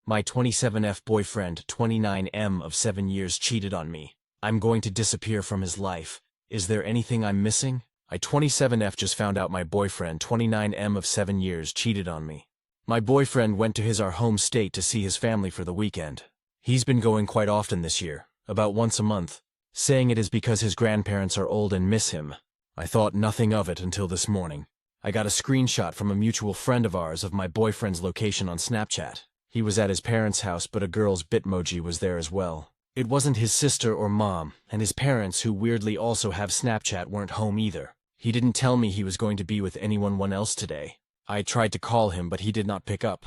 My 27F boyfriend, 29M of 7 years, cheated on me. I'm going to disappear from his life. Is there anything I'm missing? I 27F just found out my boyfriend, 29M of 7 years, cheated on me. My boyfriend went to our home state to see his family for the weekend. He's been going quite often this year, about once a month, saying it is because his grandparents are old and miss him. I thought nothing of it until this morning. I got a screenshot from a mutual friend of ours of my boyfriend's location on Snapchat. He was at his parents' house, but a girl's Bitmoji was there as well. It wasn't his sister or mom, and his parents, who weirdly also have Snapchat, weren't home either. He didn't tell me he was going to be with anyone else today. I tried to call him, but he did not pick up.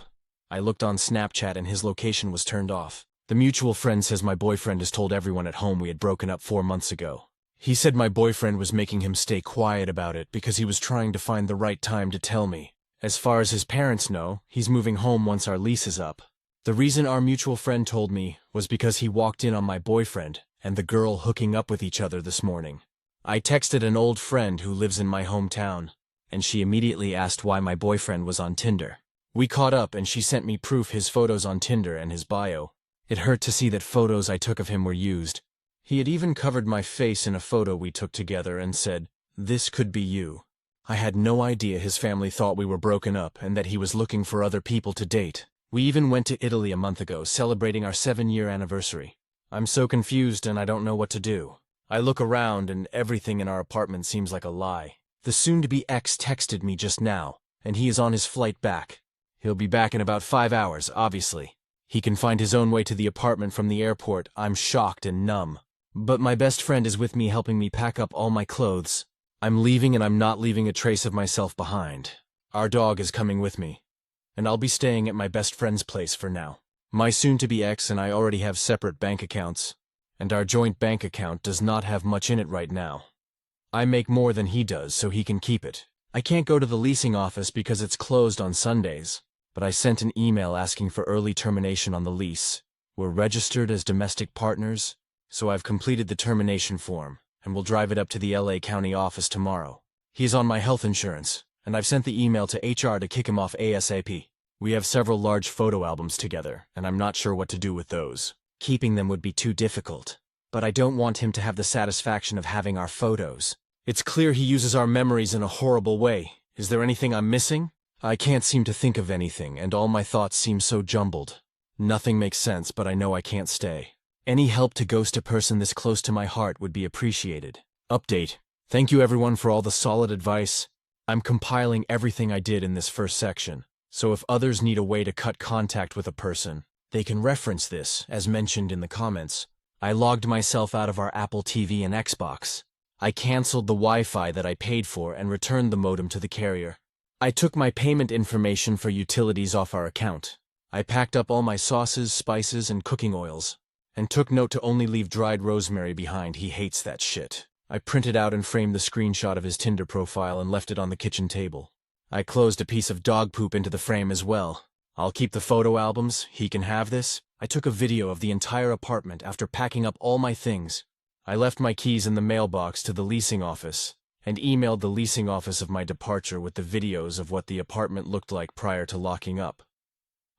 I looked on Snapchat and his location was turned off. The mutual friend says my boyfriend has told everyone at home we had broken up 4 months ago. He said my boyfriend was making him stay quiet about it because he was trying to find the right time to tell me. As far as his parents know, he's moving home once our lease is up. The reason our mutual friend told me was because he walked in on my boyfriend and the girl hooking up with each other this morning. I texted an old friend who lives in my hometown, and she immediately asked why my boyfriend was on Tinder. We caught up and she sent me proof his photos on Tinder and his bio. It hurt to see that photos I took of him were used. He had even covered my face in a photo we took together and said, "This could be you." I had no idea his family thought we were broken up and that he was looking for other people to date. We even went to Italy a month ago, celebrating our 7-year anniversary. I'm so confused and I don't know what to do. I look around and everything in our apartment seems like a lie. The soon-to-be ex texted me just now, and he is on his flight back. He'll be back in about 5 hours, obviously. He can find his own way to the apartment from the airport. I'm shocked and numb. But my best friend is with me, helping me pack up all my clothes. I'm leaving and I'm not leaving a trace of myself behind. Our dog is coming with me, and I'll be staying at my best friend's place for now. My soon-to-be ex and I already have separate bank accounts, and our joint bank account does not have much in it right now. I make more than he does, so he can keep it. I can't go to the leasing office because it's closed on Sundays, but I sent an email asking for early termination on the lease. We're registered as domestic partners, so I've completed the termination form, and will drive it up to the LA County office tomorrow. He's on my health insurance, and I've sent the email to HR to kick him off ASAP. We have several large photo albums together, and I'm not sure what to do with those. Keeping them would be too difficult, but I don't want him to have the satisfaction of having our photos. It's clear he uses our memories in a horrible way. Is there anything I'm missing? I can't seem to think of anything, and all my thoughts seem so jumbled. Nothing makes sense, but I know I can't stay. Any help to ghost a person this close to my heart would be appreciated. Update. Thank you everyone for all the solid advice. I'm compiling everything I did in this first section, so if others need a way to cut contact with a person, they can reference this, as mentioned in the comments. I logged myself out of our Apple TV and Xbox. I canceled the Wi-Fi that I paid for and returned the modem to the carrier. I took my payment information for utilities off our account. I packed up all my sauces, spices, and cooking oils, and took note to only leave dried rosemary behind. He hates that shit. I printed out and framed the screenshot of his Tinder profile and left it on the kitchen table. I closed a piece of dog poop into the frame as well. I'll keep the photo albums. He can have this. I took a video of the entire apartment after packing up all my things. I left my keys in the mailbox to the leasing office and emailed the leasing office of my departure with the videos of what the apartment looked like prior to locking up.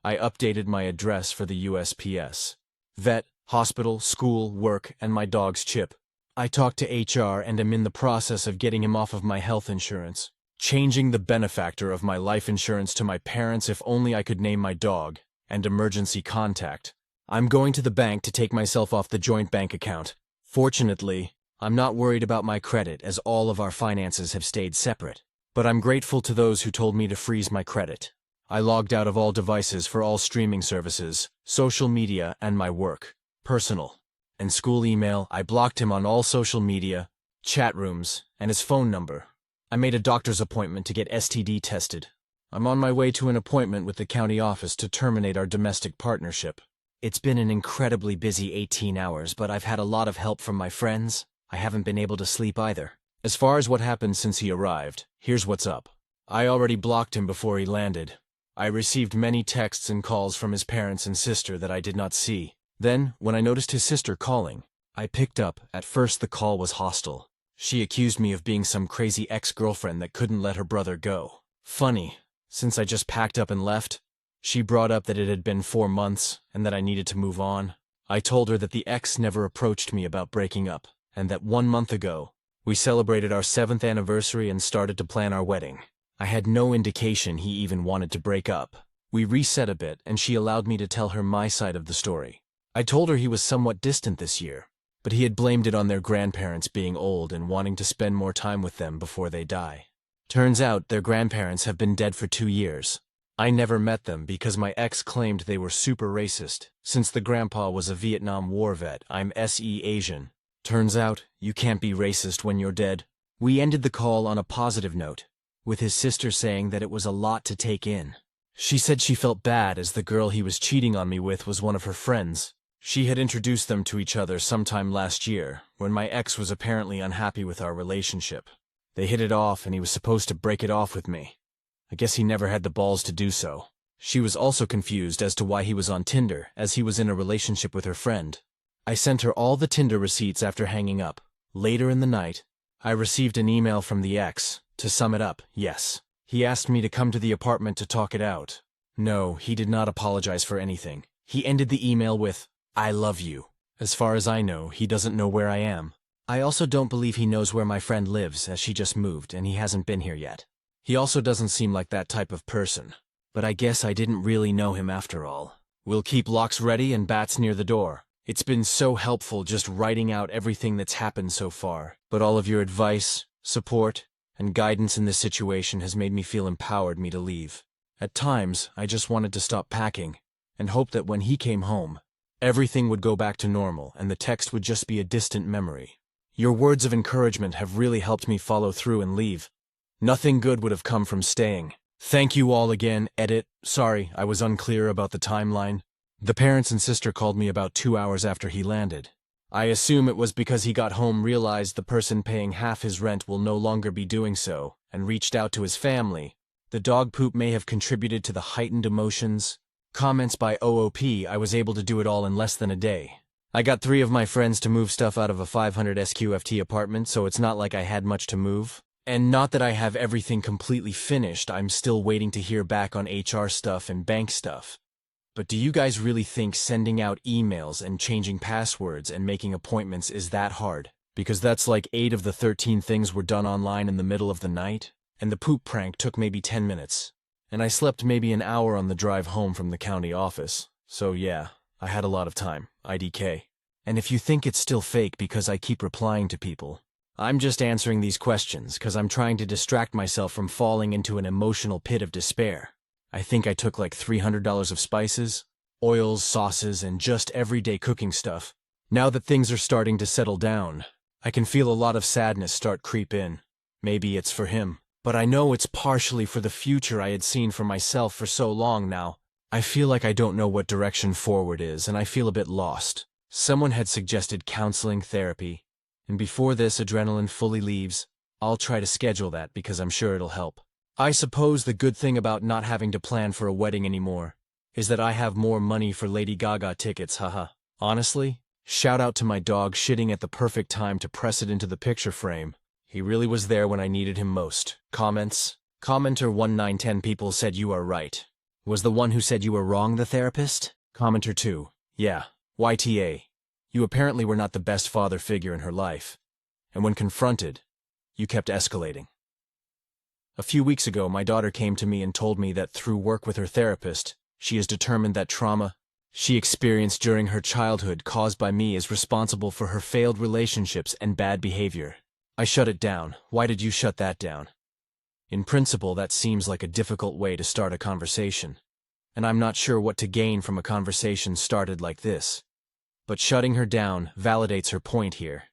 I updated my address for the USPS, vet, hospital, school, work, and my dog's chip. I talked to HR and am in the process of getting him off of my health insurance, changing the benefactor of my life insurance to my parents if only I could name my dog, and emergency contact. I'm going to the bank to take myself off the joint bank account. Fortunately, I'm not worried about my credit as all of our finances have stayed separate, but I'm grateful to those who told me to freeze my credit. I logged out of all devices for all streaming services, social media, and my work, personal, and school email. I blocked him on all social media, chat rooms, and his phone number. I made a doctor's appointment to get STD tested. I'm on my way to an appointment with the county office to terminate our domestic partnership. It's been an incredibly busy 18 hours, but I've had a lot of help from my friends. I haven't been able to sleep either. As far as what happened since he arrived, here's what's up. I already blocked him before he landed. I received many texts and calls from his parents and sister that I did not see. Then, when I noticed his sister calling, I picked up. At first the call was hostile. She accused me of being some crazy ex-girlfriend that couldn't let her brother go. Funny, since I just packed up and left, She brought up that it had been 4 months and that I needed to move on. I told her that the ex never approached me about breaking up, and that 1 month ago, we celebrated our 7th anniversary and started to plan our wedding. I had no indication he even wanted to break up. We reset a bit, and she allowed me to tell her my side of the story. I told her he was somewhat distant this year, but he had blamed it on their grandparents being old and wanting to spend more time with them before they die. Turns out their grandparents have been dead for 2 years. I never met them because my ex claimed they were super racist. Since the grandpa was a Vietnam War vet, I'm SE Asian. Turns out, you can't be racist when you're dead. We ended the call on a positive note, with his sister saying that it was a lot to take in. She said she felt bad as the girl he was cheating on me with was one of her friends. She had introduced them to each other sometime last year, when my ex was apparently unhappy with our relationship. They hit it off and he was supposed to break it off with me. I guess he never had the balls to do so. She was also confused as to why he was on Tinder, as he was in a relationship with her friend. I sent her all the Tinder receipts after hanging up. Later in the night, I received an email from the ex. To sum it up, yes. He asked me to come to the apartment to talk it out. No, he did not apologize for anything. He ended the email with, "I love you." As far as I know, he doesn't know where I am. I also don't believe he knows where my friend lives, as she just moved and he hasn't been here yet. He also doesn't seem like that type of person. But I guess I didn't really know him after all. We'll keep locks ready and bats near the door. It's been so helpful just writing out everything that's happened so far. But all of your advice, support, and guidance in this situation has made me feel empowered to leave. At times, I just wanted to stop packing and hope that when he came home, everything would go back to normal and the text would just be a distant memory. Your words of encouragement have really helped me follow through and leave. Nothing good would have come from staying. Thank you all again, edit. Sorry, I was unclear about the timeline. The parents and sister called me about 2 hours after he landed. I assume it was because he got home, realized the person paying half his rent will no longer be doing so, and reached out to his family. The dog poop may have contributed to the heightened emotions. Comments by OOP, I was able to do it all in less than a day. I got 3 of my friends to move stuff out of a 500 SQFT apartment, so it's not like I had much to move. And not that I have everything completely finished, I'm still waiting to hear back on HR stuff and bank stuff. But do you guys really think sending out emails and changing passwords and making appointments is that hard? Because that's like 8 of the 13 things were done online in the middle of the night, and the poop prank took maybe 10 minutes. And I slept maybe an hour on the drive home from the county office. So yeah, I had a lot of time, IDK. And if you think it's still fake because I keep replying to people, I'm just answering these questions because I'm trying to distract myself from falling into an emotional pit of despair. I think I took like $300 of spices, oils, sauces, and just everyday cooking stuff. Now that things are starting to settle down, I can feel a lot of sadness start creep in. Maybe it's for him, but I know it's partially for the future I had seen for myself for so long now. I feel like I don't know what direction forward is, and I feel a bit lost. Someone had suggested counseling therapy, and before this adrenaline fully leaves, I'll try to schedule that because I'm sure it'll help. I suppose the good thing about not having to plan for a wedding anymore is that I have more money for Lady Gaga tickets, haha. Honestly, shout out to my dog shitting at the perfect time to press it into the picture frame. He really was there when I needed him most. Comments? Commenter 1910 people said you are right. Was the one who said you were wrong the therapist? Commenter 2. Yeah. YTA. You apparently were not the best father figure in her life. And when confronted, you kept escalating. A few weeks ago, my daughter came to me and told me that through work with her therapist, she has determined that trauma she experienced during her childhood caused by me is responsible for her failed relationships and bad behavior. I shut it down. Why did you shut that down? In principle, that seems like a difficult way to start a conversation, and I'm not sure what to gain from a conversation started like this. But shutting her down validates her point here.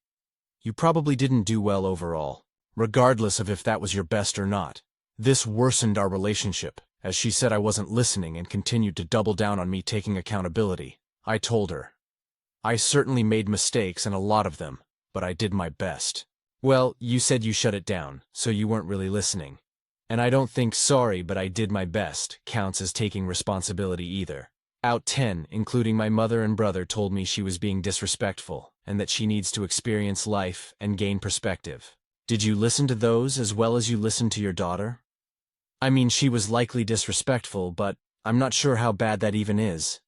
You probably didn't do well overall, regardless of if that was your best or not. This worsened our relationship, as she said I wasn't listening and continued to double down on me taking accountability. I told her, I certainly made mistakes and a lot of them, but I did my best. Well, you said you shut it down, so you weren't really listening. And I don't think sorry but I did my best counts as taking responsibility either. Out 10, including my mother and brother, told me she was being disrespectful and that she needs to experience life and gain perspective. Did you listen to those as well as you listened to your daughter? I mean, she was likely disrespectful, but I'm not sure how bad that even is.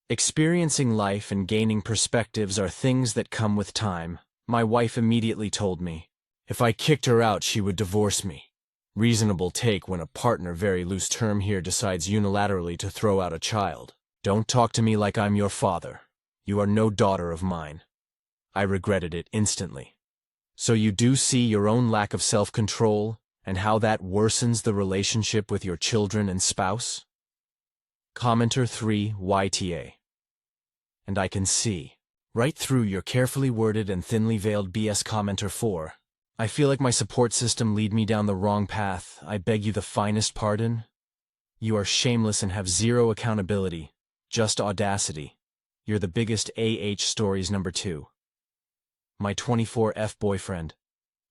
Experiencing life and gaining perspectives are things that come with time. My wife immediately told me. If I kicked her out, she would divorce me. Reasonable take when a partner, very loose term here, decides unilaterally to throw out a child. Don't talk to me like I'm your father. You are no daughter of mine. I regretted it instantly. So you do see your own lack of self-control and how that worsens the relationship with your children and spouse? Commenter 3 YTA. And I can see right through your carefully worded and thinly veiled BS. Commenter 4. I feel like my support system lead me down the wrong path. I beg you the finest pardon. You are shameless and have zero accountability, just audacity. You're the biggest stories. Number 2. My 24F boyfriend,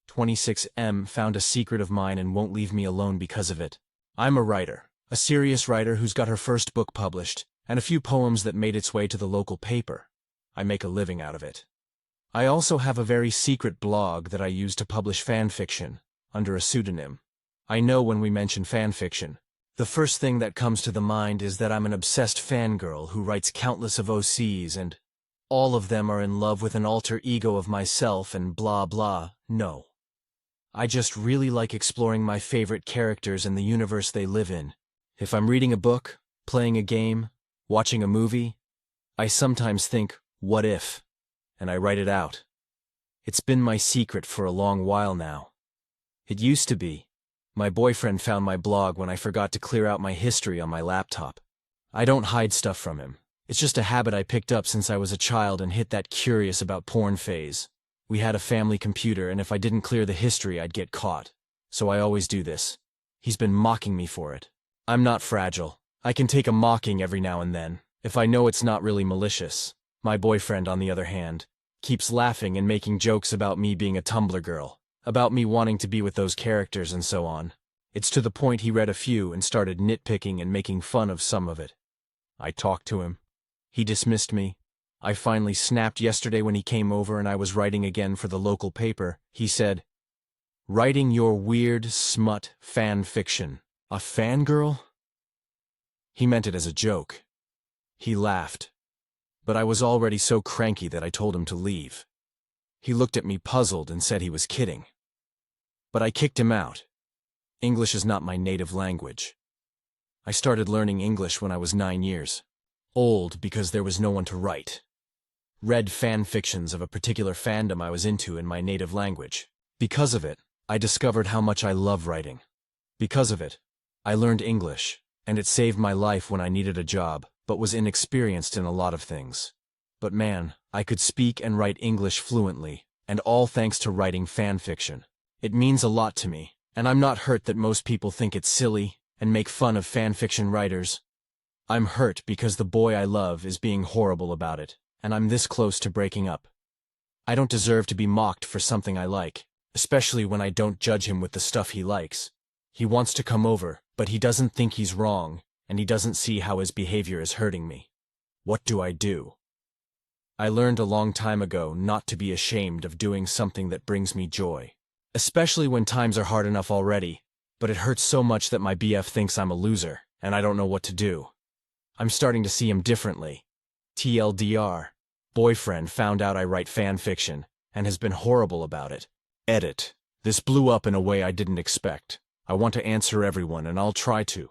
26M, found a secret of mine and won't leave me alone because of it. I'm a writer, a serious writer who's got her first book published, and a few poems that made its way to the local paper. I make a living out of it. I also have a very secret blog that I use to publish fan fiction, under a pseudonym. I know when we mention fan fiction, the first thing that comes to the mind is that I'm an obsessed fangirl who writes countless of OCs and all of them are in love with an alter ego of myself and blah blah. No. I just really like exploring my favorite characters and the universe they live in. If I'm reading a book, playing a game, watching a movie, I sometimes think, what if? And I write it out. It's been my secret for a long while now. It used to be. My boyfriend found my blog when I forgot to clear out my history on my laptop. I don't hide stuff from him. It's just a habit I picked up since I was a child and hit that curious about porn phase. We had a family computer, and if I didn't clear the history, I'd get caught. So I always do this. He's been mocking me for it. I'm not fragile. I can take a mocking every now and then, if I know it's not really malicious. My boyfriend, on the other hand, keeps laughing and making jokes about me being a Tumblr girl, about me wanting to be with those characters and so on. It's to the point he read a few and started nitpicking and making fun of some of it. I talked to him. He dismissed me. I finally snapped yesterday when he came over and I was writing again for the local paper. He said, "Writing your weird smut fan fiction. A fangirl?" He meant it as a joke. He laughed. But I was already so cranky that I told him to leave. He looked at me puzzled and said he was kidding. But I kicked him out. English is not my native language. I started learning English when I was 9 years old because there was no one to write. Read fan fictions of a particular fandom I was into in my native language. Because of it, I discovered how much I love writing. Because of it, I learned English, and it saved my life when I needed a job, but was inexperienced in a lot of things. But man, I could speak and write English fluently, and all thanks to writing fan fiction. It means a lot to me, and I'm not hurt that most people think it's silly and make fun of fan fiction writers. I'm hurt because the boy I love is being horrible about it, and I'm this close to breaking up. I don't deserve to be mocked for something I like, especially when I don't judge him with the stuff he likes. He wants to come over, but he doesn't think he's wrong, and he doesn't see how his behavior is hurting me. What do I do? I learned a long time ago not to be ashamed of doing something that brings me joy, especially when times are hard enough already, but it hurts so much that my BF thinks I'm a loser, and I don't know what to do. I'm starting to see him differently. TLDR. Boyfriend found out I write fan fiction, and has been horrible about it. Edit. This blew up in a way I didn't expect. I want to answer everyone, and I'll try to.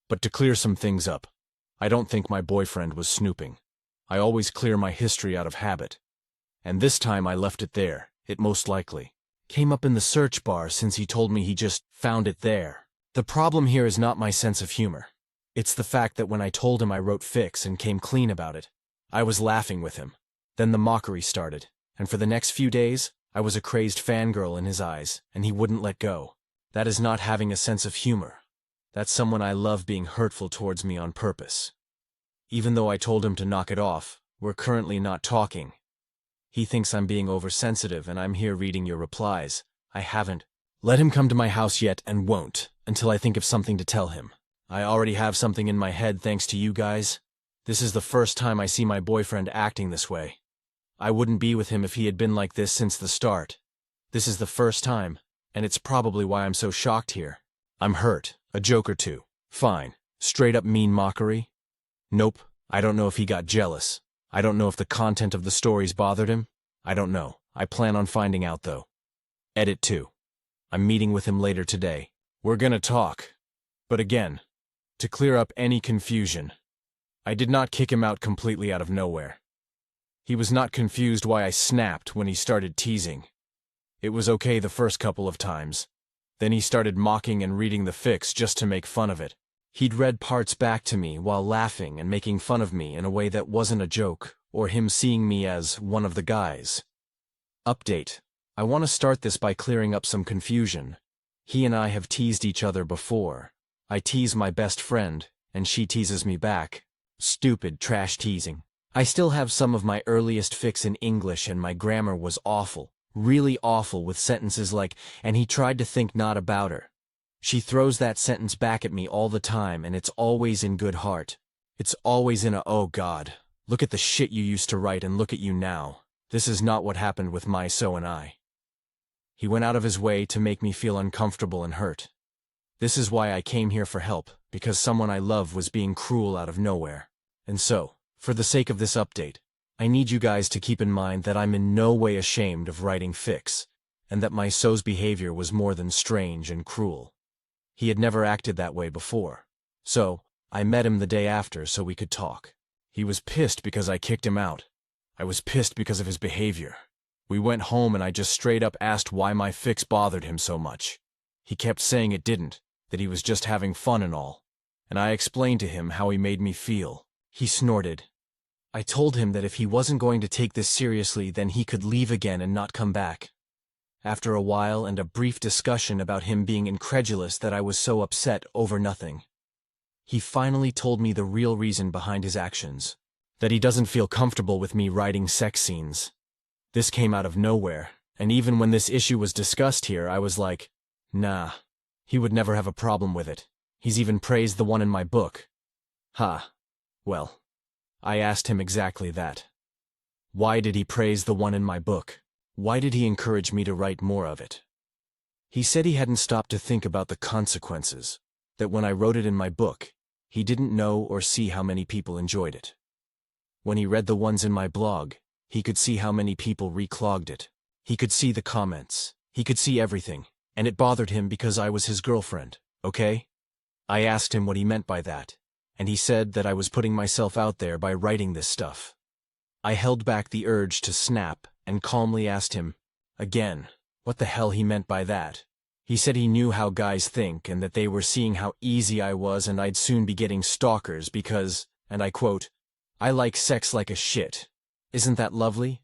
But to clear some things up, I don't think my boyfriend was snooping. I always clear my history out of habit. And this time I left it there. It most likely came up in the search bar since he told me he just found it there. The problem here is not my sense of humor. It's the fact that when I told him I wrote fics and came clean about it, I was laughing with him. Then the mockery started, and for the next few days, I was a crazed fangirl in his eyes, and he wouldn't let go. That is not having a sense of humor. That's someone I love being hurtful towards me on purpose. Even though I told him to knock it off, we're currently not talking. He thinks I'm being oversensitive and I'm here reading your replies. I haven't let him come to my house yet and won't, until I think of something to tell him. I already have something in my head thanks to you guys. This is the first time I see my boyfriend acting this way. I wouldn't be with him if he had been like this since the start. This is the first time, and it's probably why I'm so shocked here. I'm hurt, a joke or two. Fine. Straight up mean mockery? Nope, I don't know if he got jealous. I don't know if the content of the stories bothered him. I don't know. I plan on finding out though. Edit 2. I'm meeting with him later today. We're gonna talk. But again, to clear up any confusion, I did not kick him out completely out of nowhere. He was not confused why I snapped when he started teasing. It was okay the first couple of times. Then he started mocking and reading the fics just to make fun of it. He'd read parts back to me while laughing and making fun of me in a way that wasn't a joke, or him seeing me as one of the guys. Update. I want to start this by clearing up some confusion. He and I have teased each other before. I tease my best friend, and she teases me back. Stupid trash teasing. I still have some of my earliest fics in English and my grammar was awful. Really awful with sentences like, and he tried to think not about her. She throws that sentence back at me all the time and it's always in good heart. It's always in a, oh God, look at the shit you used to write and look at you now. This is not what happened with my so and I. He went out of his way to make me feel uncomfortable and hurt. This is why I came here for help, because someone I love was being cruel out of nowhere. And so, for the sake of this update, I need you guys to keep in mind that I'm in no way ashamed of writing fics, and that my so's behavior was more than strange and cruel. He had never acted that way before. So, I met him the day after so we could talk. He was pissed because I kicked him out. I was pissed because of his behavior. We went home and I just straight up asked why my fics bothered him so much. He kept saying it didn't, that he was just having fun and all. And I explained to him how he made me feel. He snorted. I told him that if he wasn't going to take this seriously, then he could leave again and not come back. After a while and a brief discussion about him being incredulous that I was so upset over nothing, he finally told me the real reason behind his actions. That he doesn't feel comfortable with me writing sex scenes. This came out of nowhere, and even when this issue was discussed here, I was like, nah, he would never have a problem with it. He's even praised the one in my book. Ha. Well, I asked him exactly that. Why did he praise the one in my book? Why did he encourage me to write more of it? He said he hadn't stopped to think about the consequences, that when I wrote it in my book, he didn't know or see how many people enjoyed it. When he read the ones in my blog, he could see how many people reclogged it. He could see the comments. He could see everything, and it bothered him because I was his girlfriend, okay? I asked him what he meant by that, and he said that I was putting myself out there by writing this stuff. I held back the urge to snap and calmly asked him, again, what the hell he meant by that. He said he knew how guys think and that they were seeing how easy I was and I'd soon be getting stalkers because, and I quote, I like sex like a shit. Isn't that lovely?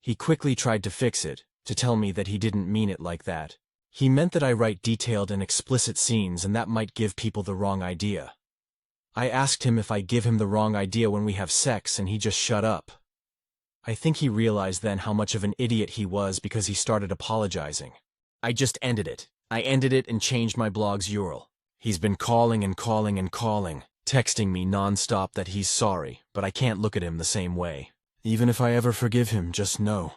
He quickly tried to fix it, to tell me that he didn't mean it like that. He meant that I write detailed and explicit scenes and that might give people the wrong idea. I asked him if I give him the wrong idea when we have sex and he just shut up. I think he realized then how much of an idiot he was because he started apologizing. I just ended it. I ended it and changed my blog's URL. He's been calling and calling and calling, texting me nonstop that he's sorry, but I can't look at him the same way. Even if I ever forgive him, just know.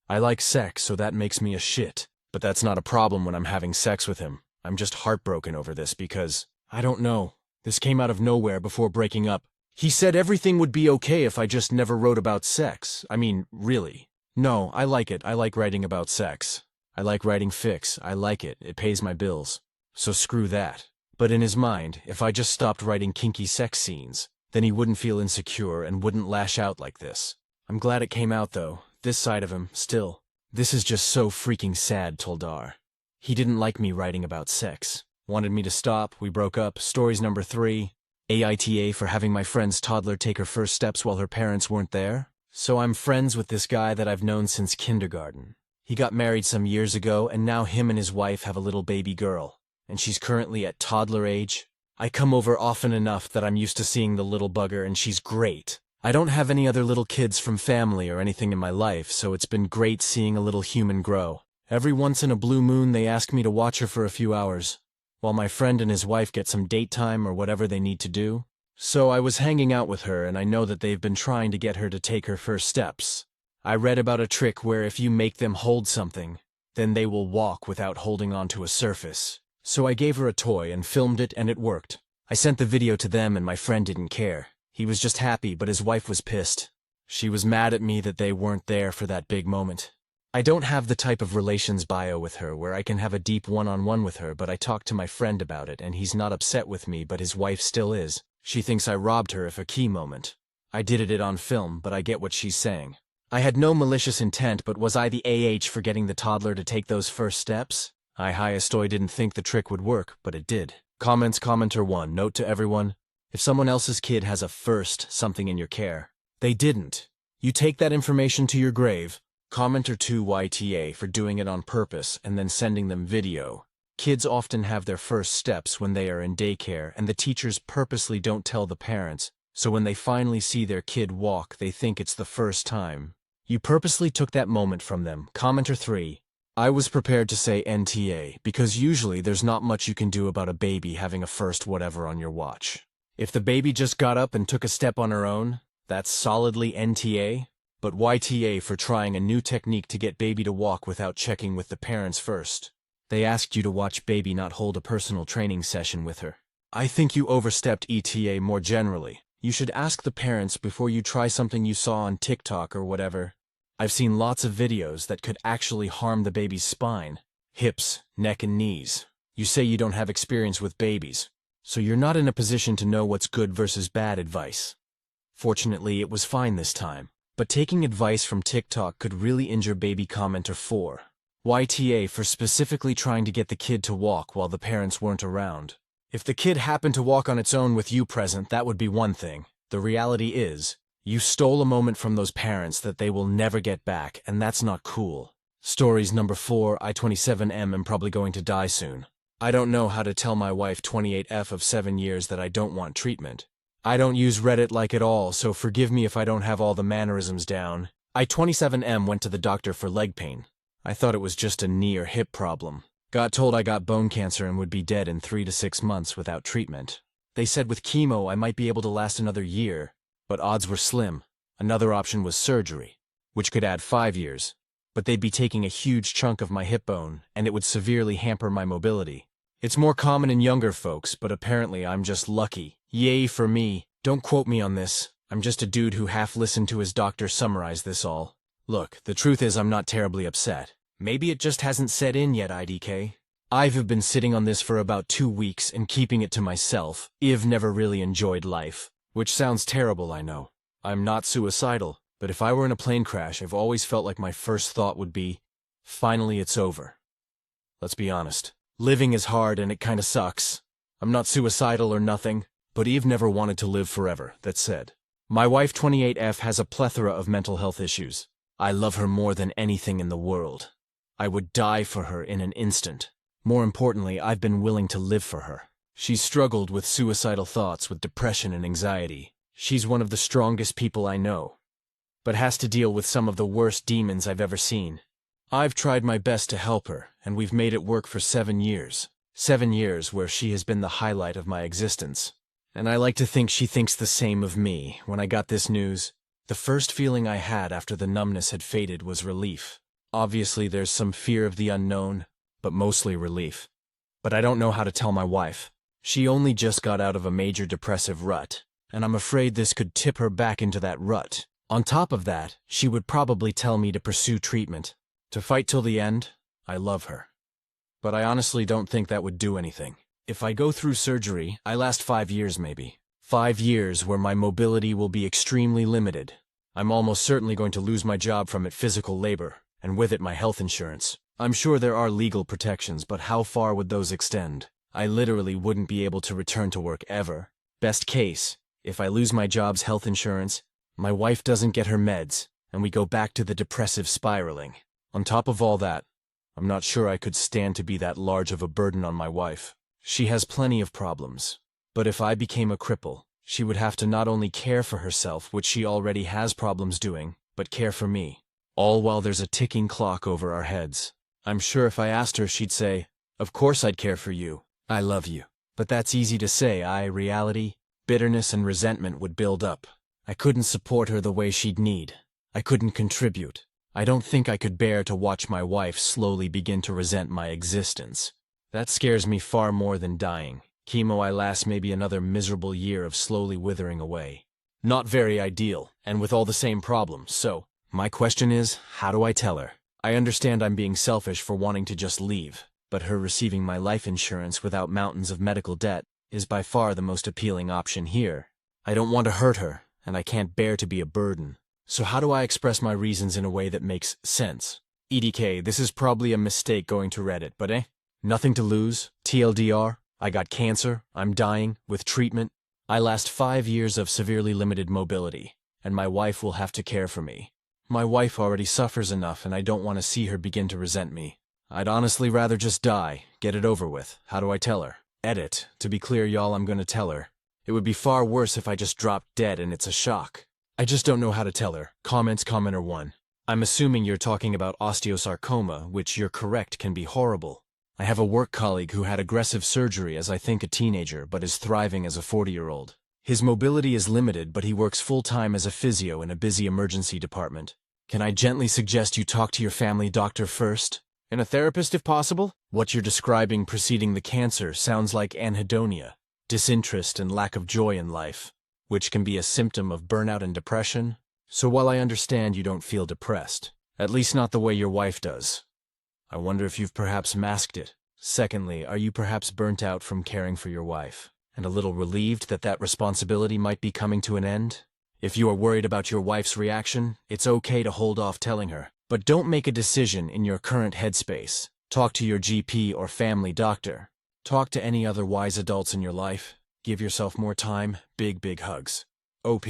I like sex, so that makes me a shit. But that's not a problem when I'm having sex with him. I'm just heartbroken over this because, I don't know, this came out of nowhere before breaking up. He said everything would be okay if I just never wrote about sex. I mean, really. No, I like it. I like writing about sex. I like writing fics. I like it. It pays my bills. So screw that. But in his mind, if I just stopped writing kinky sex scenes, then he wouldn't feel insecure and wouldn't lash out like this. I'm glad it came out though, this side of him, still. This is just so freaking sad, Toldar. He didn't like me writing about sex. Wanted me to stop, we broke up. Stories number 3. AITA for having my friend's toddler take her first steps while her parents weren't there. So I'm friends with this guy that I've known since kindergarten. He got married some years ago and now him and his wife have a little baby girl. And she's currently at toddler age. I come over often enough that I'm used to seeing the little bugger and she's great. I don't have any other little kids from family or anything in my life, so it's been great seeing a little human grow. Every once in a blue moon they ask me to watch her for a few hours, while my friend and his wife get some date time or whatever they need to do. So I was hanging out with her and I know that they've been trying to get her to take her first steps. I read about a trick where if you make them hold something, then they will walk without holding onto a surface. So I gave her a toy and filmed it and it worked. I sent the video to them and my friend didn't care. He was just happy, but his wife was pissed. She was mad at me that they weren't there for that big moment. I don't have the type of relations bio with her where I can have a deep one-on-one with her, but I talked to my friend about it and he's not upset with me, but his wife still is. She thinks I robbed her of a key moment. I did it on film, but I get what she's saying. I had no malicious intent, but was I the AH for getting the toddler to take those first steps? I didn't think the trick would work, but it did. Comments. Commenter 1. Note to everyone. If someone else's kid has a first something in your care, they didn't. You take that information to your grave. Commenter 2. YTA for doing it on purpose and then sending them video. Kids often have their first steps when they are in daycare and the teachers purposely don't tell the parents, so when they finally see their kid walk they think it's the first time. You purposely took that moment from them. Commenter 3. I was prepared to say NTA because usually there's not much you can do about a baby having a first whatever on your watch. If the baby just got up and took a step on her own, that's solidly NTA. But YTA for trying a new technique to get baby to walk without checking with the parents first. They asked you to watch baby not hold a personal training session with her. I think you overstepped ETA more generally. You should ask the parents before you try something you saw on TikTok or whatever. I've seen lots of videos that could actually harm the baby's spine, hips, neck and knees. You say you don't have experience with babies, so you're not in a position to know what's good versus bad advice. Fortunately, it was fine this time. But taking advice from TikTok could really injure baby. Commenter 4. YTA for specifically trying to get the kid to walk while the parents weren't around. If the kid happened to walk on its own with you present, that would be one thing. The reality is, you stole a moment from those parents that they will never get back, and that's not cool. Stories number 4. I 27M am probably going to die soon. I don't know how to tell my wife 28F of 7 years that I don't want treatment. I don't use Reddit like at all, so forgive me if I don't have all the mannerisms down. I 27M went to the doctor for leg pain. I thought it was just a knee or hip problem. Got told I got bone cancer and would be dead in 3 to 6 months without treatment. They said with chemo I might be able to last another year, but odds were slim. Another option was surgery, which could add 5 years, but they'd be taking a huge chunk of my hip bone, and it would severely hamper my mobility. It's more common in younger folks, but apparently I'm just lucky. Yay for me. Don't quote me on this. I'm just a dude who half listened to his doctor summarize this all. Look, the truth is I'm not terribly upset. Maybe it just hasn't set in yet, IDK. I've been sitting on this for about 2 weeks and keeping it to myself. I've never really enjoyed life. Which sounds terrible, I know. I'm not suicidal, but if I were in a plane crash, I've always felt like my first thought would be, finally it's over. Let's be honest. Living is hard and it kinda sucks. I'm not suicidal or nothing. But Eve never wanted to live forever, that said. My wife 28F has a plethora of mental health issues. I love her more than anything in the world. I would die for her in an instant. More importantly, I've been willing to live for her. She's struggled with suicidal thoughts, with depression and anxiety. She's one of the strongest people I know, but has to deal with some of the worst demons I've ever seen. I've tried my best to help her, and we've made it work for 7 years. 7 years where she has been the highlight of my existence. And I like to think she thinks the same of me. When I got this news, the first feeling I had after the numbness had faded was relief. Obviously there's some fear of the unknown, but mostly relief. But I don't know how to tell my wife. She only just got out of a major depressive rut, and I'm afraid this could tip her back into that rut. On top of that, she would probably tell me to pursue treatment. To fight till the end, I love her. But I honestly don't think that would do anything. If I go through surgery, I last 5 years maybe. 5 years where my mobility will be extremely limited. I'm almost certainly going to lose my job from it, physical labor, and with it my health insurance. I'm sure there are legal protections, but how far would those extend? I literally wouldn't be able to return to work ever. Best case, if I lose my job's health insurance, my wife doesn't get her meds, and we go back to the depressive spiraling. On top of all that, I'm not sure I could stand to be that large of a burden on my wife. She has plenty of problems, but if I became a cripple, she would have to not only care for herself, which she already has problems doing, but care for me. All while there's a ticking clock over our heads. I'm sure if I asked her, she'd say, "Of course I'd care for you. I love you." But that's easy to say. Reality, bitterness and resentment would build up. I couldn't support her the way she'd need. I couldn't contribute. I don't think I could bear to watch my wife slowly begin to resent my existence. That scares me far more than dying. Chemo I last maybe another miserable year of slowly withering away. Not very ideal, and with all the same problems, so my question is, how do I tell her? I understand I'm being selfish for wanting to just leave, but her receiving my life insurance without mountains of medical debt is by far the most appealing option here. I don't want to hurt her, and I can't bear to be a burden. So how do I express my reasons in a way that makes sense? EDK, this is probably a mistake going to Reddit, but nothing to lose. TLDR, I got cancer, I'm dying, with treatment. I last 5 years of severely limited mobility, and my wife will have to care for me. My wife already suffers enough, and I don't want to see her begin to resent me. I'd honestly rather just die, get it over with. How do I tell her? Edit. To be clear, y'all, I'm gonna tell her. It would be far worse if I just dropped dead and it's a shock. I just don't know how to tell her. Commenter 1. I'm assuming you're talking about osteosarcoma, which you're correct can be horrible. I have a work colleague who had aggressive surgery as I think a teenager, but is thriving as a 40-year-old. His mobility is limited, but he works full-time as a physio in a busy emergency department. Can I gently suggest you talk to your family doctor first? And a therapist if possible? What you're describing preceding the cancer sounds like anhedonia, disinterest and lack of joy in life, which can be a symptom of burnout and depression. So while I understand you don't feel depressed, at least not the way your wife does, I wonder if you've perhaps masked it. Secondly, are you perhaps burnt out from caring for your wife, and a little relieved that that responsibility might be coming to an end? If you are worried about your wife's reaction, it's okay to hold off telling her, but don't make a decision in your current headspace. Talk to your GP or family doctor. Talk to any other wise adults in your life. Give yourself more time. Big hugs. OP.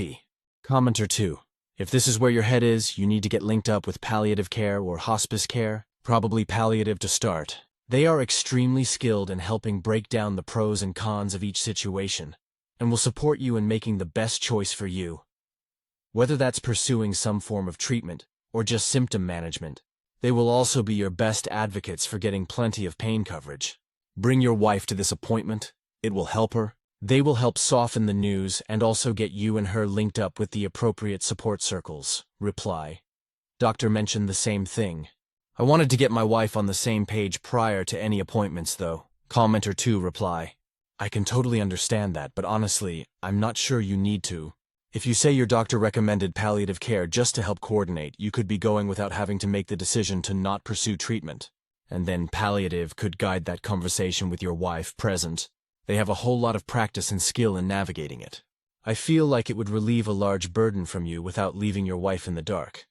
Commenter 2. If this is where your head is, you need to get linked up with palliative care or hospice care, probably palliative to start. They are extremely skilled in helping break down the pros and cons of each situation, and will support you in making the best choice for you. Whether that's pursuing some form of treatment or just symptom management, they will also be your best advocates for getting plenty of pain coverage. Bring your wife to this appointment. It will help her. They will help soften the news and also get you and her linked up with the appropriate support circles. Reply. Doctor mentioned the same thing. I wanted to get my wife on the same page prior to any appointments, though. Commenter 2 reply. I can totally understand that, but honestly, I'm not sure you need to. If you say your doctor recommended palliative care just to help coordinate, you could be going without having to make the decision to not pursue treatment. And then palliative could guide that conversation with your wife present. They have a whole lot of practice and skill in navigating it. I feel like it would relieve a large burden from you without leaving your wife in the dark.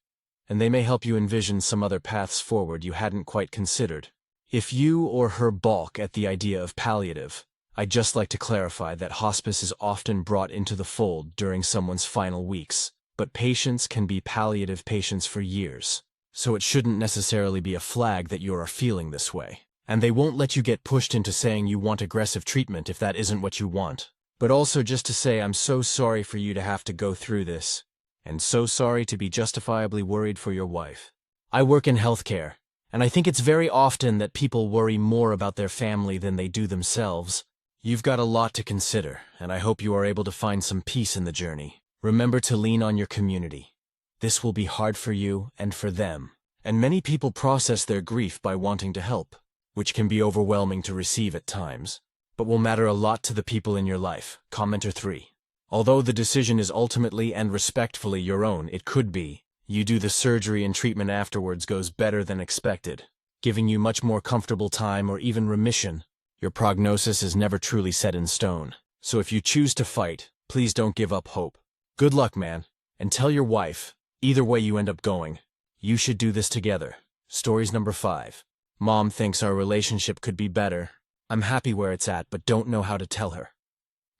And they may help you envision some other paths forward you hadn't quite considered. If you or her balk at the idea of palliative, I'd just like to clarify that hospice is often brought into the fold during someone's final weeks, but patients can be palliative patients for years, so it shouldn't necessarily be a flag that you are feeling this way. And they won't let you get pushed into saying you want aggressive treatment if that isn't what you want. But also just to say I'm so sorry for you to have to go through this, and so sorry to be justifiably worried for your wife. I work in healthcare, and I think it's very often that people worry more about their family than they do themselves. You've got a lot to consider, and I hope you are able to find some peace in the journey. Remember to lean on your community. This will be hard for you and for them, and many people process their grief by wanting to help, which can be overwhelming to receive at times, but will matter a lot to the people in your life. Commenter 3. Although the decision is ultimately and respectfully your own, it could be, you do the surgery and treatment afterwards goes better than expected, giving you much more comfortable time or even remission. Your prognosis is never truly set in stone, so if you choose to fight, please don't give up hope. Good luck, man, and tell your wife, either way you end up going, you should do this together. Stories number 5. Mom thinks our relationship could be better. I'm happy where it's at, but don't know how to tell her.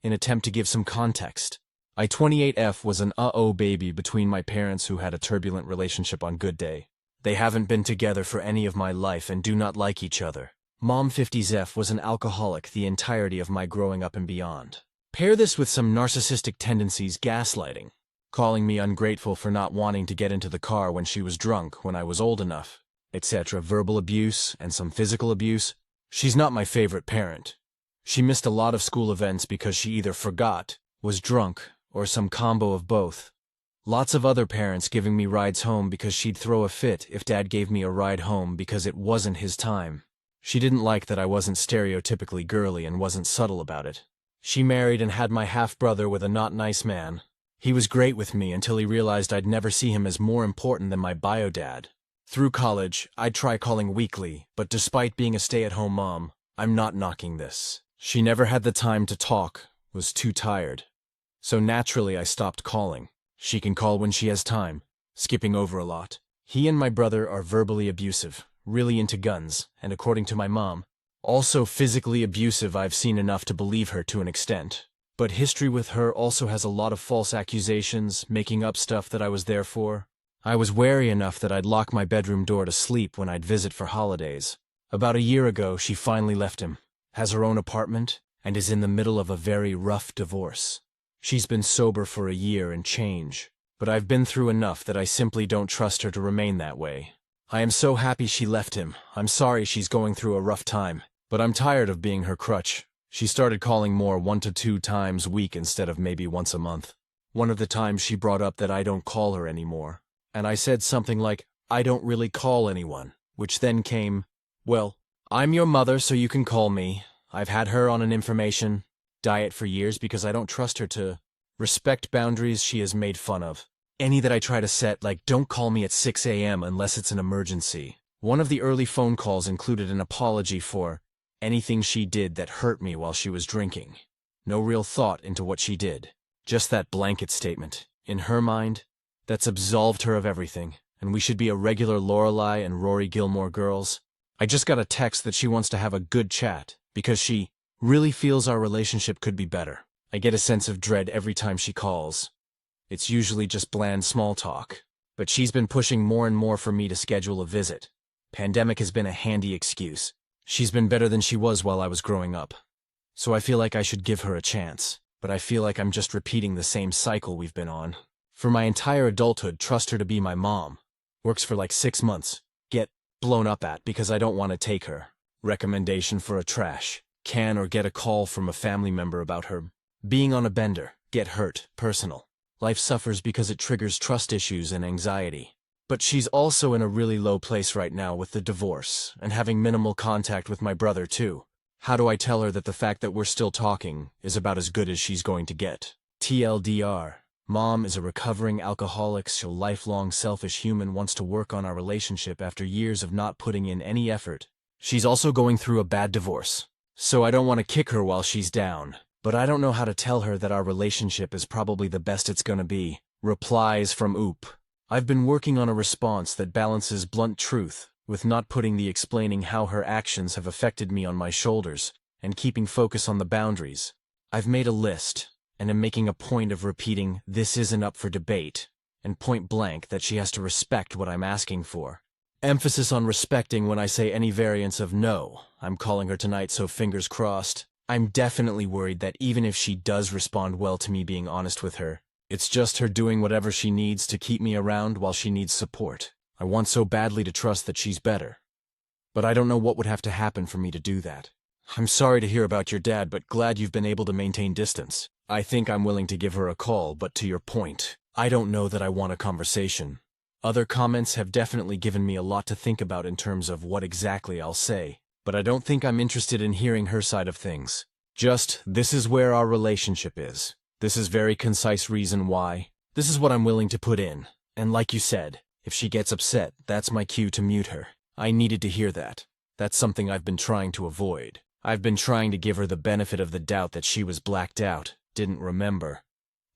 In attempt to give some context, I 28F was an baby between my parents who had a turbulent relationship on good day. They haven't been together for any of my life and do not like each other. Mom 50F was an alcoholic the entirety of my growing up and beyond. Pair this with some narcissistic tendencies, gaslighting, calling me ungrateful for not wanting to get into the car when she was drunk when I was old enough, etc. Verbal abuse and some physical abuse. She's not my favorite parent. She missed a lot of school events because she either forgot, was drunk, or some combo of both. Lots of other parents giving me rides home because she'd throw a fit if Dad gave me a ride home because it wasn't his time. She didn't like that I wasn't stereotypically girly and wasn't subtle about it. She married and had my half-brother with a not nice man. He was great with me until he realized I'd never see him as more important than my bio dad. Through college, I'd try calling weekly, but despite being a stay-at-home mom, I'm not knocking this. She never had the time to talk, was too tired. So naturally I stopped calling. She can call when she has time, skipping over a lot. He and my brother are verbally abusive, really into guns, and according to my mom, also physically abusive. I've seen enough to believe her to an extent. But history with her also has a lot of false accusations, making up stuff that I was there for. I was wary enough that I'd lock my bedroom door to sleep when I'd visit for holidays. About a year ago, she finally left him, has her own apartment, and is in the middle of a very rough divorce. She's been sober for a year and change, but I've been through enough that I simply don't trust her to remain that way. I am so happy she left him. I'm sorry she's going through a rough time, but I'm tired of being her crutch. She started calling more 1 to 2 times a week instead of maybe once a month. One of the times she brought up that I don't call her anymore, and I said something like, I don't really call anyone, which then came, well, I'm your mother so you can call me. I've had her on an information diet for years because I don't trust her to respect boundaries she has made fun of. Any that I try to set, like don't call me at 6 a.m. unless it's an emergency. One of the early phone calls included an apology for anything she did that hurt me while she was drinking. No real thought into what she did. Just that blanket statement. In her mind, that's absolved her of everything, and we should be a regular Lorelai and Rory Gilmore girls. I just got a text that she wants to have a good chat, because she really feels our relationship could be better. I get a sense of dread every time she calls. It's usually just bland small talk, but she's been pushing more and more for me to schedule a visit. Pandemic has been a handy excuse. She's been better than she was while I was growing up. So I feel like I should give her a chance, but I feel like I'm just repeating the same cycle we've been on. For my entire adulthood, trust her to be my mom. Works for like 6 months. Get blown up at because I don't want to take her. Recommendation for a trash can or get a call from a family member about her being on a bender. Get hurt, personal. Life suffers because it triggers trust issues and anxiety. But she's also in a really low place right now with the divorce and having minimal contact with my brother too. How do I tell her that the fact that we're still talking is about as good as she's going to get? TLDR. Mom is a recovering alcoholic, so lifelong selfish human wants to work on our relationship after years of not putting in any effort. She's also going through a bad divorce, so I don't want to kick her while she's down. But I don't know how to tell her that our relationship is probably the best it's gonna be. Replies from Oop. I've been working on a response that balances blunt truth with not putting the explaining how her actions have affected me on my shoulders and keeping focus on the boundaries. I've made a list and am making a point of repeating this isn't up for debate and point blank that she has to respect what I'm asking for. Emphasis on respecting when I say any variance of no. I'm calling her tonight, so fingers crossed. I'm definitely worried that even if she does respond well to me being honest with her, it's just her doing whatever she needs to keep me around while she needs support. I want so badly to trust that she's better. But I don't know what would have to happen for me to do that. I'm sorry to hear about your dad, but glad you've been able to maintain distance. I think I'm willing to give her a call, but to your point, I don't know that I want a conversation. Other comments have definitely given me a lot to think about in terms of what exactly I'll say, but I don't think I'm interested in hearing her side of things. Just, this is where our relationship is. This is very concise reason why. This is what I'm willing to put in. And like you said, if she gets upset, that's my cue to mute her. I needed to hear that. That's something I've been trying to avoid. I've been trying to give her the benefit of the doubt that she was blacked out, didn't remember.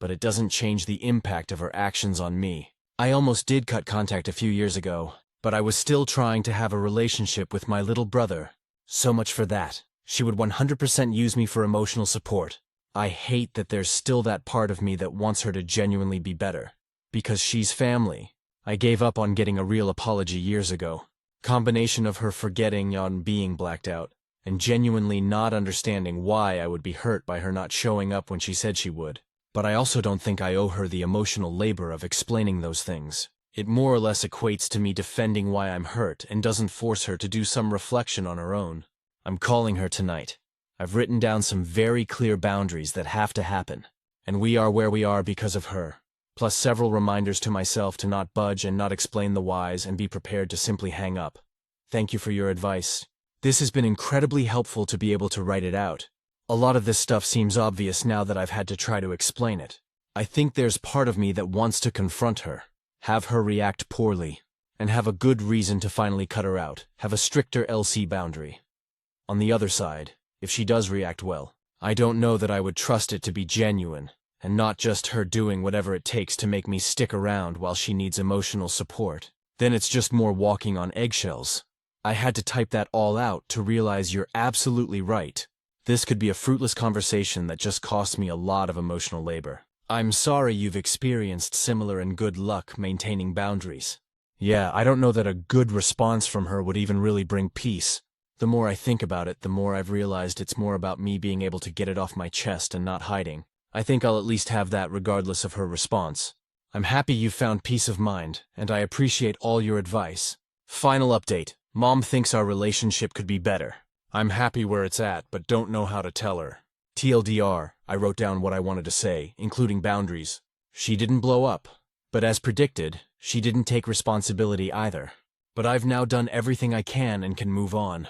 But it doesn't change the impact of her actions on me. I almost did cut contact a few years ago, but I was still trying to have a relationship with my little brother. So much for that. She would 100% use me for emotional support. I hate that there's still that part of me that wants her to genuinely be better. Because she's family. I gave up on getting a real apology years ago. Combination of her forgetting on being blacked out, and genuinely not understanding why I would be hurt by her not showing up when she said she would. But I also don't think I owe her the emotional labor of explaining those things. It more or less equates to me defending why I'm hurt and doesn't force her to do some reflection on her own. I'm calling her tonight. I've written down some very clear boundaries that have to happen, and we are where we are because of her, plus several reminders to myself to not budge and not explain the whys and be prepared to simply hang up. Thank you for your advice. This has been incredibly helpful to be able to write it out. A lot of this stuff seems obvious now that I've had to try to explain it. I think there's part of me that wants to confront her, have her react poorly, and have a good reason to finally cut her out, have a stricter LC boundary. On the other side, if she does react well, I don't know that I would trust it to be genuine, and not just her doing whatever it takes to make me stick around while she needs emotional support. Then it's just more walking on eggshells. I had to type that all out to realize you're absolutely right. This could be a fruitless conversation that just costs me a lot of emotional labor. I'm sorry you've experienced similar, and good luck maintaining boundaries. Yeah, I don't know that a good response from her would even really bring peace. The more I think about it, the more I've realized it's more about me being able to get it off my chest and not hiding. I think I'll at least have that regardless of her response. I'm happy you've found peace of mind, and I appreciate all your advice. Final update. Mom thinks our relationship could be better. I'm happy where it's at, but don't know how to tell her. TLDR, I wrote down what I wanted to say, including boundaries. She didn't blow up. But as predicted, she didn't take responsibility either. But I've now done everything I can and can move on.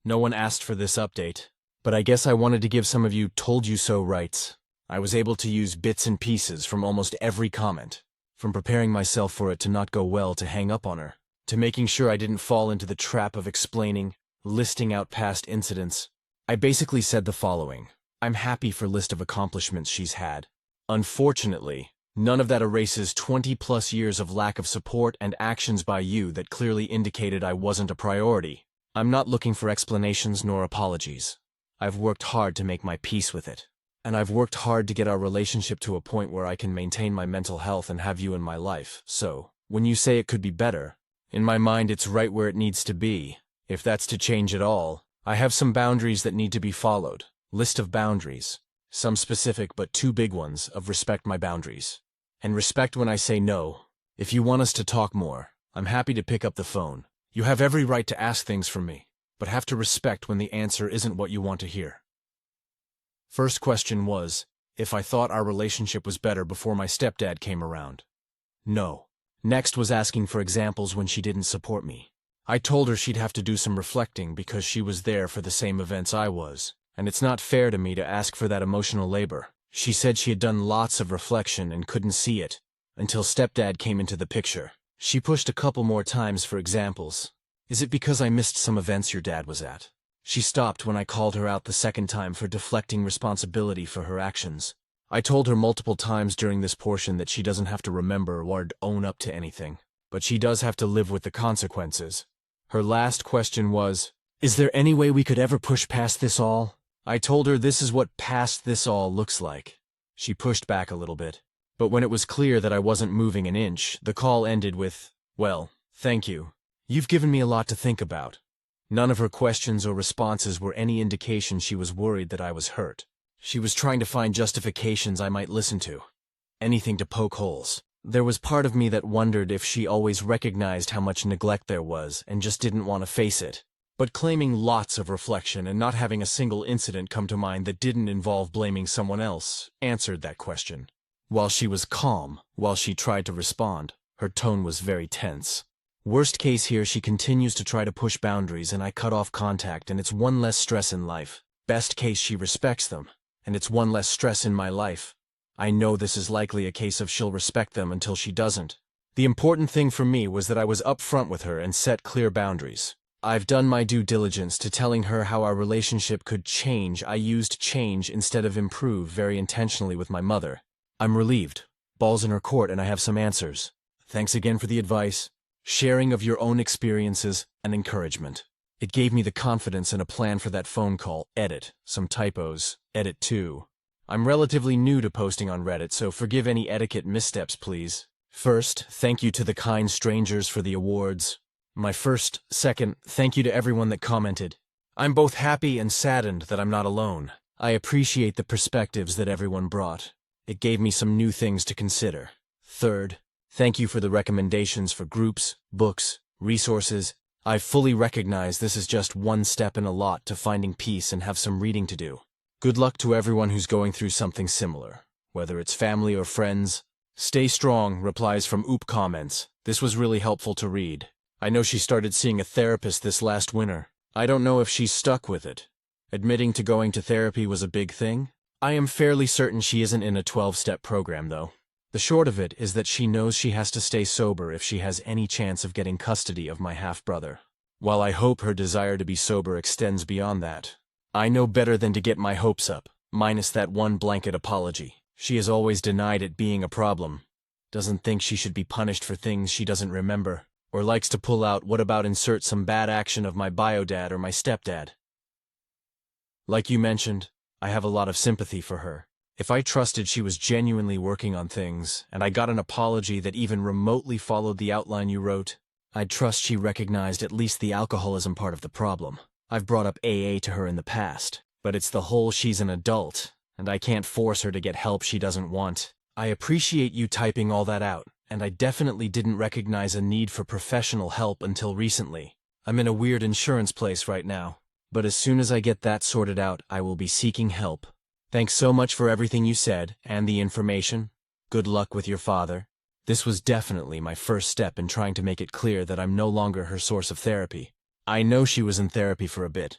No one asked for this update, but I guess I wanted to give some of you told you so rights. I was able to use bits and pieces from almost every comment, from preparing myself for it to not go well to hang up on her, to making sure I didn't fall into the trap of explaining, listing out past incidents. I basically said the following. I'm happy for list of accomplishments she's had. Unfortunately, none of that erases 20+ years of lack of support and actions by you that clearly indicated I wasn't a priority. I'm not looking for explanations nor apologies. I've worked hard to make my peace with it. And I've worked hard to get our relationship to a point where I can maintain my mental health and have you in my life. So, when you say it could be better, in my mind it's right where it needs to be. If that's to change at all, I have some boundaries that need to be followed. List of boundaries. Some specific but two big ones of respect my boundaries. And respect when I say no. If you want us to talk more, I'm happy to pick up the phone. You have every right to ask things from me, but have to respect when the answer isn't what you want to hear. First question was, if I thought our relationship was better before my stepdad came around. No. Next was asking for examples when she didn't support me. I told her she'd have to do some reflecting because she was there for the same events I was, and it's not fair to me to ask for that emotional labor. She said she had done lots of reflection and couldn't see it, until stepdad came into the picture. She pushed a couple more times for examples. Is it because I missed some events your dad was at? She stopped when I called her out the second time for deflecting responsibility for her actions. I told her multiple times during this portion that she doesn't have to remember or own up to anything, but she does have to live with the consequences. Her last question was, is there any way we could ever push past this all? I told her this is what past this all looks like. She pushed back a little bit, but when it was clear that I wasn't moving an inch, the call ended with, well, thank you. You've given me a lot to think about. None of her questions or responses were any indication she was worried that I was hurt. She was trying to find justifications I might listen to. Anything to poke holes. There was part of me that wondered if she always recognized how much neglect there was and just didn't want to face it. But claiming lots of reflection and not having a single incident come to mind that didn't involve blaming someone else answered that question. While she was calm, while she tried to respond, her tone was very tense. Worst case here, she continues to try to push boundaries and I cut off contact and it's one less stress in life. Best case, she respects them, and it's one less stress in my life. I know this is likely a case of she'll respect them until she doesn't. The important thing for me was that I was upfront with her and set clear boundaries. I've done my due diligence to telling her how our relationship could change. I used change instead of improve very intentionally with my mother. I'm relieved. Ball's in her court and I have some answers. Thanks again for the advice, sharing of your own experiences, and encouragement. It gave me the confidence and a plan for that phone call. Edit. Some typos. Edit 2. I'm relatively new to posting on Reddit, so forgive any etiquette missteps, please. First, thank you to the kind strangers for the awards. Second, thank you to everyone that commented. I'm both happy and saddened that I'm not alone. I appreciate the perspectives that everyone brought. It gave me some new things to consider. Third, thank you for the recommendations for groups, books, resources. I fully recognize this is just one step in a lot to finding peace and have some reading to do. Good luck to everyone who's going through something similar, whether it's family or friends. Stay strong, replies from Oop comments. This was really helpful to read. I know she started seeing a therapist this last winter. I don't know if she's stuck with it. Admitting to going to therapy was a big thing. I am fairly certain she isn't in a 12-step program, though. The short of it is that she knows she has to stay sober if she has any chance of getting custody of my half-brother. While I hope her desire to be sober extends beyond that, I know better than to get my hopes up, minus that one blanket apology. She has always denied it being a problem. Doesn't think she should be punished for things she doesn't remember, or likes to pull out what about insert some bad action of my bio-dad or my stepdad. Like you mentioned, I have a lot of sympathy for her. If I trusted she was genuinely working on things, and I got an apology that even remotely followed the outline you wrote, I'd trust she recognized at least the alcoholism part of the problem. I've brought up AA to her in the past, but it's the whole she's an adult, and I can't force her to get help she doesn't want. I appreciate you typing all that out, and I definitely didn't recognize a need for professional help until recently. I'm in a weird insurance place right now, but as soon as I get that sorted out, I will be seeking help. Thanks so much for everything you said, and the information. Good luck with your father. This was definitely my first step in trying to make it clear that I'm no longer her source of therapy. I know she was in therapy for a bit,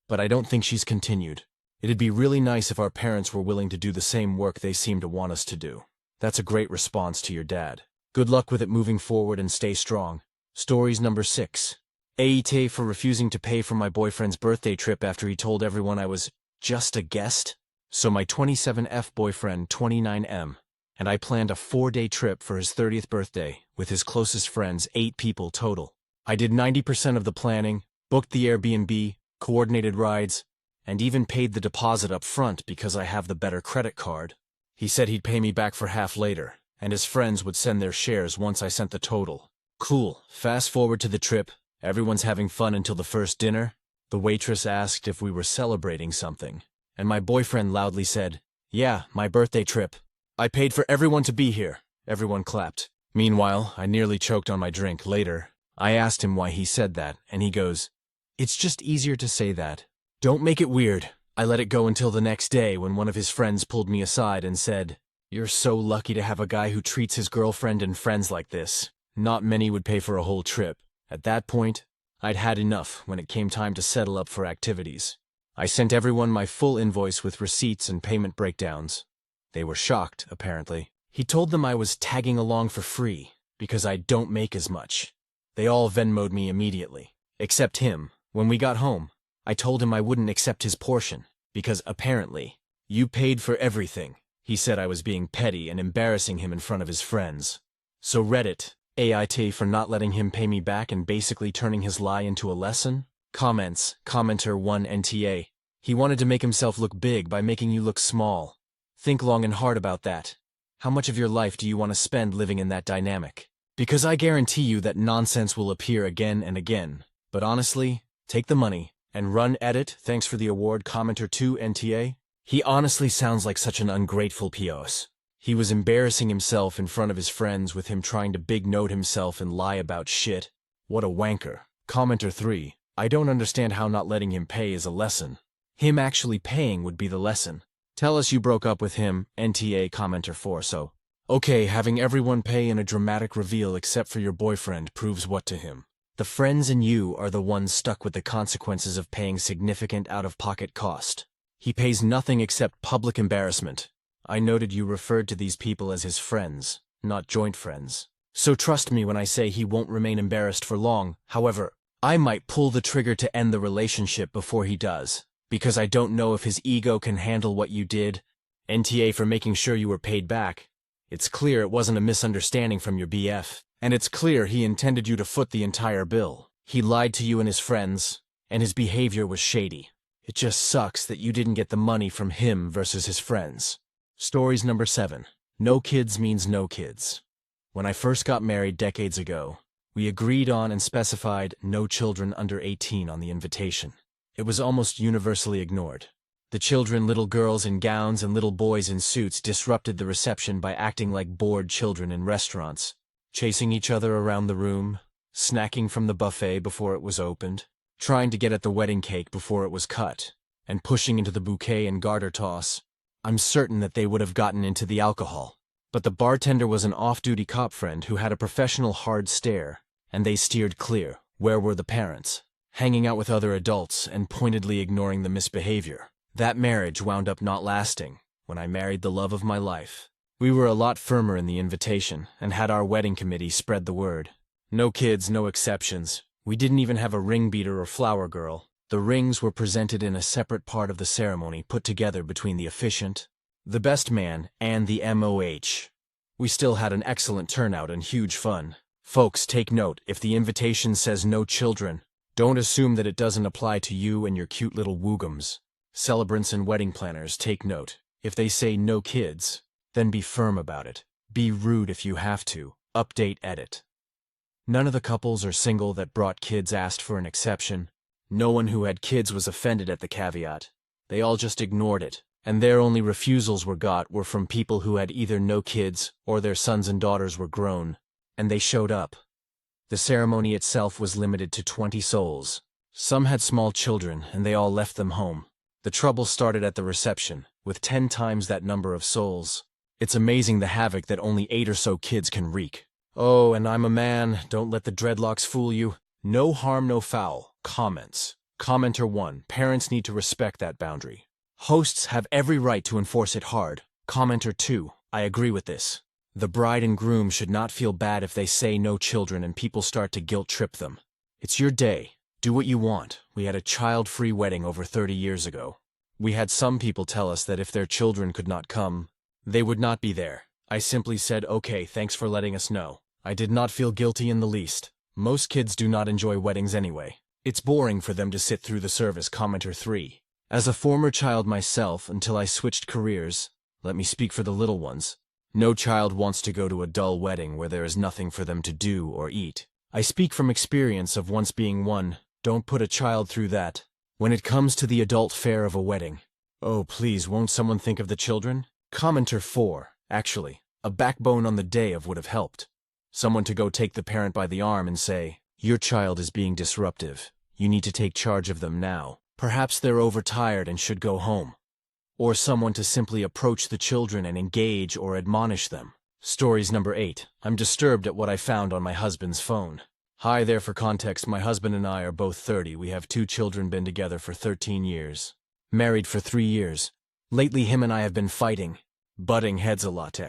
but I don't think she's continued. It'd be really nice if our parents were willing to do the same work they seem to want us to do. That's a great response to your dad. Good luck with it moving forward and stay strong. Stories number 6. Aita for refusing to pay for my boyfriend's birthday trip after he told everyone I was just a guest. So my 27F boyfriend, 29M, and I planned a 4-day trip for his 30th birthday with his closest friends, 8 people total. I did 90% of the planning, booked the Airbnb, coordinated rides, and even paid the deposit up front because I have the better credit card. He said he'd pay me back for half later, and his friends would send their shares once I sent the total. Cool. Fast forward to the trip. Everyone's having fun until the first dinner. The waitress asked if we were celebrating something, and my boyfriend loudly said, "Yeah, my birthday trip. I paid for everyone to be here." Everyone clapped. Meanwhile, I nearly choked on my drink. Later, I asked him why he said that, and he goes, "It's just easier to say that. Don't make it weird." I let it go until the next day when one of his friends pulled me aside and said, "You're so lucky to have a guy who treats his girlfriend and friends like this. Not many would pay for a whole trip." At that point, I'd had enough when it came time to settle up for activities. I sent everyone my full invoice with receipts and payment breakdowns. They were shocked, apparently. He told them I was tagging along for free because I don't make as much. They all Venmo'd me immediately, except him. When we got home, I told him I wouldn't accept his portion because apparently, "You paid for everything." He said I was being petty and embarrassing him in front of his friends. So Reddit, AIT for not letting him pay me back and basically turning his lie into a lesson? Comments, commenter 1 NTA. He wanted to make himself look big by making you look small. Think long and hard about that. How much of your life do you want to spend living in that dynamic? Because I guarantee you that nonsense will appear again and again. But honestly, take the money and run edit. Thanks for the award, commenter 2 NTA. He honestly sounds like such an ungrateful POS. He was embarrassing himself in front of his friends with him trying to big note himself and lie about shit. What a wanker. Commenter 3. I don't understand how not letting him pay is a lesson. Him actually paying would be the lesson. Tell us you broke up with him, NTA commenter 4. So, okay, having everyone pay in a dramatic reveal except for your boyfriend proves what to him? The friends and you are the ones stuck with the consequences of paying significant out-of-pocket cost. He pays nothing except public embarrassment. I noted you referred to these people as his friends, not joint friends. So trust me when I say he won't remain embarrassed for long. However, I might pull the trigger to end the relationship before he does, because I don't know if his ego can handle what you did. NTA for making sure you were paid back. It's clear it wasn't a misunderstanding from your BF, and it's clear he intended you to foot the entire bill. He lied to you and his friends, and his behavior was shady. It just sucks that you didn't get the money from him versus his friends. Stories number 7. No kids means no kids. When I first got married decades ago, we agreed on and specified no children under 18 on the invitation. It was almost universally ignored. The children, little girls in gowns and little boys in suits, disrupted the reception by acting like bored children in restaurants, chasing each other around the room, snacking from the buffet before it was opened, trying to get at the wedding cake before it was cut, and pushing into the bouquet and garter toss. I'm certain that they would have gotten into the alcohol. But the bartender was an off-duty cop friend who had a professional hard stare, and they steered clear. Where were the parents? hanging out with other adults and pointedly ignoring the misbehavior. That marriage wound up not lasting when I married the love of my life. We were a lot firmer in the invitation and had our wedding committee spread the word. No kids, no exceptions. We didn't even have a ring beater or flower girl. The rings were presented in a separate part of the ceremony put together between the officiant, the best man, and the MOH. We still had an excellent turnout and huge fun. Folks, take note, if the invitation says no children, don't assume that it doesn't apply to you and your cute little woogums. Celebrants and wedding planners, take note. If they say no kids, then be firm about it. Be rude if you have to. Update edit. None of the couples or single that brought kids asked for an exception. No one who had kids was offended at the caveat. They all just ignored it, and their only refusals were from people who had either no kids or their sons and daughters were grown, and they showed up. The ceremony itself was limited to 20 souls. Some had small children, and they all left them home. The trouble started at the reception, with 10 times that number of souls. It's amazing the havoc that only 8 or so kids can wreak. Oh, and I'm a man, don't let the dreadlocks fool you. No harm, no foul. Comments. Commenter 1, parents need to respect that boundary. Hosts have every right to enforce it hard. Commenter 2, I agree with this. The bride and groom should not feel bad if they say no children and people start to guilt trip them. It's your day. Do what you want. We had a child-free wedding over 30 years ago. We had some people tell us that if their children could not come, they would not be there. I simply said, okay, thanks for letting us know. I did not feel guilty in the least. Most kids do not enjoy weddings anyway. It's boring for them to sit through the service. Commenter 3. As a former child myself, until I switched careers, let me speak for the little ones. No child wants to go to a dull wedding where there is nothing for them to do or eat. I speak from experience of once being one. Don't put a child through that. When it comes to the adult fare of a wedding, oh please, won't someone think of the children? Commenter 4. Actually, a backbone on the day of would have helped. Someone to go take the parent by the arm and say, your child is being disruptive. You need to take charge of them now. Perhaps they're overtired and should go home. Or someone to simply approach the children and engage or admonish them. Stories number 8. I'm disturbed at what I found on my husband's phone. Hi there, for context, my husband and I are both 30. We have 2 children, been together for 13 years. Married for 3 years. Lately him and I have been fighting. Butting heads a lot.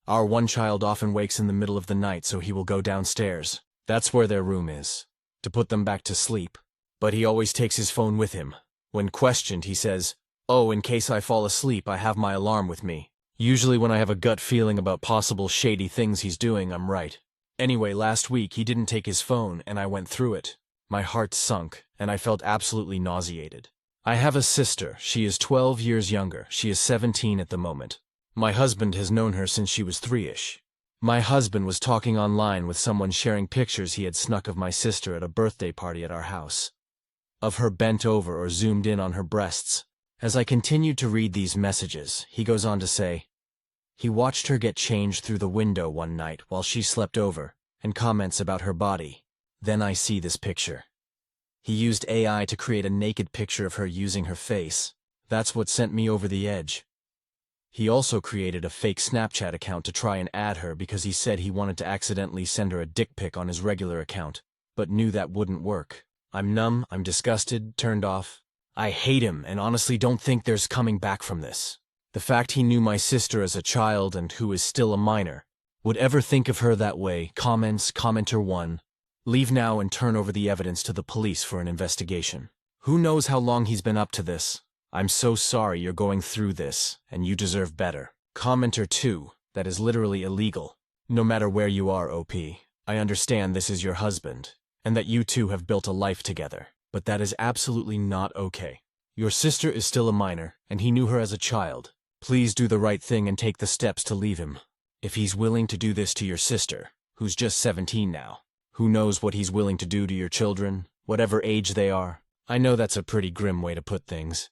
Our one child often wakes in the middle of the night, so he will go downstairs. That's where their room is, to put them back to sleep. But he always takes his phone with him. When questioned, he says, oh, in case I fall asleep, I have my alarm with me. Usually when I have a gut feeling about possible shady things he's doing, I'm right. Anyway, last week he didn't take his phone and I went through it. My heart sunk and I felt absolutely nauseated. I have a sister. She is 12 years younger. She is 17 at the moment. My husband has known her since she was 3-ish. My husband was talking online with someone sharing pictures he had snuck of my sister at a birthday party at our house. Of her bent over or zoomed in on her breasts. As I continued to read these messages, he goes on to say, he watched her get changed through the window one night while she slept over, and comments about her body. Then I see this picture. He used AI to create a naked picture of her using her face. That's what sent me over the edge. He also created a fake Snapchat account to try and add her because he said he wanted to accidentally send her a dick pic on his regular account, but knew that wouldn't work. I'm numb, I'm disgusted, turned off. I hate him and honestly don't think there's coming back from this. The fact he knew my sister as a child and who is still a minor, would ever think of her that way. Comments, commenter 1. Leave now and turn over the evidence to the police for an investigation. Who knows how long he's been up to this? I'm so sorry you're going through this, and you deserve better. Commenter 2. That is literally illegal. No matter where you are, OP. I understand this is your husband, and that you two have built a life together, but that is absolutely not okay. Your sister is still a minor, and he knew her as a child. Please do the right thing and take the steps to leave him. If he's willing to do this to your sister, who's just 17 now, who knows what he's willing to do to your children, whatever age they are. I know that's a pretty grim way to put things,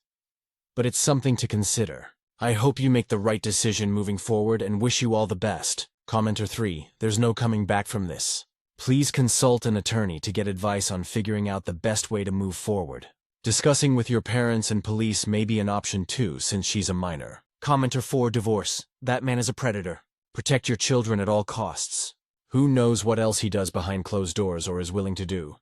but it's something to consider. I hope you make the right decision moving forward and wish you all the best. Commenter 3. There's no coming back from this. Please consult an attorney to get advice on figuring out the best way to move forward. Discussing with your parents and police may be an option too, since she's a minor. Commenter 4. Divorce. That man is a predator. Protect your children at all costs. Who knows what else he does behind closed doors or is willing to do.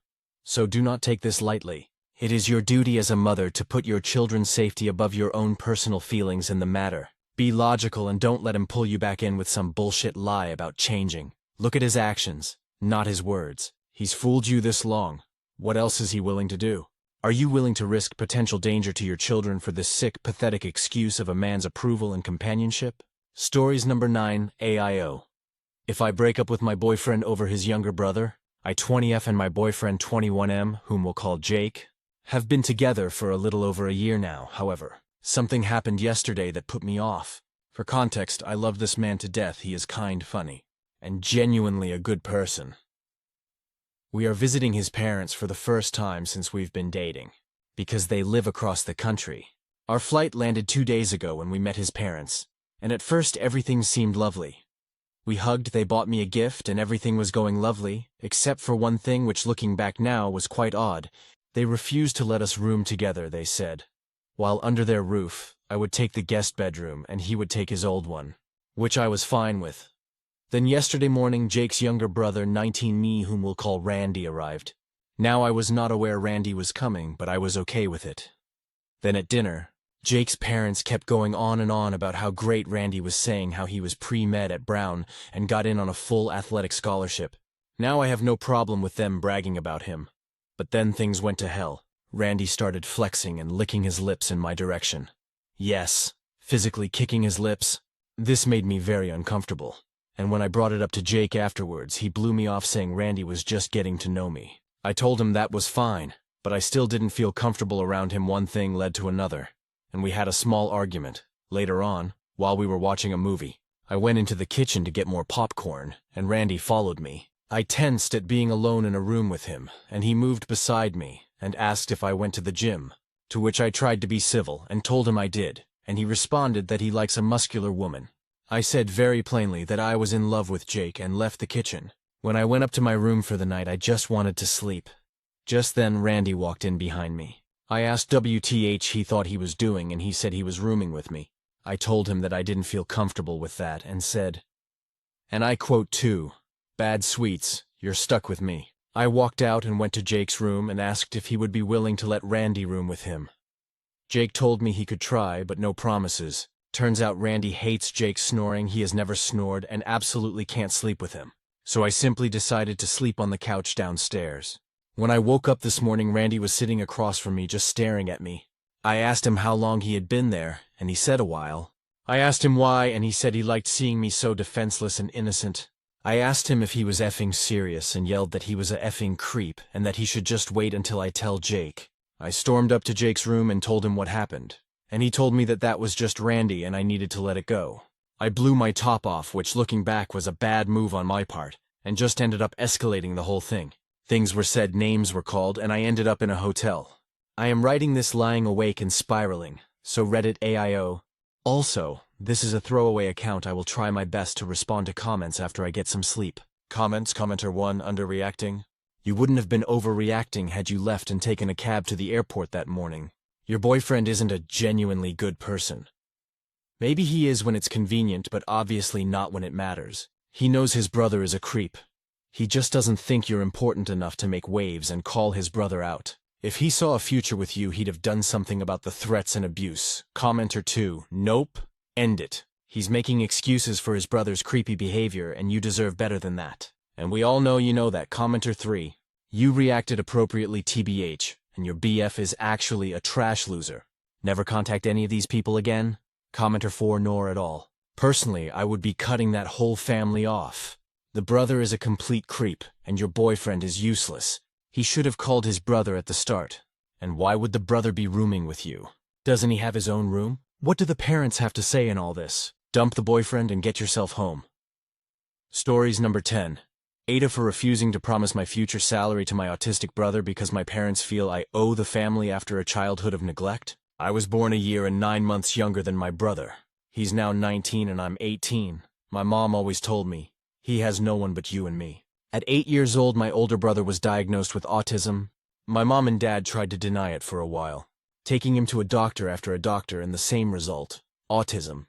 So do not take this lightly. It is your duty as a mother to put your children's safety above your own personal feelings in the matter. Be logical and don't let him pull you back in with some bullshit lie about changing. Look at his actions, not his words. He's fooled you this long. What else is he willing to do? Are you willing to risk potential danger to your children for this sick, pathetic excuse of a man's approval and companionship? Stories number 9, AIO. If I break up with my boyfriend over his younger brother, I 20F and my boyfriend 21M, whom we'll call Jake, have been together for a little over a year now. However, something happened yesterday that put me off. For context, I love this man to death. He is kind, funny, and genuinely a good person. We are visiting his parents for the first time since we've been dating, because they live across the country. Our flight landed 2 days ago when we met his parents, and at first everything seemed lovely. We hugged, they bought me a gift, and everything was going lovely, except for one thing which looking back now was quite odd. They refused to let us room together, they said. While under their roof, I would take the guest bedroom and he would take his old one, which I was fine with. Then yesterday morning, Jake's younger brother, 19 me, whom we'll call Randy, arrived. Now I was not aware Randy was coming, but I was okay with it. Then at dinner, Jake's parents kept going on and on about how great Randy was, saying how he was pre-med at Brown and got in on a full athletic scholarship. Now I have no problem with them bragging about him. But then things went to hell. Randy started flexing and licking his lips in my direction. Yes, physically kicking his lips. This made me very uncomfortable. And when I brought it up to Jake afterwards, he blew me off saying Randy was just getting to know me. I told him that was fine, but I still didn't feel comfortable around him. One thing led to another, and we had a small argument. Later on, while we were watching a movie, I went into the kitchen to get more popcorn, and Randy followed me. I tensed at being alone in a room with him, and he moved beside me and asked if I went to the gym, to which I tried to be civil and told him I did, and he responded that he likes a muscular woman. I said very plainly that I was in love with Jake and left the kitchen. When I went up to my room for the night, I just wanted to sleep. Just then, Randy walked in behind me. I asked WTH he thought he was doing, and he said he was rooming with me. I told him that I didn't feel comfortable with that and said, and I quote too, "Bad sweets, you're stuck with me." I walked out and went to Jake's room and asked if he would be willing to let Randy room with him. Jake told me he could try, but no promises. Turns out Randy hates Jake snoring. He has never snored and absolutely can't sleep with him. So I simply decided to sleep on the couch downstairs. When I woke up this morning, Randy was sitting across from me just staring at me. I asked him how long he had been there, and he said a while. I asked him why, and he said he liked seeing me so defenseless and innocent. I asked him if he was effing serious and yelled that he was a effing creep and that he should just wait until I tell Jake. I stormed up to Jake's room and told him what happened, and he told me that that was just Randy and I needed to let it go. I blew my top off, which looking back was a bad move on my part, and just ended up escalating the whole thing. Things were said, names were called, and I ended up in a hotel. I am writing this lying awake and spiraling, so Reddit AIO. Also, this is a throwaway account. I will try my best to respond to comments after I get some sleep. Comments, commenter 1, underreacting. You wouldn't have been overreacting had you left and taken a cab to the airport that morning. Your boyfriend isn't a genuinely good person. Maybe he is when it's convenient, but obviously not when it matters. He knows his brother is a creep. He just doesn't think you're important enough to make waves and call his brother out. If he saw a future with you, he'd have done something about the threats and abuse. Commenter 2, nope. End it. He's making excuses for his brother's creepy behavior, and you deserve better than that. And we all know you know that. Commenter 3, you reacted appropriately TBH, and your BF is actually a trash loser. Never contact any of these people again. Commenter 4, nor at all. Personally, I would be cutting that whole family off. The brother is a complete creep, and your boyfriend is useless. He should have called his brother at the start. And why would the brother be rooming with you? Doesn't he have his own room? What do the parents have to say in all this? Dump the boyfriend and get yourself home. Stories number 10. Aita for refusing to promise my future salary to my autistic brother because my parents feel I owe the family after a childhood of neglect. I was born a year and 9 months younger than my brother. He's now 19 and I'm 18. My mom always told me, he has no one but you and me. At 8 years old, my older brother was diagnosed with autism. My mom and dad tried to deny it for a while, taking him to a doctor after a doctor, and the same result, autism.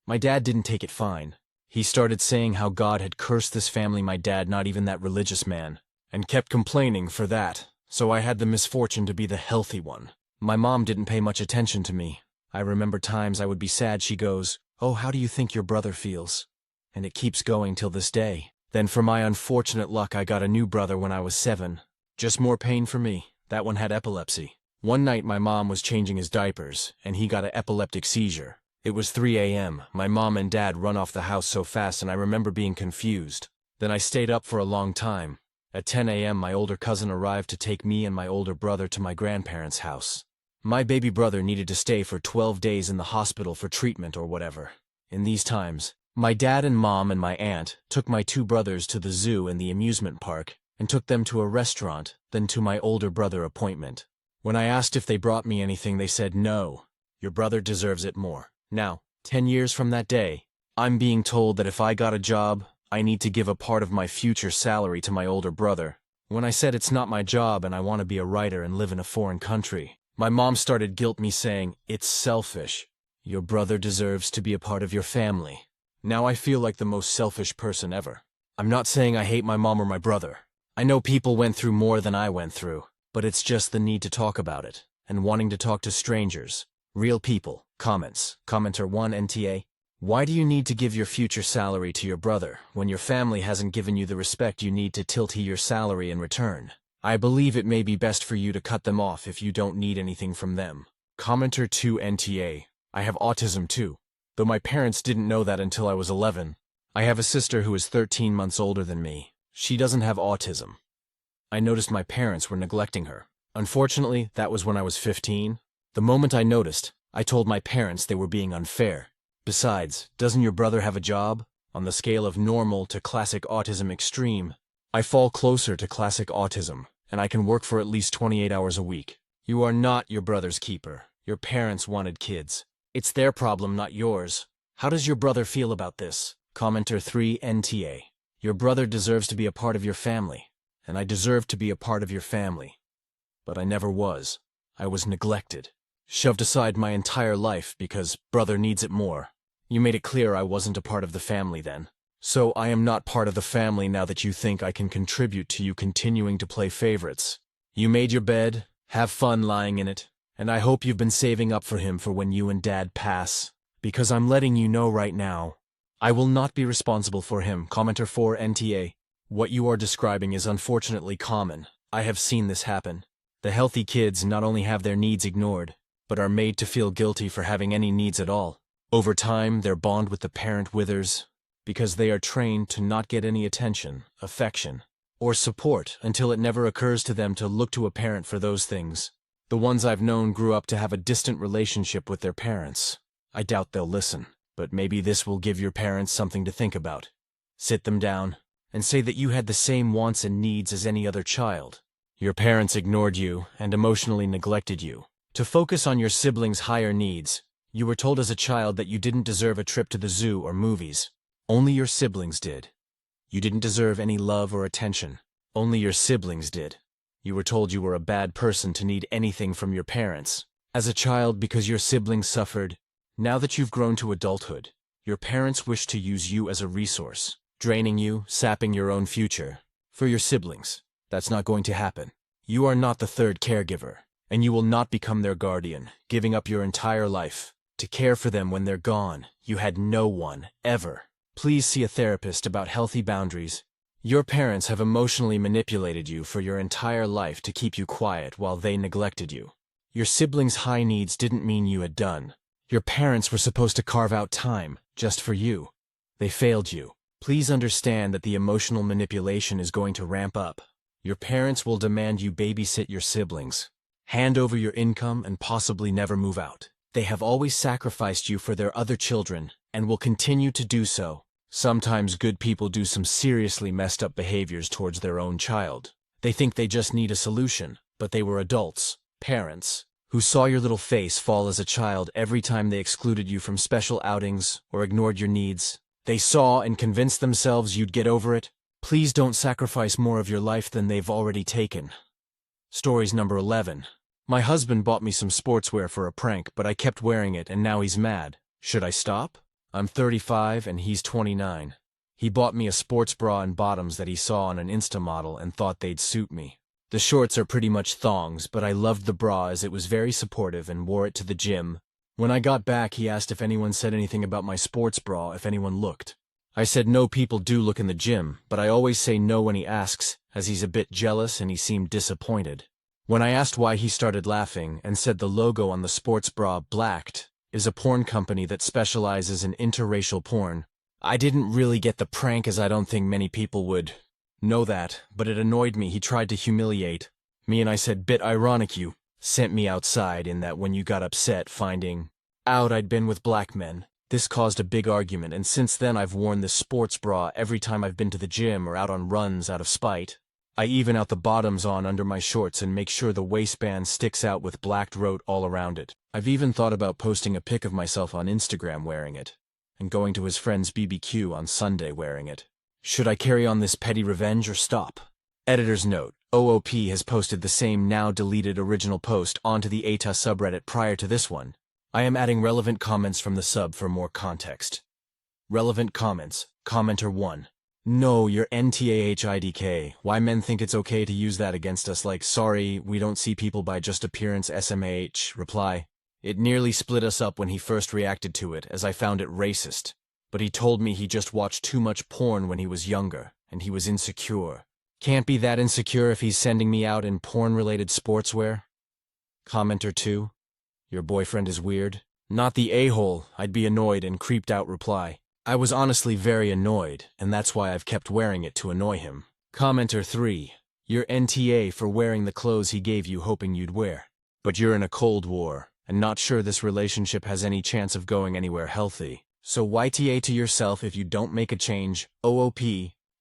My dad didn't take it fine. He started saying how God had cursed this family, my dad not even that religious man, and kept complaining for that. So I had the misfortune to be the healthy one. My mom didn't pay much attention to me. I remember times I would be sad. She goes, "Oh, how do you think your brother feels?" And it keeps going till this day. Then for my unfortunate luck, I got a new brother when I was 7. Just more pain for me. That one had epilepsy. One night my mom was changing his diapers, and he got an epileptic seizure. It was 3 a.m. My mom and dad run off the house so fast, and I remember being confused. Then I stayed up for a long time. At 10 a.m. my older cousin arrived to take me and my older brother to my grandparents' house. My baby brother needed to stay for 12 days in the hospital for treatment or whatever. In these times, my dad and mom and my aunt took my 2 brothers to the zoo and the amusement park, and took them to a restaurant, then to my older brother appointment. When I asked if they brought me anything, they said no. Your brother deserves it more. Now, 10 years from that day, I'm being told that if I got a job, I need to give a part of my future salary to my older brother. When I said it's not my job and I want to be a writer and live in a foreign country, my mom started guilt me saying, "It's selfish. Your brother deserves to be a part of your family." Now I feel like the most selfish person ever. I'm not saying I hate my mom or my brother. I know people went through more than I went through, but it's just the need to talk about it, and wanting to talk to strangers, real people. Comments. Commenter 1 NTA. Why do you need to give your future salary to your brother when your family hasn't given you the respect you need to tilt your salary in return? I believe it may be best for you to cut them off if you don't need anything from them. Commenter 2 NTA. I have autism too, though my parents didn't know that until I was 11. I have a sister who is 13 months older than me. She doesn't have autism. I noticed my parents were neglecting her. Unfortunately, that was when I was 15. The moment I noticed, I told my parents they were being unfair. Besides, doesn't your brother have a job? On the scale of normal to classic autism extreme, I fall closer to classic autism, and I can work for at least 28 hours a week. You are not your brother's keeper. Your parents wanted kids. It's their problem, not yours. How does your brother feel about this? Commenter 3 NTA. Your brother deserves to be a part of your family, and I deserve to be a part of your family. But I never was. I was neglected. Shoved aside my entire life because brother needs it more. You made it clear I wasn't a part of the family then. So I am not part of the family now that you think I can contribute to you continuing to play favorites. You made your bed, have fun lying in it, and I hope you've been saving up for him for when you and Dad pass, because I'm letting you know right now, I will not be responsible for him. Commenter 4 NTA. What you are describing is unfortunately common. I have seen this happen. The healthy kids not only have their needs ignored, but are made to feel guilty for having any needs at all. Over time, their bond with the parent withers, because they are trained to not get any attention, affection, or support until it never occurs to them to look to a parent for those things. The ones I've known grew up to have a distant relationship with their parents. I doubt they'll listen, but maybe this will give your parents something to think about. Sit them down and say that you had the same wants and needs as any other child. Your parents ignored you and emotionally neglected you. To focus on your siblings' higher needs, you were told as a child that you didn't deserve a trip to the zoo or movies. Only your siblings did. You didn't deserve any love or attention. Only your siblings did. You were told you were a bad person to need anything from your parents. As a child, because your siblings suffered, now that you've grown to adulthood, your parents wish to use you as a resource, draining you, sapping your own future. For your siblings, that's not going to happen. You are not the third caregiver, and you will not become their guardian, giving up your entire life to care for them when they're gone. You had no one, ever. Please see a therapist about healthy boundaries. Your parents have emotionally manipulated you for your entire life to keep you quiet while they neglected you. Your siblings' high needs didn't mean you had done. Your parents were supposed to carve out time just for you. They failed you. Please understand that the emotional manipulation is going to ramp up. Your parents will demand you babysit your siblings, hand over your income, and possibly never move out. They have always sacrificed you for their other children and will continue to do so. Sometimes good people do some seriously messed up behaviors towards their own child. They think they just need a solution, but they were adults, parents, who saw your little face fall as a child every time they excluded you from special outings or ignored your needs. They saw and convinced themselves you'd get over it. Please don't sacrifice more of your life than they've already taken. Stories number 11. My husband bought me some sportswear for a prank, but I kept wearing it and now he's mad. Should I stop? I'm 35 and he's 29. He bought me a sports bra and bottoms that he saw on an Insta model and thought they'd suit me. The shorts are pretty much thongs, but I loved the bra as it was very supportive and wore it to the gym. When I got back, he asked if anyone said anything about my sports bra if anyone looked. I said no, people do look in the gym, but I always say no when he asks, as he's a bit jealous and he seemed disappointed. When I asked why, he started laughing and said the logo on the sports bra, Blacked, is a porn company that specializes in interracial porn. I didn't really get the prank as I don't think many people would know that, but it annoyed me. He tried to humiliate me and I said, bit ironic you sent me outside in that when you got upset finding out I'd been with black men. This caused a big argument, and since then I've worn this sports bra every time I've been to the gym or out on runs out of spite. I even out the bottoms on under my shorts and make sure the waistband sticks out with blacked wrote all around it. I've even thought about posting a pic of myself on Instagram wearing it, and going to his friend's BBQ on Sunday wearing it. Should I carry on this petty revenge or stop? Editor's note: OOP has posted the same now deleted original post onto the Aita subreddit prior to this one. I am adding relevant comments from the sub for more context. Relevant comments. Commenter 1. No, you're NTAHIDK. Why men think it's okay to use that against us, like, sorry, we don't see people by just appearance SMH. Reply. It nearly split us up when he first reacted to it, as I found it racist. But he told me he just watched too much porn when he was younger, and he was insecure. Can't be that insecure if he's sending me out in porn-related sportswear. Commenter 2. Your boyfriend is weird. Not the a-hole, I'd be annoyed and creeped out. Reply. I was honestly very annoyed, and that's why I've kept wearing it to annoy him. Commenter 3. You're NTA for wearing the clothes he gave you hoping you'd wear. But you're in a Cold War, and not sure this relationship has any chance of going anywhere healthy. So YTA to yourself if you don't make a change. OOP.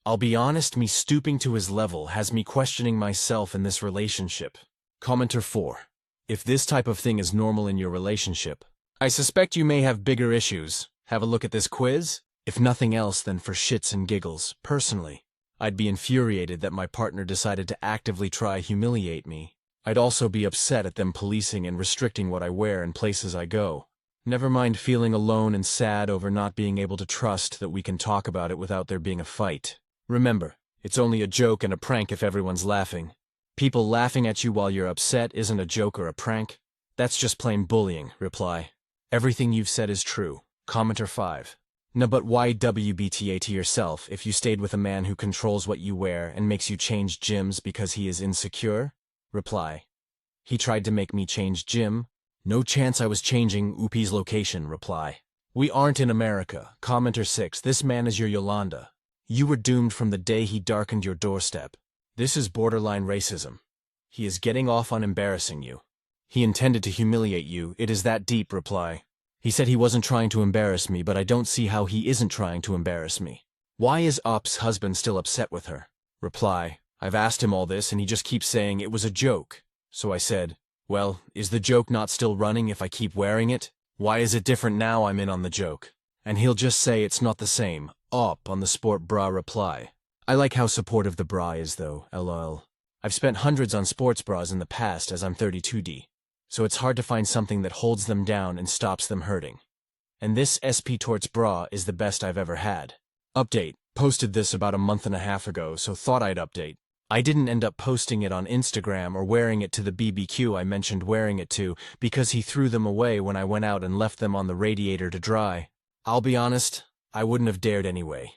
I'll be honest, me stooping to his level has me questioning myself in this relationship. Commenter 4. If this type of thing is normal in your relationship, I suspect you may have bigger issues. Have a look at this quiz? If nothing else, then for shits and giggles. Personally, I'd be infuriated that my partner decided to actively try humiliate me. I'd also be upset at them policing and restricting what I wear and places I go. Never mind feeling alone and sad over not being able to trust that we can talk about it without there being a fight. Remember, it's only a joke and a prank if everyone's laughing. People laughing at you while you're upset isn't a joke or a prank. That's just plain bullying. Reply. Everything you've said is true. Commenter 5. No, but why WBTA to yourself if you stayed with a man who controls what you wear and makes you change gyms because he is insecure? Reply. He tried to make me change gym. No chance I was changing Upi's location. Reply. We aren't in America. Commenter 6. This man is your Yolanda. You were doomed from the day he darkened your doorstep. This is borderline racism. He is getting off on embarrassing you. He intended to humiliate you. It is that deep. Reply. He said he wasn't trying to embarrass me, but I don't see how he isn't trying to embarrass me. Why is Op's husband still upset with her? Reply. I've asked him all this and he just keeps saying it was a joke. So I said, well, is the joke not still running if I keep wearing it? Why is it different now I'm in on the joke? And he'll just say it's not the same. Op on the sport bra. Reply. I like how supportive the bra is though, lol. I've spent hundreds on sports bras in the past as I'm 32D. So it's hard to find something that holds them down and stops them hurting. And this SP Torts bra is the best I've ever had. Update. Posted this about a month and a half ago, so thought I'd update. I didn't end up posting it on Instagram or wearing it to the BBQ I mentioned wearing it to because he threw them away when I went out and left them on the radiator to dry. I'll be honest, I wouldn't have dared anyway.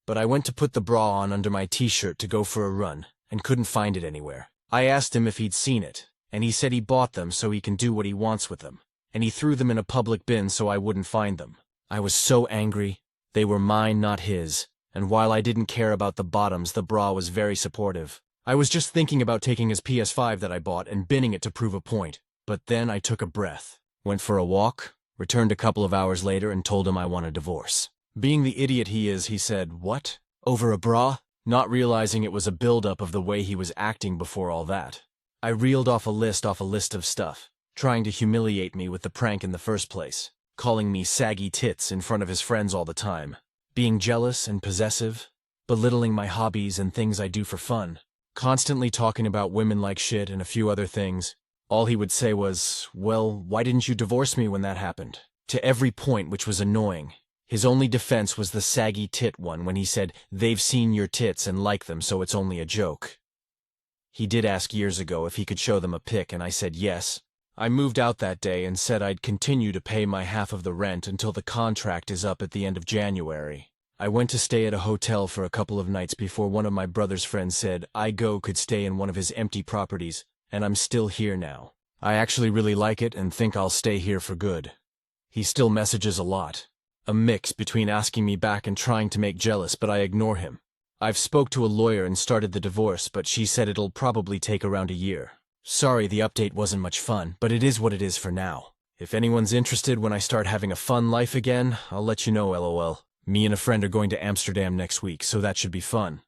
But I went to put the bra on under my t-shirt to go for a run, and couldn't find it anywhere. I asked him if he'd seen it, and he said he bought them so he can do what he wants with them, and he threw them in a public bin so I wouldn't find them. I was so angry. They were mine, not his, and while I didn't care about the bottoms, the bra was very supportive. I was just thinking about taking his PS5 that I bought and binning it to prove a point, but then I took a breath, went for a walk, returned a couple of hours later and told him I want a divorce. Being the idiot he is, he said, "What? Over a bra?" Not realizing it was a buildup of the way he was acting before all that. I reeled off a list of stuff, trying to humiliate me with the prank in the first place, calling me saggy tits in front of his friends all the time, being jealous and possessive, belittling my hobbies and things I do for fun, constantly talking about women like shit and a few other things. All he would say was, "Well, why didn't you divorce me when that happened?" To every point, which was annoying. His only defense was the saggy tit one when he said, "They've seen your tits and like them, so it's only a joke." He did ask years ago if he could show them a pic, and I said yes. I moved out that day and said I'd continue to pay my half of the rent until the contract is up at the end of January. I went to stay at a hotel for a couple of nights before one of my brother's friends said could stay in one of his empty properties, and I'm still here now. I actually really like it and think I'll stay here for good. He still messages a lot. A mix between asking me back and trying to make jealous, but I ignore him. I've spoke to a lawyer and started the divorce, but she said it'll probably take around a year. Sorry the update wasn't much fun, but it is what it is for now. If anyone's interested when I start having a fun life again, I'll let you know, lol. Me and a friend are going to Amsterdam next week, so that should be fun.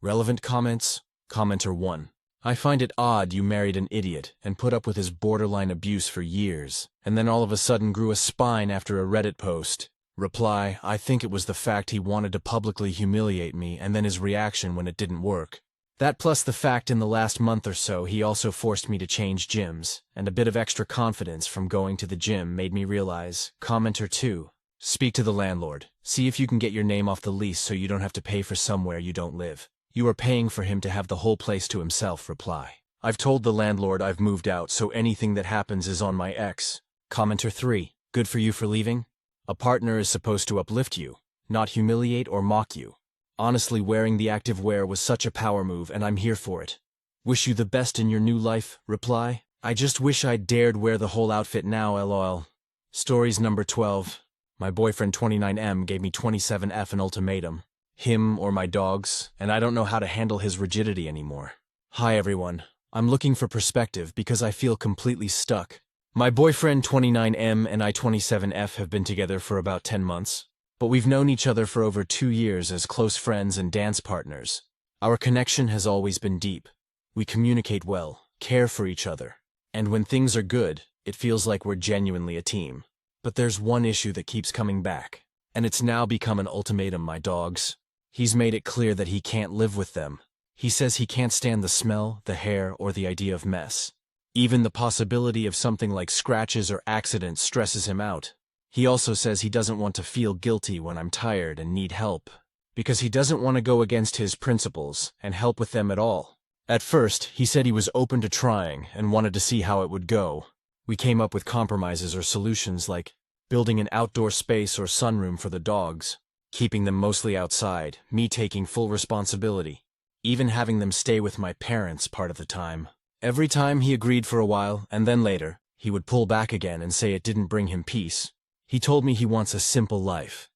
Relevant comments? Commenter 1. I find it odd you married an idiot and put up with his borderline abuse for years, and then all of a sudden grew a spine after a Reddit post. Reply, I think it was the fact he wanted to publicly humiliate me and then his reaction when it didn't work. That plus the fact in the last month or so he also forced me to change gyms, and a bit of extra confidence from going to the gym made me realize. Commenter 2. Speak to the landlord. See if you can get your name off the lease so you don't have to pay for somewhere you don't live. You are paying for him to have the whole place to himself. Reply. I've told the landlord I've moved out, so anything that happens is on my ex. Commenter 3. Good for you for leaving? A partner is supposed to uplift you, not humiliate or mock you. Honestly, wearing the active wear was such a power move, and I'm here for it. Wish you the best in your new life. Reply. I just wish I'd dared wear the whole outfit now, lol. Stories number 12. My boyfriend 29M gave me 27F an ultimatum. Him or my dogs, and I don't know how to handle his rigidity anymore. Hi everyone. I'm looking for perspective because I feel completely stuck. My boyfriend 29M and I 27F have been together for about 10 months. But we've known each other for over 2 years as close friends and dance partners. Our connection has always been deep. We communicate well, care for each other, and when things are good, it feels like we're genuinely a team. But there's one issue that keeps coming back, and it's now become an ultimatum, my dogs. He's made it clear that he can't live with them. He says he can't stand the smell, the hair, or the idea of mess. Even the possibility of something like scratches or accidents stresses him out. He also says he doesn't want to feel guilty when I'm tired and need help, because he doesn't want to go against his principles and help with them at all. At first, he said he was open to trying and wanted to see how it would go. We came up with compromises or solutions like building an outdoor space or sunroom for the dogs, keeping them mostly outside, me taking full responsibility, even having them stay with my parents part of the time. Every time he agreed for a while, and then later, he would pull back again and say it didn't bring him peace. He told me he wants a simple life,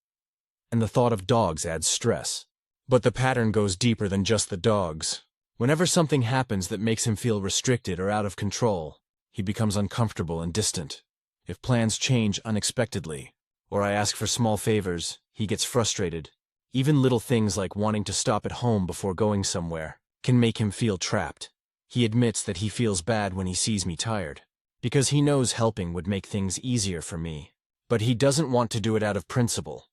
and the thought of dogs adds stress. But the pattern goes deeper than just the dogs. Whenever something happens that makes him feel restricted or out of control, he becomes uncomfortable and distant. If plans change unexpectedly, or I ask for small favors, he gets frustrated. Even little things like wanting to stop at home before going somewhere can make him feel trapped. He admits that he feels bad when he sees me tired, because he knows helping would make things easier for me. But he doesn't want to do it out of principle.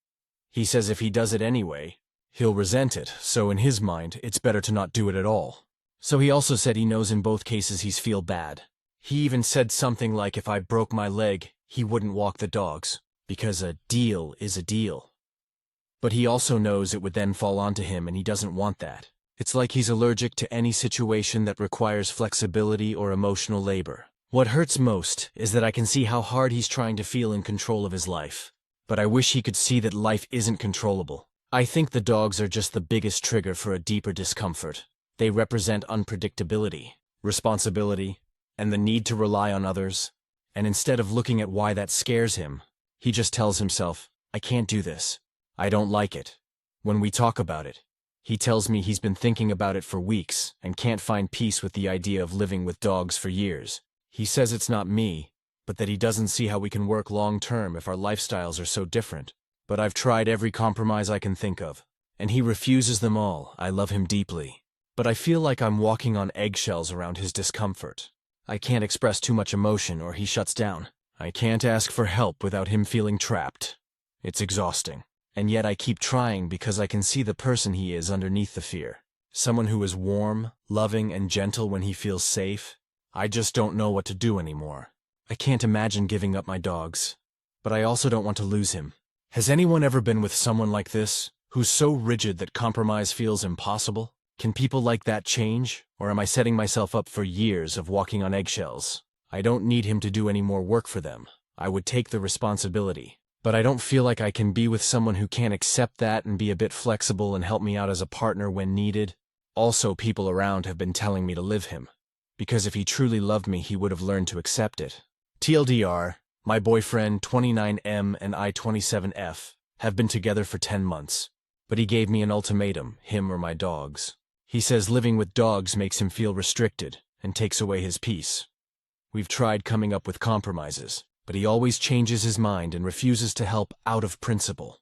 He says if he does it anyway, he'll resent it, so in his mind, it's better to not do it at all. So he also said he knows in both cases he's feel bad. He even said something like if I broke my leg, he wouldn't walk the dogs, because a deal is a deal. But he also knows it would then fall onto him and he doesn't want that. It's like he's allergic to any situation that requires flexibility or emotional labor. What hurts most is that I can see how hard he's trying to feel in control of his life. But I wish he could see that life isn't controllable. I think the dogs are just the biggest trigger for a deeper discomfort. They represent unpredictability, responsibility, and the need to rely on others. And instead of looking at why that scares him, he just tells himself, I can't do this. I don't like it. When we talk about it, he tells me he's been thinking about it for weeks and can't find peace with the idea of living with dogs for years. He says it's not me, but that he doesn't see how we can work long-term if our lifestyles are so different. But I've tried every compromise I can think of, and he refuses them all. I love him deeply, but I feel like I'm walking on eggshells around his discomfort. I can't express too much emotion or he shuts down. I can't ask for help without him feeling trapped. It's exhausting. And yet I keep trying because I can see the person he is underneath the fear. Someone who is warm, loving, and gentle when he feels safe. I just don't know what to do anymore. I can't imagine giving up my dogs, but I also don't want to lose him. Has anyone ever been with someone like this, who's so rigid that compromise feels impossible? Can people like that change, or am I setting myself up for years of walking on eggshells? I don't need him to do any more work for them. I would take the responsibility. But I don't feel like I can be with someone who can't accept that and be a bit flexible and help me out as a partner when needed. Also, people around have been telling me to live him. Because if he truly loved me, he would have learned to accept it. TLDR, my boyfriend 29M and I 27F have been together for 10 months. But he gave me an ultimatum, him or my dogs. He says living with dogs makes him feel restricted and takes away his peace. We've tried coming up with compromises, but he always changes his mind and refuses to help out of principle.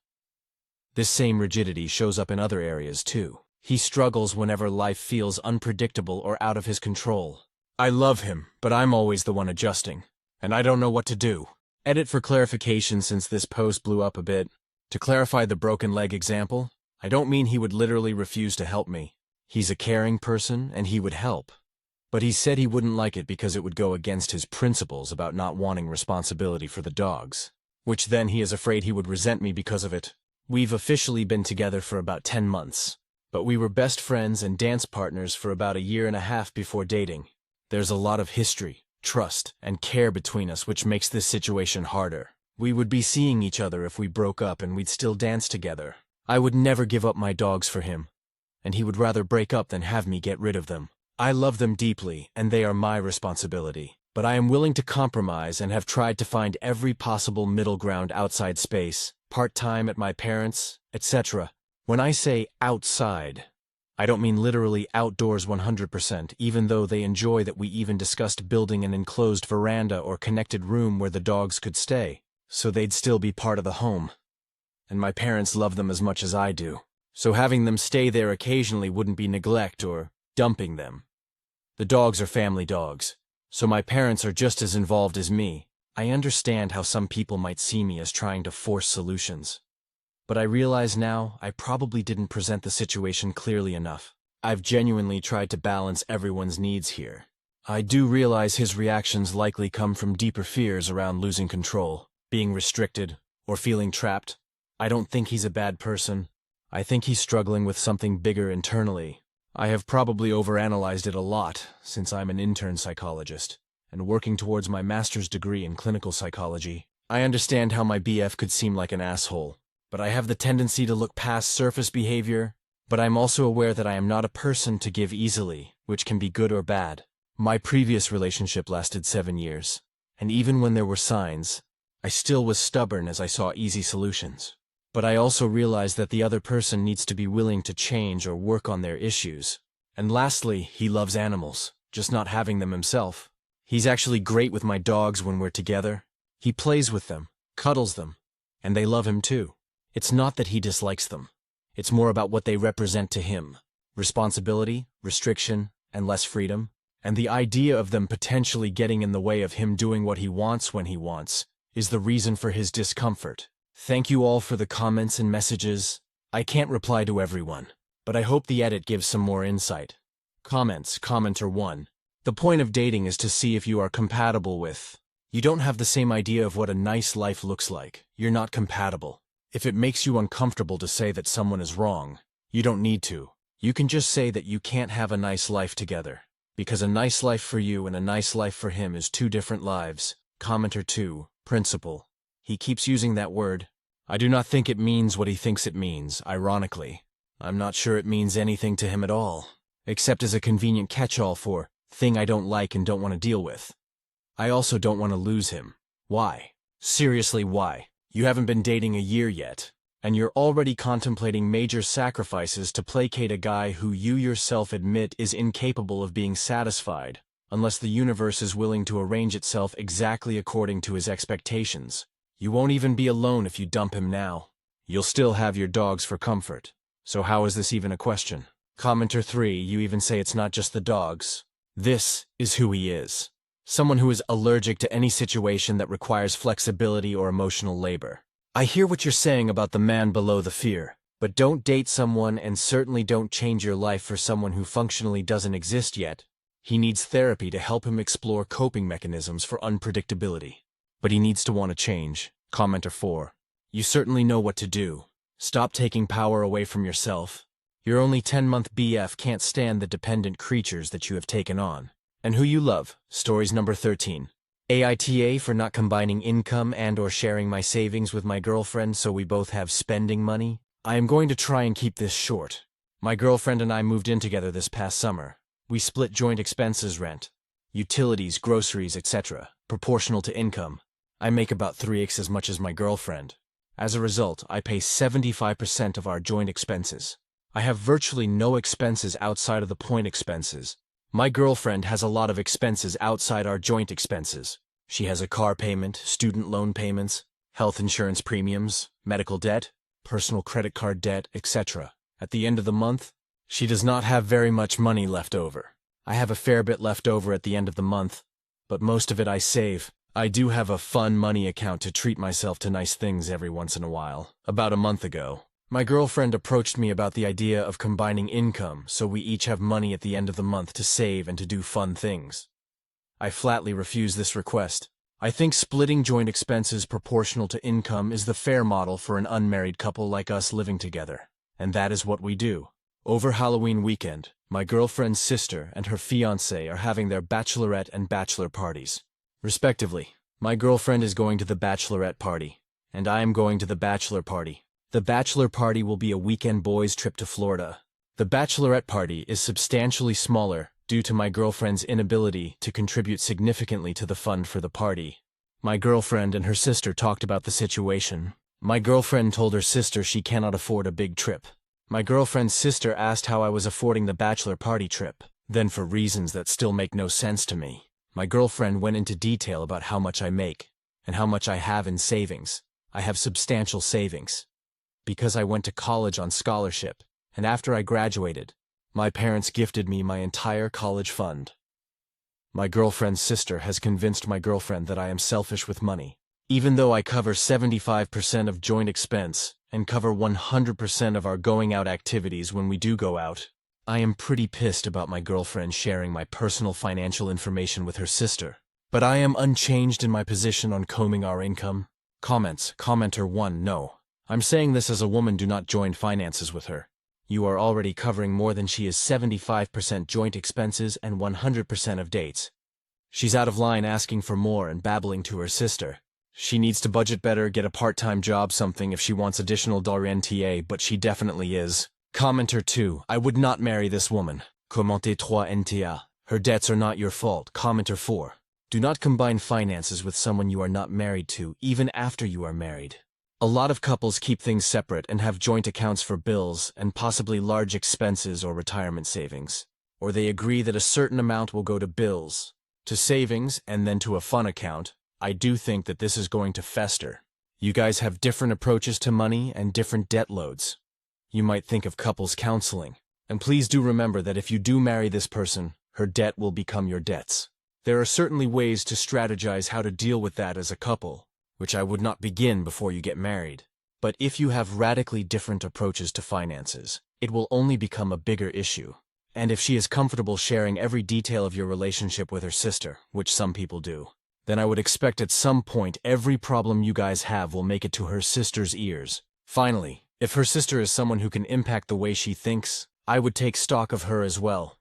This same rigidity shows up in other areas too. He struggles whenever life feels unpredictable or out of his control. I love him, but I'm always the one adjusting, and I don't know what to do. Edit for clarification since this post blew up a bit. To clarify the broken leg example, I don't mean he would literally refuse to help me. He's a caring person and he would help. But he said he wouldn't like it because it would go against his principles about not wanting responsibility for the dogs, which then he is afraid he would resent me because of it. We've officially been together for about 10 months, but we were best friends and dance partners for about a year and a half before dating. There's a lot of history, trust, and care between us, which makes this situation harder. We would be seeing each other if we broke up and we'd still dance together. I would never give up my dogs for him, and he would rather break up than have me get rid of them. I love them deeply, and they are my responsibility, but I am willing to compromise and have tried to find every possible middle ground outside space, part-time at my parents', etc. When I say outside, I don't mean literally outdoors 100%, even though they enjoy that we even discussed building an enclosed veranda or connected room where the dogs could stay, so they'd still be part of the home. And my parents love them as much as I do, so having them stay there occasionally wouldn't be neglect or dumping them. The dogs are family dogs, so my parents are just as involved as me. I understand how some people might see me as trying to force solutions. But I realize now I probably didn't present the situation clearly enough. I've genuinely tried to balance everyone's needs here. I do realize his reactions likely come from deeper fears around losing control, being restricted, or feeling trapped. I don't think he's a bad person. I think he's struggling with something bigger internally. I have probably overanalyzed it a lot, since I'm an intern psychologist, and working towards my master's degree in clinical psychology. I understand how my BF could seem like an asshole, but I have the tendency to look past surface behavior, but I'm also aware that I am not a person to give easily, which can be good or bad. My previous relationship lasted 7 years, and even when there were signs, I still was stubborn as I saw easy solutions. But I also realize that the other person needs to be willing to change or work on their issues. And lastly, he loves animals, just not having them himself. He's actually great with my dogs when we're together. He plays with them, cuddles them, and they love him too. It's not that he dislikes them. It's more about what they represent to him. Responsibility, restriction, and less freedom. And the idea of them potentially getting in the way of him doing what he wants when he wants is the reason for his discomfort. Thank you all for the comments and messages. I can't reply to everyone, but I hope the edit gives some more insight. Comments, commenter 1. The point of dating is to see if you are compatible with. You don't have the same idea of what a nice life looks like. You're not compatible. If it makes you uncomfortable to say that someone is wrong, you don't need to. You can just say that you can't have a nice life together. Because a nice life for you and a nice life for him is 2 different lives. Commenter 2. Principle. He keeps using that word. I do not think it means what he thinks it means, ironically. I'm not sure it means anything to him at all, except as a convenient catch-all for thing I don't like and don't want to deal with. I also don't want to lose him. Why? Seriously, why? You haven't been dating a year yet, and you're already contemplating major sacrifices to placate a guy who you yourself admit is incapable of being satisfied, unless the universe is willing to arrange itself exactly according to his expectations. You won't even be alone if you dump him now. You'll still have your dogs for comfort. So how is this even a question? Commenter 3, you even say it's not just the dogs. This is who he is. Someone who is allergic to any situation that requires flexibility or emotional labor. I hear what you're saying about the man below the fear, but don't date someone and certainly don't change your life for someone who functionally doesn't exist yet. He needs therapy to help him explore coping mechanisms for unpredictability. But he needs to want to change. Commenter 4. You certainly know what to do. Stop taking power away from yourself. Your only 10-month BF can't stand the dependent creatures that you have taken on. And who you love. Stories number 13. Aita for not combining income and/or sharing my savings with my girlfriend so we both have spending money. I am going to try and keep this short. My girlfriend and I moved in together this past summer. We split joint expenses, rent, utilities, groceries, etc., proportional to income. I make about 3x as much as my girlfriend. As a result, I pay 75% of our joint expenses. I have virtually no expenses outside of the point expenses. My girlfriend has a lot of expenses outside our joint expenses. She has a car payment, student loan payments, health insurance premiums, medical debt, personal credit card debt, etc. At the end of the month, she does not have very much money left over. I have a fair bit left over at the end of the month, but most of it I save. I do have a fun money account to treat myself to nice things every once in a while. About a month ago, my girlfriend approached me about the idea of combining income so we each have money at the end of the month to save and to do fun things. I flatly refused this request. I think splitting joint expenses proportional to income is the fair model for an unmarried couple like us living together. And that is what we do. Over Halloween weekend, my girlfriend's sister and her fiancé are having their bachelorette and bachelor parties, respectively. My girlfriend is going to the bachelorette party, and I am going to the bachelor party. The bachelor party will be a weekend boys' trip to Florida. The bachelorette party is substantially smaller due to my girlfriend's inability to contribute significantly to the fund for the party. My girlfriend and her sister talked about the situation. My girlfriend told her sister she cannot afford a big trip. My girlfriend's sister asked how I was affording the bachelor party trip. Then, for reasons that still make no sense to me, my girlfriend went into detail about how much I make and how much I have in savings. I have substantial savings because I went to college on scholarship, and after I graduated, my parents gifted me my entire college fund. My girlfriend's sister has convinced my girlfriend that I am selfish with money. Even though I cover 75% of joint expense and cover 100% of our going out activities when we do go out, I am pretty pissed about my girlfriend sharing my personal financial information with her sister. But I am unchanged in my position on combing our income. Comments. Commenter 1. No. I'm saying this as a woman, do not join finances with her. You are already covering more than she is. 75% joint expenses and 100% of dates. She's out of line asking for more and babbling to her sister. She needs to budget better, get a part-time job, something if she wants additional $NTA, but she definitely is. Commenter 2. I would not marry this woman. Commenter 3 NTA. Her debts are not your fault. Commenter 4. Do not combine finances with someone you are not married to, even after you are married. A lot of couples keep things separate and have joint accounts for bills and possibly large expenses or retirement savings. Or they agree that a certain amount will go to bills, to savings, and then to a fun account. I do think that this is going to fester. You guys have different approaches to money and different debt loads. You might think of couples counseling. And please do remember that if you do marry this person, her debt will become your debts. There are certainly ways to strategize how to deal with that as a couple, which I would not begin before you get married. But if you have radically different approaches to finances, it will only become a bigger issue. And if she is comfortable sharing every detail of your relationship with her sister, which some people do, then I would expect at some point every problem you guys have will make it to her sister's ears. Finally, if her sister is someone who can impact the way she thinks, I would take stock of her as well.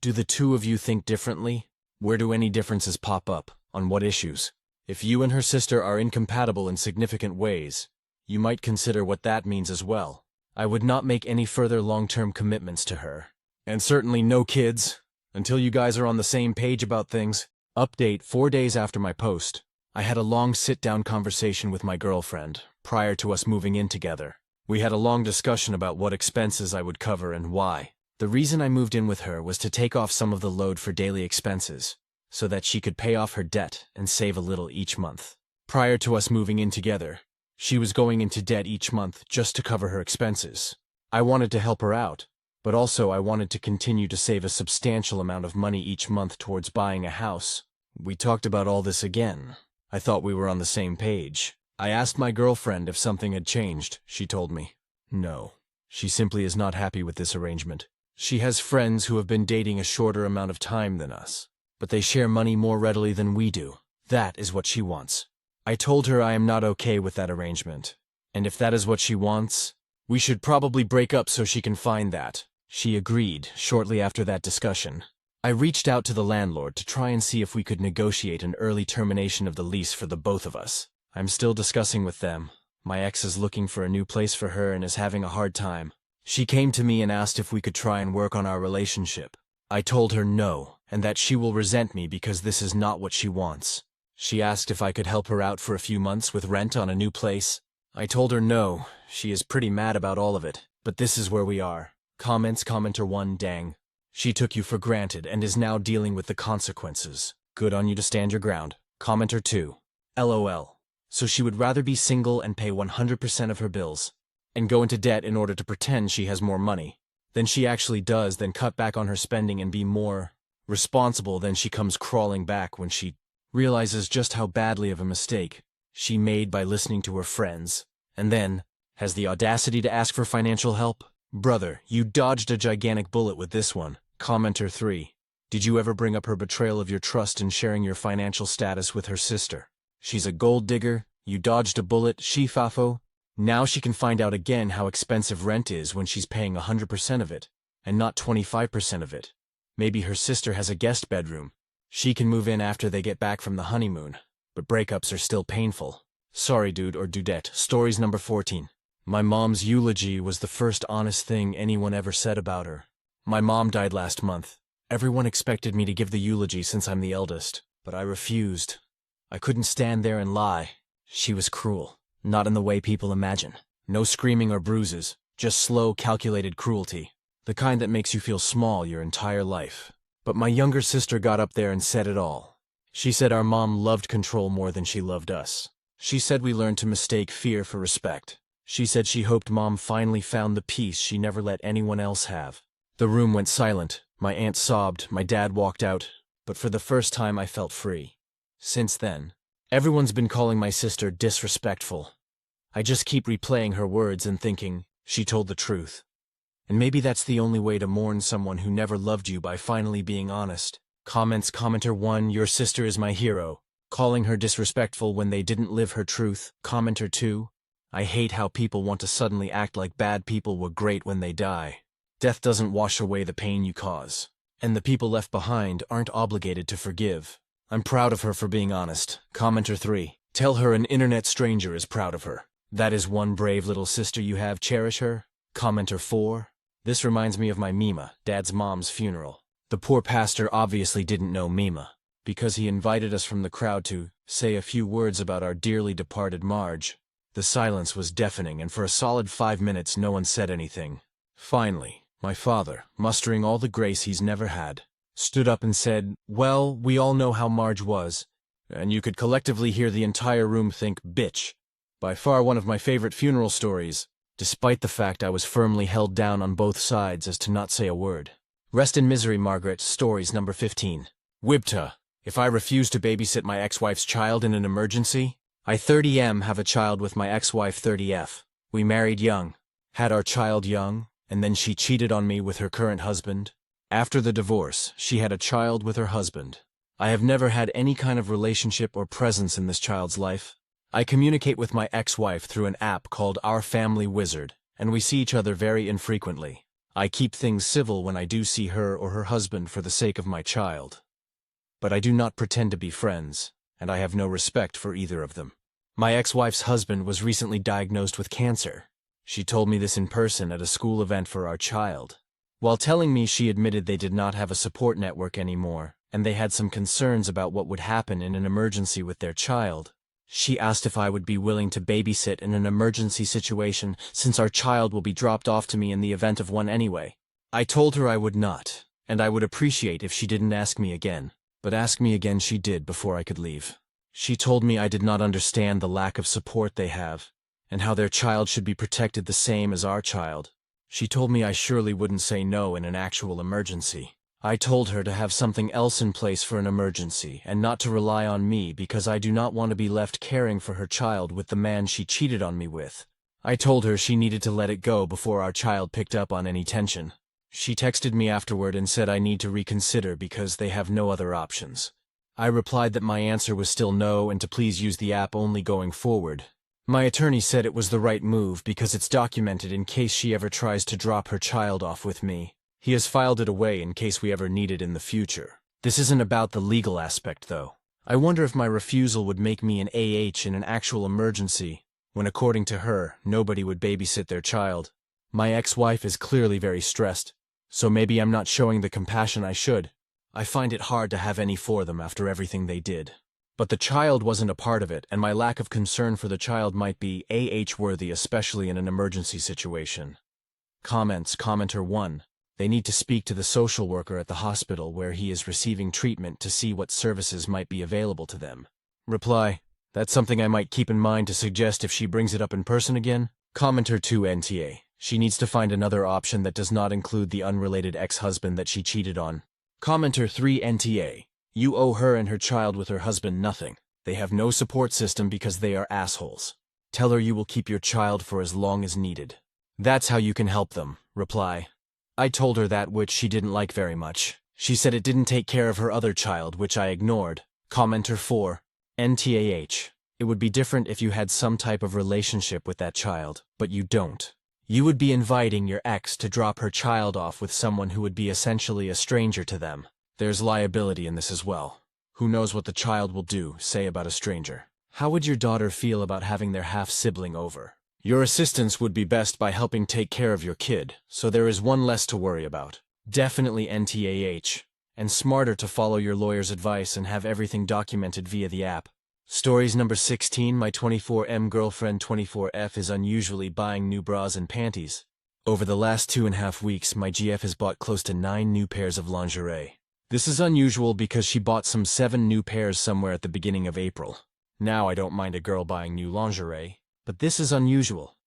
Do the two of you think differently? Where do any differences pop up? On what issues? If you and her sister are incompatible in significant ways, you might consider what that means as well. I would not make any further long-term commitments to her. And certainly no kids, until you guys are on the same page about things. Update: 4 days after my post, I had a long sit-down conversation with my girlfriend, prior to us moving in together. We had a long discussion about what expenses I would cover and why. The reason I moved in with her was to take off some of the load for daily expenses, so that she could pay off her debt and save a little each month. Prior to us moving in together, she was going into debt each month just to cover her expenses. I wanted to help her out, but also I wanted to continue to save a substantial amount of money each month towards buying a house. We talked about all this again. I thought we were on the same page. I asked my girlfriend if something had changed. She told me, no. She simply is not happy with this arrangement. She has friends who have been dating a shorter amount of time than us, but they share money more readily than we do. That is what she wants. I told her I am not okay with that arrangement, and if that is what she wants, we should probably break up so she can find that. She agreed shortly after that discussion. I reached out to the landlord to try and see if we could negotiate an early termination of the lease for the both of us. I'm still discussing with them. My ex is looking for a new place for her and is having a hard time. She came to me and asked if we could try and work on our relationship. I told her no, and that she will resent me because this is not what she wants. She asked if I could help her out for a few months with rent on a new place. I told her no. She is pretty mad about all of it, but this is where we are. Commenter 1 dang. She took you for granted and is now dealing with the consequences. Good on you to stand your ground. Commenter 2. LOL. So she would rather be single and pay 100% of her bills, and go into debt in order to pretend she has more money than she actually does, then cut back on her spending and be more responsible. Then she comes crawling back when she realizes just how badly of a mistake she made by listening to her friends, and then has the audacity to ask for financial help. Brother, you dodged a gigantic bullet with this one. Commenter 3. Did you ever bring up her betrayal of your trust in sharing your financial status with her sister? She's a gold digger. You dodged a bullet, Shifafo. Now she can find out again how expensive rent is when she's paying 100% of it, and not 25% of it. Maybe her sister has a guest bedroom. She can move in after they get back from the honeymoon, but breakups are still painful. Sorry dude or dudette. Stories number 14. My mom's eulogy was the first honest thing anyone ever said about her. My mom died last month. Everyone expected me to give the eulogy since I'm the eldest, but I refused. I couldn't stand there and lie. She was cruel. Not in the way people imagine. No screaming or bruises, just slow, calculated cruelty. The kind that makes you feel small your entire life. But my younger sister got up there and said it all. She said our mom loved control more than she loved us. She said we learned to mistake fear for respect. She said she hoped Mom finally found the peace she never let anyone else have. The room went silent. My aunt sobbed, my dad walked out, but for the first time I felt free. Since then, everyone's been calling my sister disrespectful. I just keep replaying her words and thinking, she told the truth. And maybe that's the only way to mourn someone who never loved you, by finally being honest. Commenter 1, your sister is my hero. Calling her disrespectful when they didn't live her truth. Commenter 2, I hate how people want to suddenly act like bad people were great when they die. Death doesn't wash away the pain you cause, and the people left behind aren't obligated to forgive. I'm proud of her for being honest. Commenter 3, tell her an internet stranger is proud of her. That is one brave little sister you have, cherish her. Commenter 4, this reminds me of my Mima, Dad's mom's funeral. The poor pastor obviously didn't know Mima, because he invited us from the crowd to say a few words about our dearly departed Marge. The silence was deafening, and for a solid 5 minutes no one said anything. Finally, my father, mustering all the grace he's never had, stood up and said, well, we all know how Marge was, and you could collectively hear the entire room think, bitch. By far one of my favorite funeral stories, despite the fact I was firmly held down on both sides as to not say a word. Rest in misery, Margaret. Stories number 15. Wibta, if I refuse to babysit my ex-wife's child in an emergency, I 30M have a child with my ex-wife 30F. We married young, had our child young, and then she cheated on me with her current husband. After the divorce, she had a child with her husband. I have never had any kind of relationship or presence in this child's life. I communicate with my ex-wife through an app called Our Family Wizard, and we see each other very infrequently. I keep things civil when I do see her or her husband for the sake of my child. But I do not pretend to be friends, and I have no respect for either of them. My ex-wife's husband was recently diagnosed with cancer. She told me this in person at a school event for our child. While telling me, she admitted they did not have a support network anymore, and they had some concerns about what would happen in an emergency with their child. She asked if I would be willing to babysit in an emergency situation, since our child will be dropped off to me in the event of one anyway. I told her I would not, and I would appreciate if she didn't ask me again. But ask me again she did before I could leave. She told me I did not understand the lack of support they have, and how their child should be protected the same as our child. She told me I surely wouldn't say no in an actual emergency. I told her to have something else in place for an emergency, and not to rely on me, because I do not want to be left caring for her child with the man she cheated on me with. I told her she needed to let it go before our child picked up on any tension. She texted me afterward and said I need to reconsider because they have no other options. I replied that my answer was still no and to please use the app only going forward. My attorney said it was the right move because it's documented in case she ever tries to drop her child off with me. He has filed it away in case we ever need it in the future. This isn't about the legal aspect, though. I wonder if my refusal would make me an AH in an actual emergency, when according to her, nobody would babysit their child. My ex-wife is clearly very stressed, so maybe I'm not showing the compassion I should. I find it hard to have any for them after everything they did. But the child wasn't a part of it, and my lack of concern for the child might be AH-worthy, especially in an emergency situation. Comments. Commenter 1. They need to speak to the social worker at the hospital where he is receiving treatment to see what services might be available to them. Reply. That's something I might keep in mind to suggest if she brings it up in person again. Commenter 2. NTA. She needs to find another option that does not include the unrelated ex-husband that she cheated on. Commenter 3. NTA. You owe her and her child with her husband nothing. They have no support system because they are assholes. Tell her you will keep your child for as long as needed. That's how you can help them. Reply. I told her that, which she didn't like very much. She said it didn't take care of her other child, which I ignored. Commenter 4. NTAH. It would be different if you had some type of relationship with that child, but you don't. You would be inviting your ex to drop her child off with someone who would be essentially a stranger to them. There's liability in this as well. Who knows what the child will do, say, about a stranger? How would your daughter feel about having their half-sibling over? Your assistance would be best by helping take care of your kid, so there is one less to worry about. Definitely NTAH. And smarter to follow your lawyer's advice and have everything documented via the app. Stories number 16. My 24M girlfriend 24F is unusually buying new bras and panties. Over the last 2.5 weeks, my GF has bought close to 9 new pairs of lingerie. This is unusual because she bought some 7 new pairs somewhere at the beginning of April. Now I don't mind a girl buying new lingerie, but this is unusual.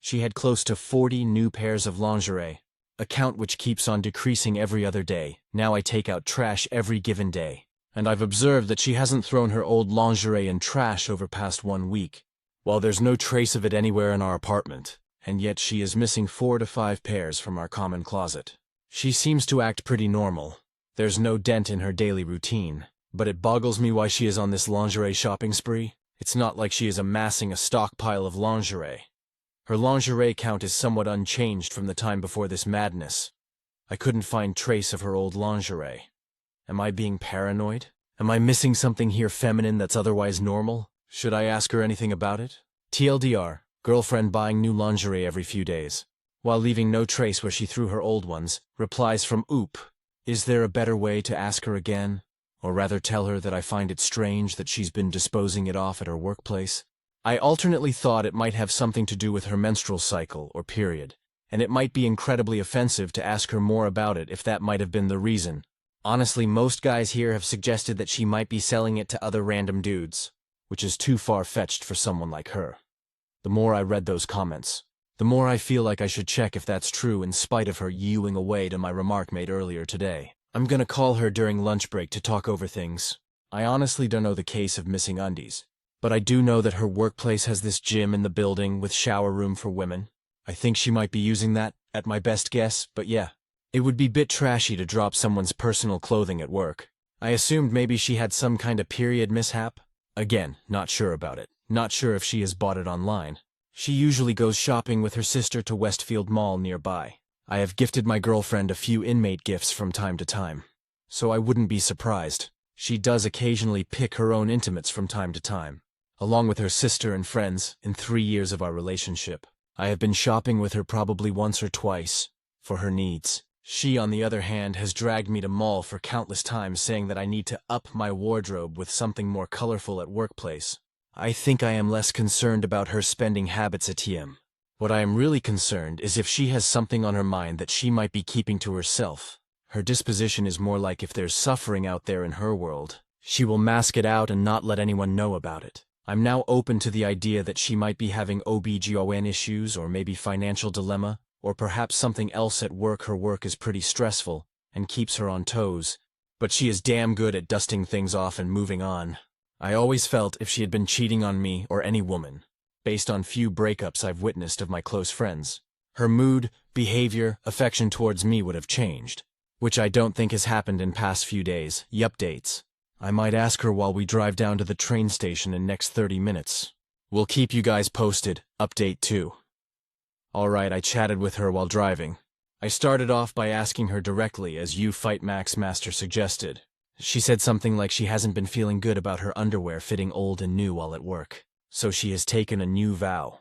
She had close to 40 new pairs of lingerie, a count which keeps on decreasing every other day. Now I take out trash every given day, and I've observed that she hasn't thrown her old lingerie in trash over past 1 week. While there's no trace of it anywhere in our apartment, and yet she is missing 4 to 5 pairs from our common closet. She seems to act pretty normal. There's no dent in her daily routine, but it boggles me why she is on this lingerie shopping spree. It's not like she is amassing a stockpile of lingerie. Her lingerie count is somewhat unchanged from the time before this madness. I couldn't find trace of her old lingerie. Am I being paranoid? Am I missing something here feminine that's otherwise normal? Should I ask her anything about it? TLDR, girlfriend buying new lingerie every few days, while leaving no trace where she threw her old ones. Replies from Oop. Is there a better way to ask her again? Or rather tell her that I find it strange that she's been disposing it off at her workplace? I alternately thought it might have something to do with her menstrual cycle or period, and it might be incredibly offensive to ask her more about it if that might have been the reason. Honestly, most guys here have suggested that she might be selling it to other random dudes, which is too far-fetched for someone like her. The more I read those comments, the more I feel like I should check if that's true in spite of her yewing away to my remark made earlier today. I'm gonna call her during lunch break to talk over things. I honestly don't know the case of missing undies, but I do know that her workplace has this gym in the building with shower room for women. I think she might be using that, at my best guess, but yeah. It would be a bit trashy to drop someone's personal clothing at work. I assumed maybe she had some kind of period mishap. Again, not sure about it. Not sure if she has bought it online. She usually goes shopping with her sister to Westfield Mall nearby. I have gifted my girlfriend a few inmate gifts from time to time, so I wouldn't be surprised. She does occasionally pick her own intimates from time to time, along with her sister and friends. In 3 years of our relationship, I have been shopping with her probably once or twice, for her needs. She, on the other hand, has dragged me to mall for countless times, saying that I need to up my wardrobe with something more colorful at workplace. I think I am less concerned about her spending habits at TM. What I am really concerned is if she has something on her mind that she might be keeping to herself. Her disposition is more like if there's suffering out there in her world, she will mask it out and not let anyone know about it. I'm now open to the idea that she might be having OBGYN issues, or maybe financial dilemma, or perhaps something else at work. Her work is pretty stressful and keeps her on toes, but she is damn good at dusting things off and moving on. I always felt if she had been cheating on me or any woman, based on few breakups I've witnessed of my close friends, her mood, behavior, affection towards me would have changed, which I don't think has happened in past few days. Updates. I might ask her while we drive down to the train station in next 30 minutes. We'll keep you guys posted. Update 2. Alright, I chatted with her while driving. I started off by asking her directly, as you Fight Max Master suggested. She said something like she hasn't been feeling good about her underwear fitting old and new while at work, so she has taken a new vow.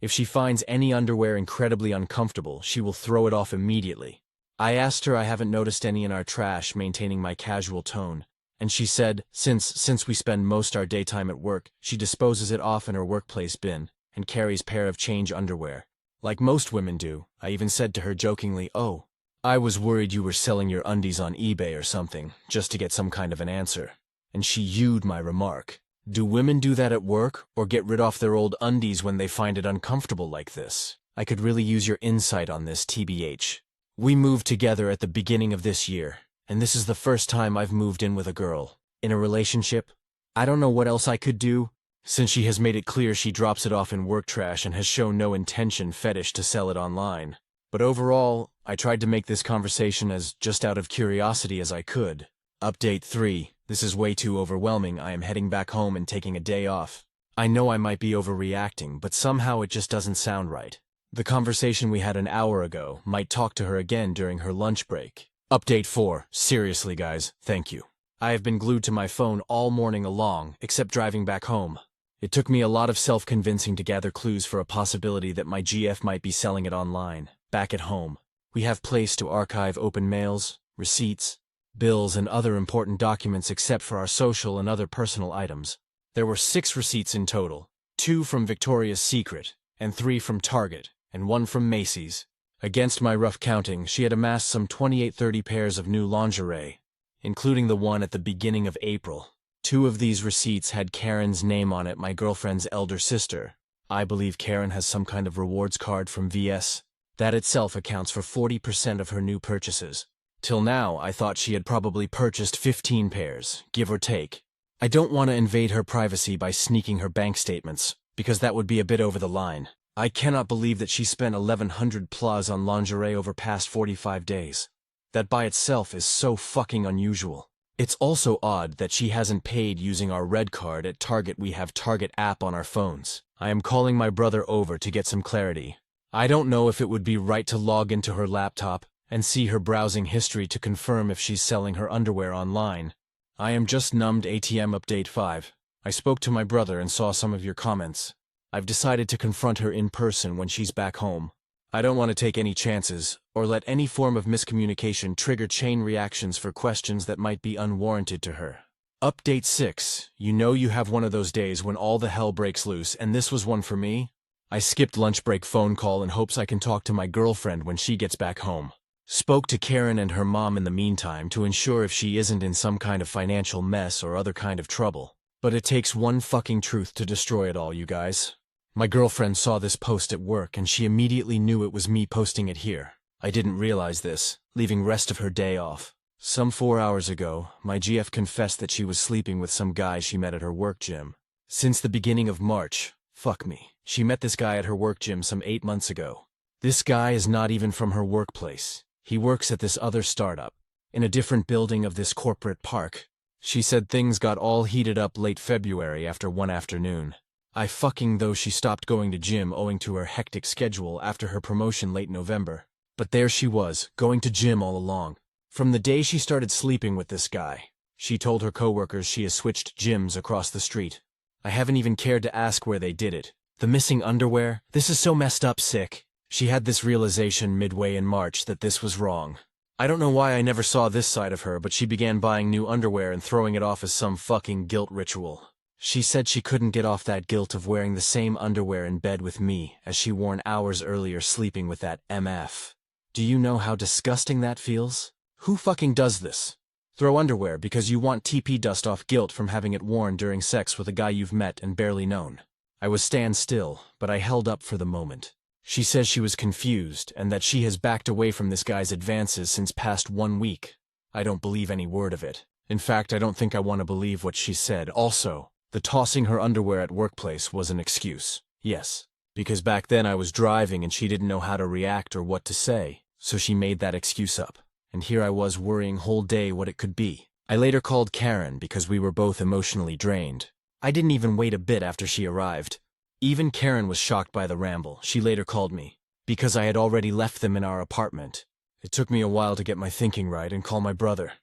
If she finds any underwear incredibly uncomfortable, she will throw it off immediately. I asked her I haven't noticed any in our trash, maintaining my casual tone, and she said since we spend most our daytime at work, she disposes it off in her workplace bin and carries pair of change underwear. Like most women do. I even said to her jokingly, "Oh, I was worried you were selling your undies on eBay or something, just to get some kind of an answer." And she used my remark. Do women do that at work, or get rid of their old undies when they find it uncomfortable like this? I could really use your insight on this, TBH. We moved together at the beginning of this year, and this is the first time I've moved in with a girl. In a relationship? I don't know what else I could do, since she has made it clear she drops it off in work trash and has shown no intention fetish to sell it online. But overall, I tried to make this conversation as just out of curiosity as I could. Update 3. This is way too overwhelming. I am heading back home and taking a day off. I know I might be overreacting, but somehow it just doesn't sound right. The conversation we had an hour ago might talk to her again during her lunch break. Update 4. Seriously, guys, thank you. I have been glued to my phone all morning long, except driving back home. It took me a lot of self-convincing to gather clues for a possibility that my GF might be selling it online. Back at home, we have place to archive open mails, receipts, bills, and other important documents except for our social and other personal items. There were 6 receipts in total, 2 from Victoria's Secret, and 3 from Target, and 1 from Macy's. Against my rough counting, she had amassed some 28-30 pairs of new lingerie, including the one at the beginning of April. 2 of these receipts had Karen's name on it, my girlfriend's elder sister. I believe Karen has some kind of rewards card from VS. That itself accounts for 40% of her new purchases. Till now, I thought she had probably purchased 15 pairs, give or take. I don't want to invade her privacy by sneaking her bank statements, because that would be a bit over the line. I cannot believe that she spent 1,100 plus on lingerie over past 45 days. That by itself is so fucking unusual. It's also odd that she hasn't paid using our red card at Target. We have Target app on our phones. I am calling my brother over to get some clarity. I don't know if it would be right to log into her laptop and see her browsing history to confirm if she's selling her underwear online. I am just numbed. ATM update 5. I spoke to my brother and saw some of your comments. I've decided to confront her in person when she's back home. I don't want to take any chances, or let any form of miscommunication trigger chain reactions for questions that might be unwarranted to her. Update 6. You know you have one of those days when all the hell breaks loose, and this was one for me. I skipped lunch break phone call in hopes I can talk to my girlfriend when she gets back home. Spoke to Karen and her mom in the meantime to ensure if she isn't in some kind of financial mess or other kind of trouble. But it takes one fucking truth to destroy it all, you guys. My girlfriend saw this post at work and she immediately knew it was me posting it here. I didn't realize this, leaving rest of her day off. Some 4 hours ago, my GF confessed that she was sleeping with some guy she met at her work gym. Since the beginning of March, fuck me, she met this guy at her work gym some 8 months ago. This guy is not even from her workplace. He works at this other startup, in a different building of this corporate park. She said things got all heated up late February after one afternoon. Though she stopped going to gym owing to her hectic schedule after her promotion late November. But there she was, going to gym all along. From the day she started sleeping with this guy. She told her coworkers she has switched gyms across the street. I haven't even cared to ask where they did it. The missing underwear? This is so messed up sick. She had this realization midway in March that this was wrong. I don't know why I never saw this side of her, but she began buying new underwear and throwing it off as some fucking guilt ritual. She said she couldn't get off that guilt of wearing the same underwear in bed with me as she worn hours earlier sleeping with that MF. Do you know how disgusting that feels? Who fucking does this? Throw underwear because you want TP dust off guilt from having it worn during sex with a guy you've met and barely known. I was stand still, but I held up for the moment. She says she was confused and that she has backed away from this guy's advances since past 1 week. I don't believe any word of it. In fact, I don't think I want to believe what she said. Also, the tossing her underwear at workplace was an excuse. Yes, because back then I was driving and she didn't know how to react or what to say, so she made that excuse up. And here I was worrying whole day what it could be. I later called Karen because we were both emotionally drained. I didn't even wait a bit after she arrived. Even Karen was shocked by the ramble. She later called me, because I had already left them in our apartment, It took me a while to get my thinking right and call my brother.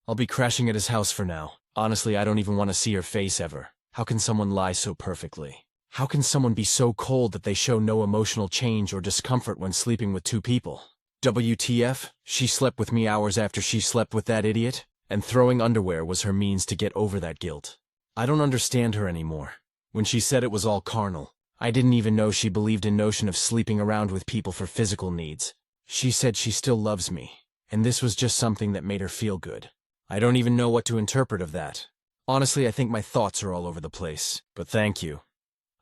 I'll be crashing at his house for now. Honestly, I don't even want to see her face ever. How can someone lie so perfectly? How can someone be so cold that they show no emotional change or discomfort when sleeping with two people? WTF? She slept with me hours after she slept with that idiot? And throwing underwear was her means to get over that guilt. I don't understand her anymore. When she said it was all carnal, I didn't even know she believed in notion of sleeping around with people for physical needs. She said she still loves me, and this was just something that made her feel good. I don't even know what to interpret of that. Honestly, I think my thoughts are all over the place, but thank you.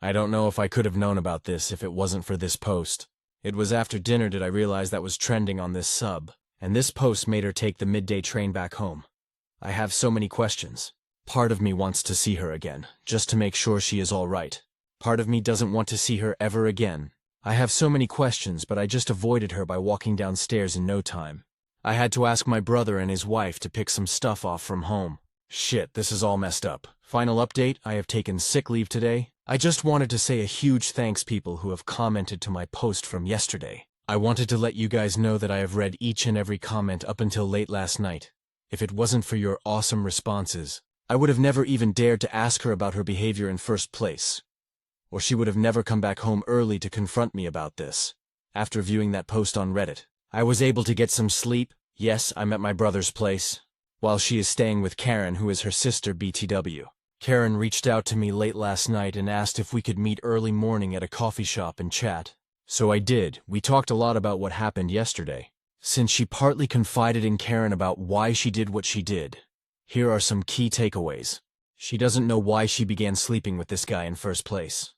I don't know if I could have known about this if it wasn't for this post. It was after dinner did I realize that was trending on this sub, and this post made her take the midday train back home. I have so many questions. Part of me wants to see her again, just to make sure she is all right. Part of me doesn't want to see her ever again. I have so many questions, but I just avoided her by walking downstairs in no time. I had to ask my brother and his wife to pick some stuff off from home. Shit, this is all messed up. Final update, I have taken sick leave today. I just wanted to say a huge thanks people who have commented to my post from yesterday. I wanted to let you guys know that I have read each and every comment up until late last night. If it wasn't for your awesome responses, I would have never even dared to ask her about her behavior in first place. Or she would have never come back home early to confront me about this. After viewing that post on Reddit, I was able to get some sleep. Yes, I'm at my brother's place, while she is staying with Karen, who is her sister BTW. Karen reached out to me late last night and asked if we could meet early morning at a coffee shop and chat. So I did. We talked a lot about what happened yesterday. Since she partly confided in Karen about why she did what she did, here are some key takeaways. She doesn't know why she began sleeping with this guy in first place.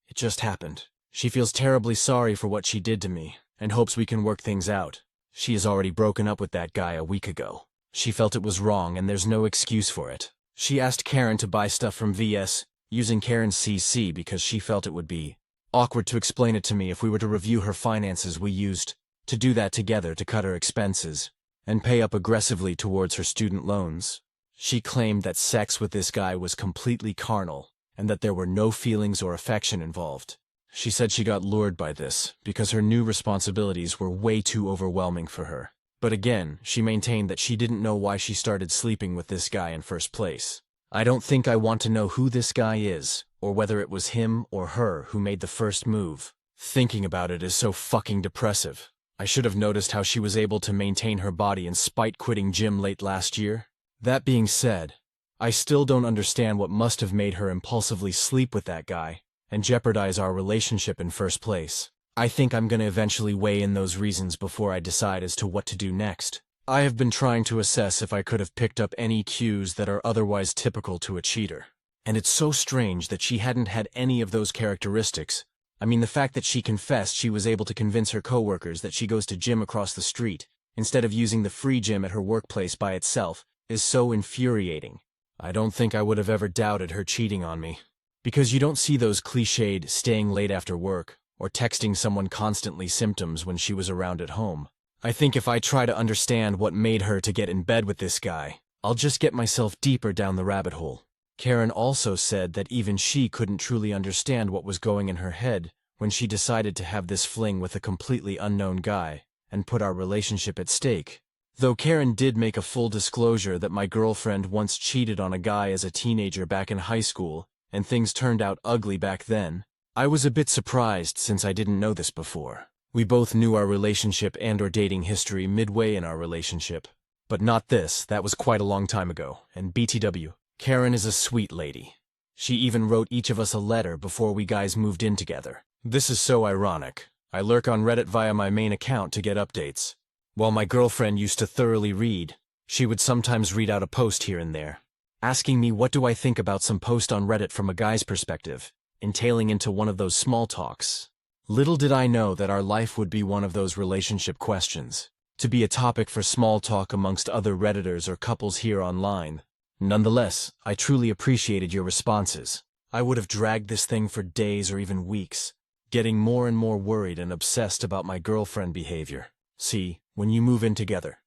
It just happened. She feels terribly sorry for what she did to me, and hopes we can work things out. She has already broken up with that guy a week ago. She felt it was wrong and there's no excuse for it. She asked Karen to buy stuff from VS, using Karen's CC because she felt it would be awkward to explain it to me if we were to review her finances. We used to do that together to cut her expenses and pay up aggressively towards her student loans. She claimed that sex with this guy was completely carnal and that there were no feelings or affection involved. She said she got lured by this because her new responsibilities were way too overwhelming for her. But again, she maintained that she didn't know why she started sleeping with this guy in first place. I don't think I want to know who this guy is, or whether it was him or her who made the first move. Thinking about it is so fucking depressive. I should have noticed how she was able to maintain her body in spite quitting gym late last year. That being said, I still don't understand what must have made her impulsively sleep with that guy and jeopardize our relationship in first place. I think I'm gonna eventually weigh in those reasons before I decide as to what to do next. I have been trying to assess if I could have picked up any cues that are otherwise typical to a cheater. And it's so strange that she hadn't had any of those characteristics. I mean, the fact that she confessed she was able to convince her coworkers that she goes to gym across the street, instead of using the free gym at her workplace by itself, is so infuriating. I don't think I would have ever doubted her cheating on me. Because you don't see those cliched staying late after work, or texting someone constantly symptoms when she was around at home. I think if I try to understand what made her to get in bed with this guy, I'll just get myself deeper down the rabbit hole. Karen also said that even she couldn't truly understand what was going in her head when she decided to have this fling with a completely unknown guy and put our relationship at stake. Though Karen did make a full disclosure that my girlfriend once cheated on a guy as a teenager back in high school, and things turned out ugly back then, I was a bit surprised since I didn't know this before. We both knew our relationship and our dating history midway in our relationship. But not this, that was quite a long time ago, and BTW, Karen is a sweet lady. She even wrote each of us a letter before we guys moved in together. This is so ironic. I lurk on Reddit via my main account to get updates. While my girlfriend used to thoroughly read, she would sometimes read out a post here and there, asking me what do I think about some post on Reddit from a guy's perspective, entailing into one of those small talks. Little did I know that our life would be one of those relationship questions, to be a topic for small talk amongst other Redditors or couples here online. Nonetheless, I truly appreciated your responses. I would have dragged this thing for days or even weeks, getting more and more worried and obsessed about my girlfriend behavior. See, when you move in together,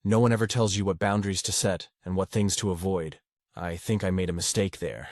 no one ever tells you what boundaries to set and what things to avoid. I think I made a mistake there.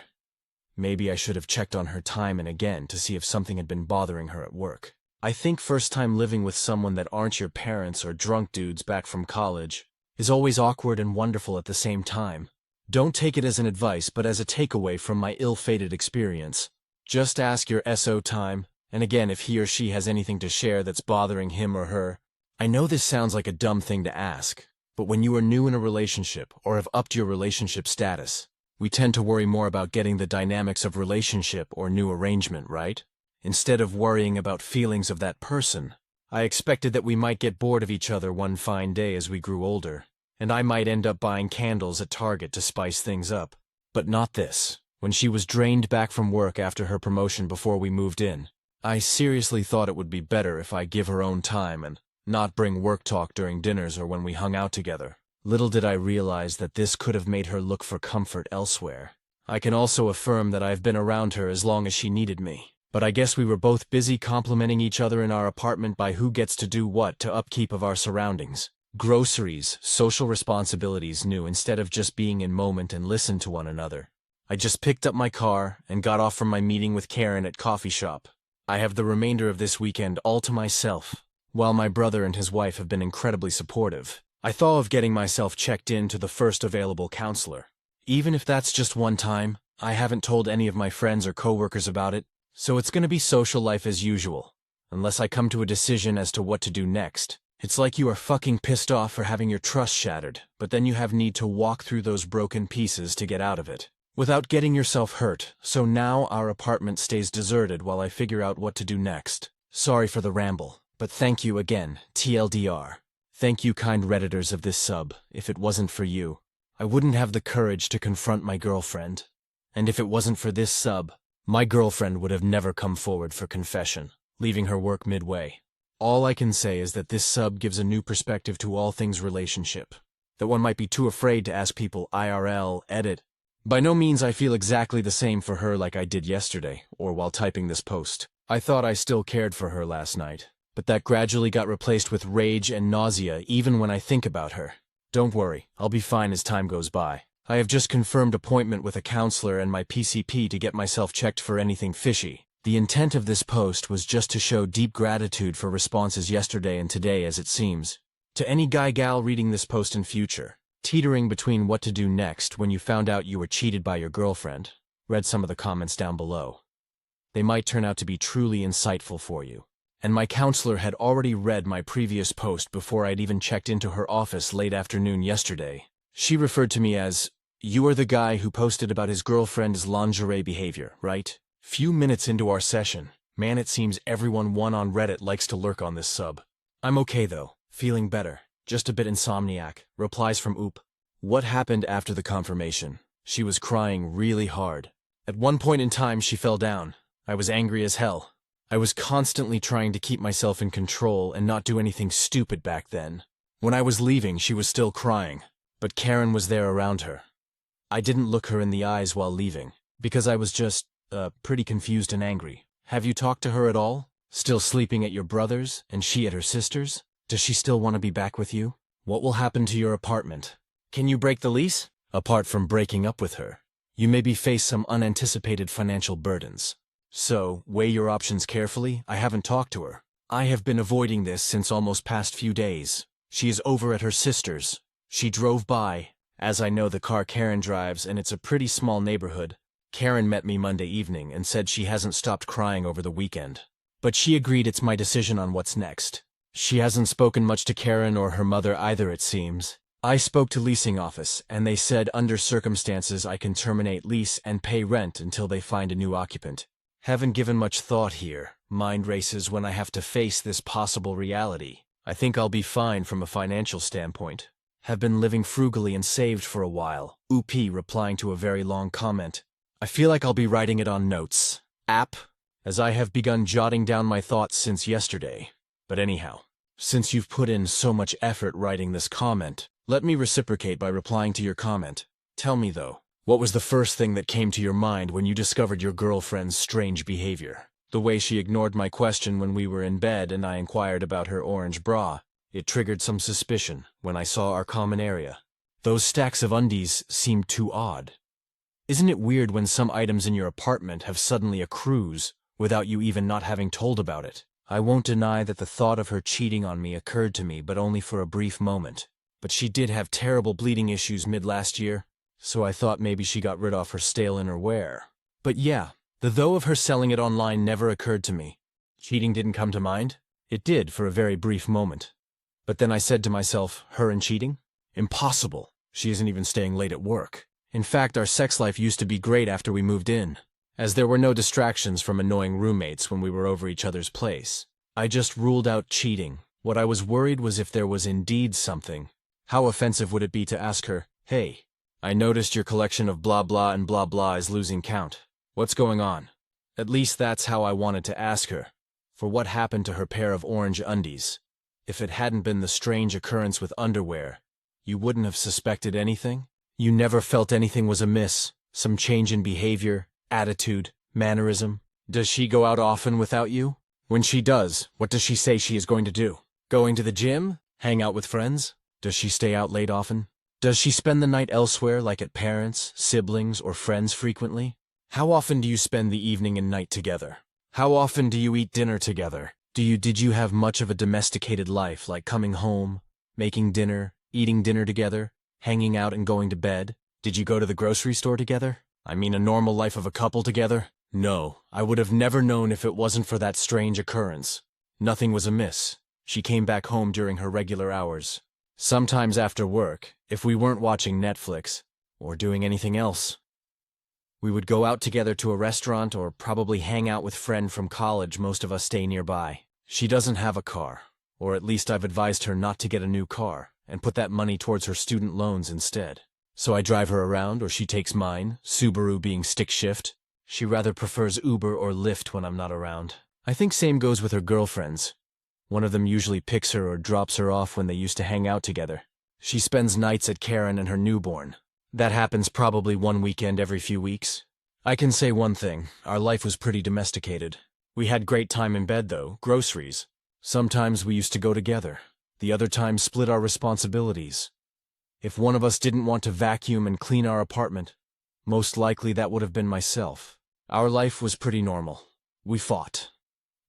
Maybe I should have checked on her time and again to see if something had been bothering her at work. I think first time living with someone that aren't your parents or drunk dudes back from college is always awkward and wonderful at the same time. Don't take it as an advice but as a takeaway from my ill-fated experience. Just ask your SO time, and again if he or she has anything to share that's bothering him or her. I know this sounds like a dumb thing to ask, but when you are new in a relationship or have upped your relationship status, we tend to worry more about getting the dynamics of relationship or new arrangement right, instead of worrying about feelings of that person. I expected that we might get bored of each other one fine day as we grew older, and I might end up buying candles at Target to spice things up. But not this. When she was drained back from work after her promotion before we moved in, I seriously thought it would be better if I give her own time and not bring work talk during dinners or when we hung out together. Little did I realize that this could have made her look for comfort elsewhere. I can also affirm that I've been around her as long as she needed me. But I guess we were both busy complimenting each other in our apartment by who gets to do what to upkeep of our surroundings. Groceries, social responsibilities new instead of just being in moment and listen to one another. I just picked up my car and got off from my meeting with Karen at coffee shop. I have the remainder of this weekend all to myself. While my brother and his wife have been incredibly supportive, I thought of getting myself checked in to the first available counselor. Even if that's just one time, I haven't told any of my friends or coworkers about it, so it's gonna be social life as usual, unless I come to a decision as to what to do next. It's like you are fucking pissed off for having your trust shattered, but then you have need to walk through those broken pieces to get out of it, without getting yourself hurt, so now our apartment stays deserted while I figure out what to do next. Sorry for the ramble, but thank you again, TLDR. Thank you kind Redditors of this sub. If it wasn't for you, I wouldn't have the courage to confront my girlfriend. And if it wasn't for this sub, my girlfriend would have never come forward for confession, leaving her work midway. All I can say is that this sub gives a new perspective to all things relationship, that one might be too afraid to ask people IRL, edit. By no means I feel exactly the same for her like I did yesterday, or while typing this post. I thought I still cared for her last night, but that gradually got replaced with rage and nausea even when I think about her. Don't worry, I'll be fine as time goes by. I have just confirmed appointment with a counselor and my PCP to get myself checked for anything fishy. The intent of this post was just to show deep gratitude for responses yesterday and today as it seems. To any guy-gal reading this post in future, teetering between what to do next when you found out you were cheated by your girlfriend, read some of the comments down below. They might turn out to be truly insightful for you. And my counselor had already read my previous post before I'd even checked into her office late afternoon yesterday. She referred to me as, "You are the guy who posted about his girlfriend's lingerie behavior, right?" Few minutes into our session, man, it seems everyone on Reddit likes to lurk on this sub. I'm okay though, feeling better, just a bit insomniac. Replies from Oop. What happened after the confirmation? She was crying really hard. At one point in time she fell down. I was angry as hell. I was constantly trying to keep myself in control and not do anything stupid back then. When I was leaving she was still crying, but Karen was there around her. I didn't look her in the eyes while leaving, because I was just pretty confused and angry. Have you talked to her at all? Still sleeping at your brother's, and she at her sister's? Does she still want to be back with you? What will happen to your apartment? Can you break the lease? Apart from breaking up with her, you maybe face some unanticipated financial burdens. So, weigh your options carefully. I haven't talked to her. I have been avoiding this since almost past few days. She is over at her sister's. She drove by, as I know the car Karen drives, and it's a pretty small neighborhood. Karen met me Monday evening and said she hasn't stopped crying over the weekend. But she agreed it's my decision on what's next. She hasn't spoken much to Karen or her mother either, it seems. I spoke to leasing office, and they said under circumstances I can terminate lease and pay rent until they find a new occupant. Haven't given much thought here. Mind races when I have to face this possible reality. I think I'll be fine from a financial standpoint. Have been living frugally and saved for a while. OP replying to a very long comment. I feel like I'll be writing it on notes app, as I have begun jotting down my thoughts since yesterday. But anyhow, since you've put in so much effort writing this comment, let me reciprocate by replying to your comment. Tell me though, what was the first thing that came to your mind when you discovered your girlfriend's strange behavior? The way she ignored my question when we were in bed and I inquired about her orange bra. It triggered some suspicion when I saw our common area. Those stacks of undies seemed too odd. Isn't it weird when some items in your apartment have suddenly a cruise without you even not having told about it? I won't deny that the thought of her cheating on me occurred to me, but only for a brief moment. But she did have terrible bleeding issues mid-last year, so I thought maybe she got rid of her stale innerwear. But yeah, the though of her selling it online never occurred to me. Cheating didn't come to mind? It did for a very brief moment. But then I said to myself, her and cheating? Impossible. She isn't even staying late at work. In fact, our sex life used to be great after we moved in, as there were no distractions from annoying roommates when we were over each other's place. I just ruled out cheating. What I was worried was if there was indeed something. How offensive would it be to ask her, "Hey, I noticed your collection of blah blah and blah blah is losing count. What's going on?" At least that's how I wanted to ask her. For what happened to her pair of orange undies? If it hadn't been the strange occurrence with underwear, you wouldn't have suspected anything? You never felt anything was amiss? Some change in behavior, attitude, mannerism? Does she go out often without you? When she does, what does she say she is going to do? Going to the gym? Hang out with friends? Does she stay out late often? Does she spend the night elsewhere, like at parents, siblings, or friends frequently? How often do you spend the evening and night together? How often do you eat dinner together? Did you have much of a domesticated life, like coming home, making dinner, eating dinner together, hanging out and going to bed? Did you go to the grocery store together? I mean, a normal life of a couple together? No, I would have never known if it wasn't for that strange occurrence. Nothing was amiss. She came back home during her regular hours. Sometimes after work, if we weren't watching Netflix, or doing anything else. We would go out together to a restaurant or probably hang out with a friend from college. Most of us stay nearby. She doesn't have a car, or at least I've advised her not to get a new car and put that money towards her student loans instead. So I drive her around or she takes mine, Subaru being stick shift. She rather prefers Uber or Lyft when I'm not around. I think same goes with her girlfriends. One of them usually picks her or drops her off when they used to hang out together. She spends nights at Karen and her newborn. That happens probably one weekend every few weeks. I can say one thing, our life was pretty domesticated. We had great time in bed though, groceries. Sometimes we used to go together. The other times split our responsibilities. If one of us didn't want to vacuum and clean our apartment, most likely that would have been myself. Our life was pretty normal. We fought.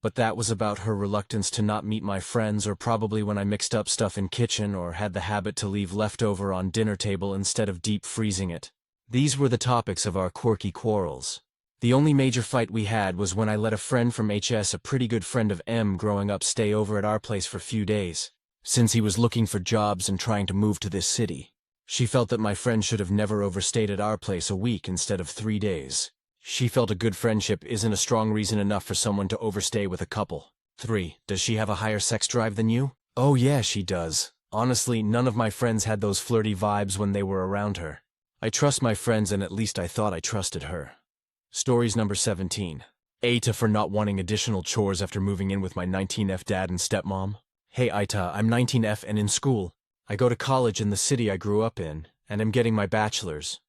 But that was about her reluctance to not meet my friends, or probably when I mixed up stuff in kitchen or had the habit to leave leftover on dinner table instead of deep freezing it. These were the topics of our quirky quarrels. The only major fight we had was when I let a friend from HS, a pretty good friend of M growing up, stay over at our place for a few days, since he was looking for jobs and trying to move to this city. She felt that my friend should have never overstayed at our place a week instead of 3 days. She felt a good friendship isn't a strong reason enough for someone to overstay with a couple. 3. Does she have a higher sex drive than you? Oh yeah, she does. Honestly, none of my friends had those flirty vibes when they were around her. I trust my friends, and at least I thought I trusted her. Stories number 17. Aita for not wanting additional chores after moving in with my 19F dad and stepmom. Hey Aita, I'm 19F and in school. I go to college in the city I grew up in, and am getting my bachelor's.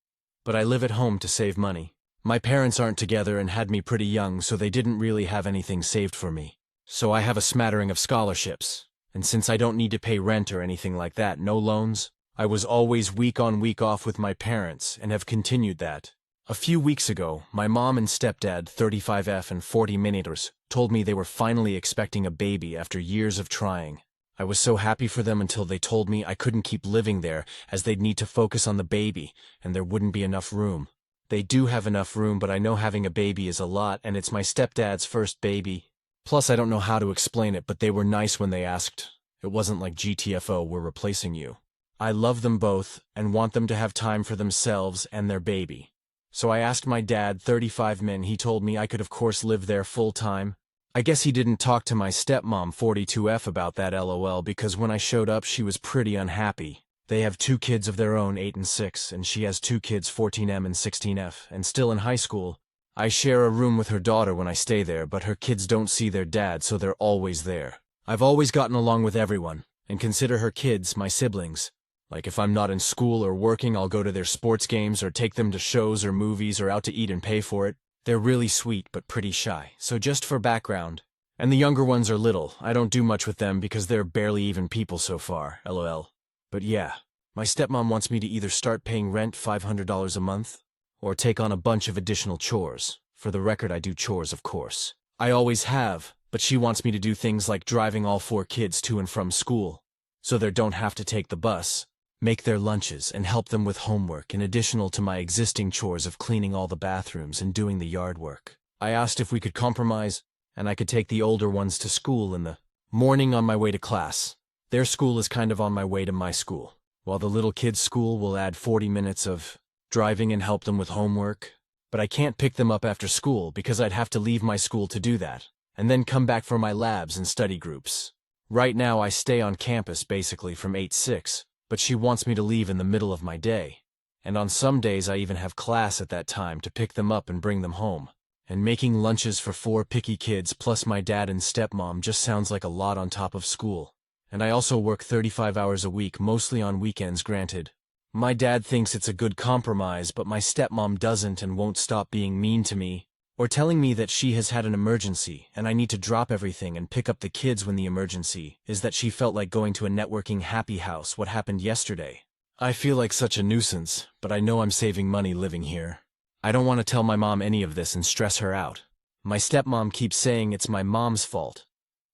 But I live at home to save money. My parents aren't together and had me pretty young, so they didn't really have anything saved for me. So I have a smattering of scholarships. And since I don't need to pay rent or anything like that, no loans, I was always week on week off with my parents and have continued that. A few weeks ago, my mom and stepdad, 35F and 40mm, told me they were finally expecting a baby after years of trying. I was so happy for them until they told me I couldn't keep living there as they'd need to focus on the baby and there wouldn't be enough room. They do have enough room, but I know having a baby is a lot, and it's my stepdad's first baby. Plus, I don't know how to explain it, but they were nice when they asked. It wasn't like GTFO, we're replacing you. I love them both and want them to have time for themselves and their baby. So I asked my dad, 35min, he told me I could of course live there full time. I guess he didn't talk to my stepmom, 42F, about that LOL, because when I showed up she was pretty unhappy. They have 2 kids of their own, 8 and 6, and she has 2 kids, 14M and 16F, and still in high school. I share a room with her daughter when I stay there, but her kids don't see their dad, so they're always there. I've always gotten along with everyone, and consider her kids my siblings. Like if I'm not in school or working, I'll go to their sports games or take them to shows or movies or out to eat and pay for it. They're really sweet but pretty shy, so just for background. And the younger ones are little. I don't do much with them because they're barely even people so far, lol. But yeah, my stepmom wants me to either start paying rent $500 a month, or take on a bunch of additional chores. For the record, I do chores, of course. I always have, but she wants me to do things like driving all 4 kids to and from school, so they don't have to take the bus, make their lunches, and help them with homework in addition to my existing chores of cleaning all the bathrooms and doing the yard work. I asked if we could compromise, and I could take the older ones to school in the morning on my way to class. Their school is kind of on my way to my school, while the little kids' school will add 40 minutes of driving and help them with homework. But I can't pick them up after school because I'd have to leave my school to do that, and then come back for my labs and study groups. Right now I stay on campus basically from 8-6, but she wants me to leave in the middle of my day. And on some days I even have class at that time to pick them up and bring them home. And making lunches for 4 picky kids plus my dad and stepmom just sounds like a lot on top of school. And I also work 35 hours a week, mostly on weekends granted. My dad thinks it's a good compromise, but my stepmom doesn't and won't stop being mean to me, or telling me that she has had an emergency and I need to drop everything and pick up the kids when the emergency is that she felt like going to a networking happy house what happened yesterday. I feel like such a nuisance, but I know I'm saving money living here. I don't want to tell my mom any of this and stress her out. My stepmom keeps saying it's my mom's fault.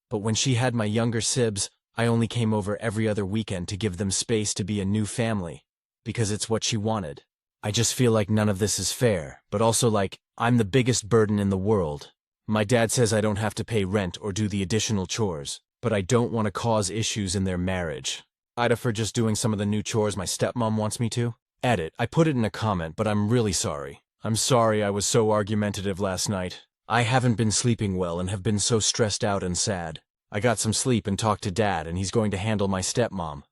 But when she had my younger sibs, I only came over every other weekend to give them space to be a new family, because it's what she wanted. I just feel like none of this is fair, but also like I'm the biggest burden in the world. My dad says I don't have to pay rent or do the additional chores, but I don't want to cause issues in their marriage. Aita for just doing some of the new chores my stepmom wants me to. Edit, I put it in a comment, but I'm really sorry. I'm sorry I was so argumentative last night. I haven't been sleeping well and have been so stressed out and sad. I got some sleep and talked to Dad, and he's going to handle my stepmom.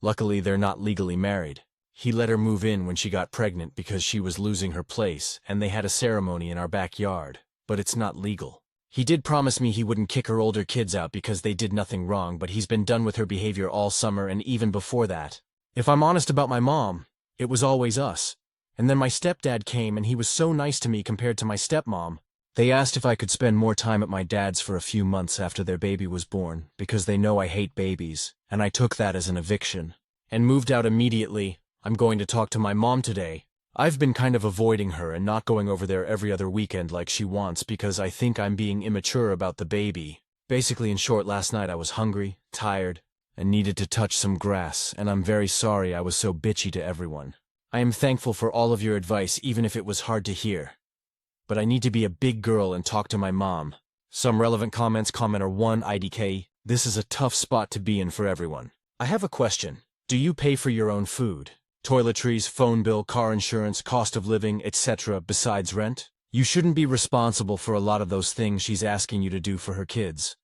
Luckily, they're not legally married. He let her move in when she got pregnant because she was losing her place, and they had a ceremony in our backyard, but it's not legal. He did promise me he wouldn't kick her older kids out because they did nothing wrong, but he's been done with her behavior all summer and even before that. If I'm honest about my mom, it was always us. And then my stepdad came and he was so nice to me compared to my stepmom. They asked if I could spend more time at my dad's for a few months after their baby was born, because they know I hate babies, and I took that as an eviction. And moved out immediately. I'm going to talk to my mom today. I've been kind of avoiding her and not going over there every other weekend like she wants because I think I'm being immature about the baby. Basically, in short, last night I was hungry, tired, and needed to touch some grass, and I'm very sorry I was so bitchy to everyone. I am thankful for all of your advice, even if it was hard to hear. But I need to be a big girl and talk to my mom. Some relevant comments. Commenter 1 IDK. This is a tough spot to be in for everyone. I have a question. Do you pay for your own food, toiletries, phone bill, car insurance, cost of living, etc. besides rent? You shouldn't be responsible for a lot of those things she's asking you to do for her kids.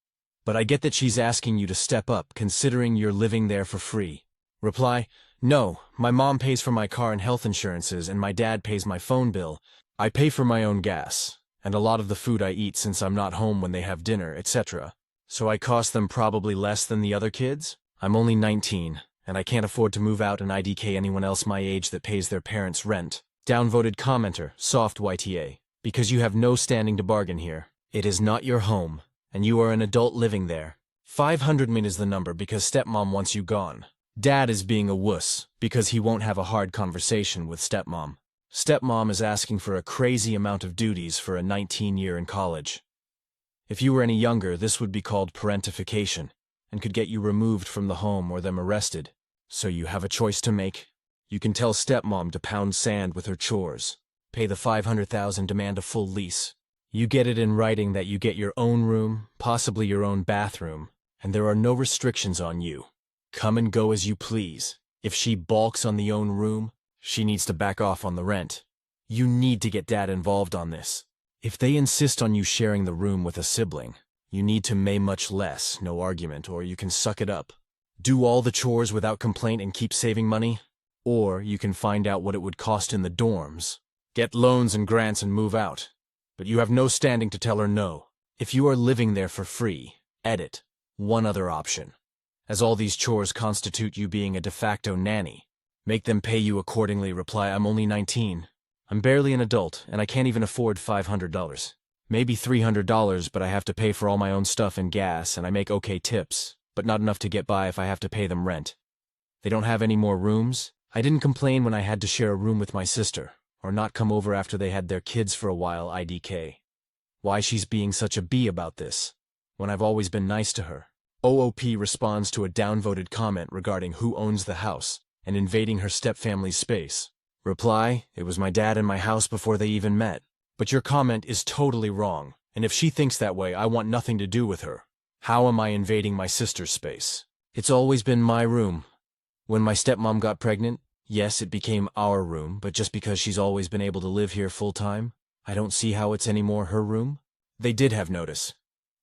But I get that she's asking you to step up considering you're living there for free. Reply, no, my mom pays for my car and health insurances and my dad pays my phone bill. I pay for my own gas, and a lot of the food I eat since I'm not home when they have dinner, etc. So I cost them probably less than the other kids? I'm only 19, and I can't afford to move out and IDK anyone else my age that pays their parents' rent. Downvoted commenter, soft YTA. Because you have no standing to bargain here. It is not your home, and you are an adult living there. 500 min is the number because stepmom wants you gone. Dad is being a wuss because he won't have a hard conversation with stepmom. Stepmom is asking for a crazy amount of duties for a 19-year in college. If you were any younger, this would be called parentification, and could get you removed from the home or them arrested. So you have a choice to make. You can tell stepmom to pound sand with her chores, pay the $500,000, demand a full lease. You get it in writing that you get your own room, possibly your own bathroom, and there are no restrictions on you. Come and go as you please. If she balks on the own room, she needs to back off on the rent. You need to get Dad involved on this. If they insist on you sharing the room with a sibling, you need to pay much less, no argument, or you can suck it up. Do all the chores without complaint and keep saving money, or you can find out what it would cost in the dorms, get loans and grants and move out. But you have no standing to tell her no. If you are living there for free, edit. One other option. As all these chores constitute you being a de facto nanny, make them pay you accordingly. Reply, I'm only 19. I'm barely an adult, and I can't even afford $500. Maybe $300, but I have to pay for all my own stuff and gas, and I make okay tips, but not enough to get by if I have to pay them rent. They don't have any more rooms? I didn't complain when I had to share a room with my sister, or not come over after they had their kids for a while. IDK. Why she's being such a bee about this? when I've always been nice to her. OOP responds to a downvoted comment regarding who owns the house and invading her stepfamily's space. Reply, it was my dad in my house before they even met. But your comment is totally wrong, and if she thinks that way, I want nothing to do with her. How am I invading my sister's space? It's always been my room. When my stepmom got pregnant, yes, it became our room, but just because she's always been able to live here full-time, I don't see how it's any more her room. They did have notice.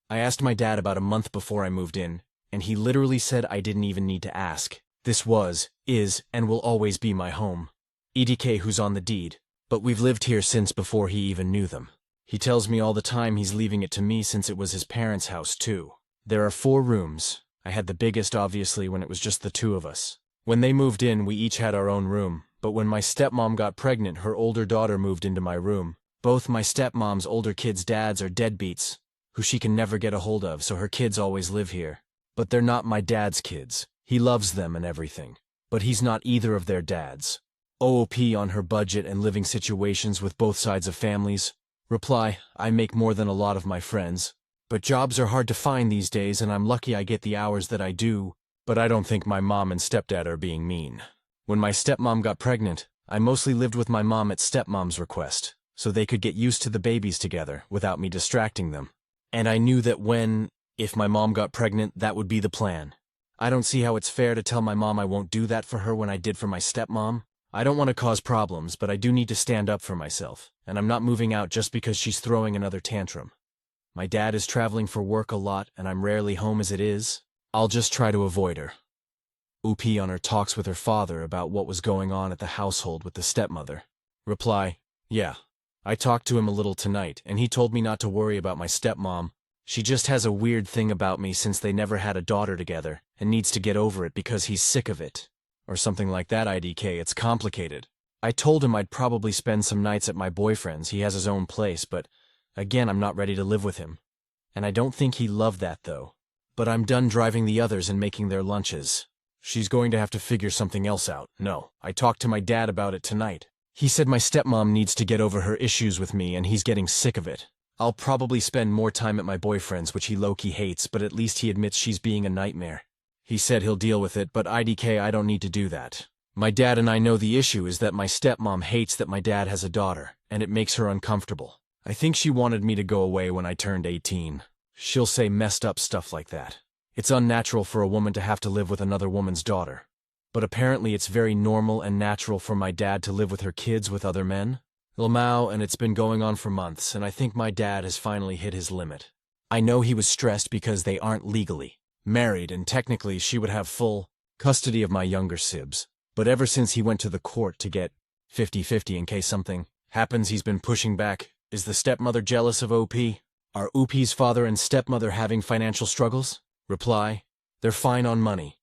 I asked my dad about a month before I moved in, and he literally said I didn't even need to ask. This was, is, and will always be my home. EDK who's on the deed, but we've lived here since before he even knew them. He tells me all the time he's leaving it to me since it was his parents' house too. There are 4 rooms. I had the biggest obviously when it was just the 2 of us. When they moved in, we each had our own room, but when my stepmom got pregnant, her older daughter moved into my room. Both my stepmom's older kids' dads are deadbeats, who she can never get a hold of, so her kids always live here. But they're not my dad's kids. He loves them and everything. But he's not either of their dads. OOP on her budget and living situations with both sides of families. Reply, I make more than a lot of my friends. But jobs are hard to find these days, and I'm lucky I get the hours that I do. But I don't think my mom and stepdad are being mean. When my stepmom got pregnant, I mostly lived with my mom at stepmom's request, so they could get used to the babies together without me distracting them. And I knew that if my mom got pregnant, that would be the plan. I don't see how it's fair to tell my mom I won't do that for her when I did for my stepmom. I don't want to cause problems, but I do need to stand up for myself, and I'm not moving out just because she's throwing another tantrum. My dad is traveling for work a lot, and I'm rarely home as it is. I'll just try to avoid her. OP on her talks with her father about what was going on at the household with the stepmother. Reply, yeah. I talked to him a little tonight, and he told me not to worry about my stepmom. She just has a weird thing about me since they never had a daughter together, and needs to get over it because he's sick of it. Or something like that, IDK, it's complicated. I told him I'd probably spend some nights at my boyfriend's, he has his own place, but again, I'm not ready to live with him. And I don't think he loved that, though. But I'm done driving the others and making their lunches. She's going to have to figure something else out. No, I talked to my dad about it tonight. He said my stepmom needs to get over her issues with me, and he's getting sick of it. I'll probably spend more time at my boyfriend's, which he low-key hates, but at least he admits she's being a nightmare. He said he'll deal with it, but IDK, I don't need to do that. My dad and I know the issue is that my stepmom hates that my dad has a daughter, and it makes her uncomfortable. I think she wanted me to go away when I turned 18. She'll say messed up stuff like that. It's unnatural for a woman to have to live with another woman's daughter. But apparently it's very normal and natural for my dad to live with her kids with other men. Lamau, and it's been going on for months, and I think my dad has finally hit his limit. I know he was stressed because they aren't legally married, and technically she would have full custody of my younger sibs. But ever since he went to the court to get 50-50 in case something happens, he's been pushing back. Is the stepmother jealous of OP? Are OP's father and stepmother having financial struggles? Reply, they're fine on money.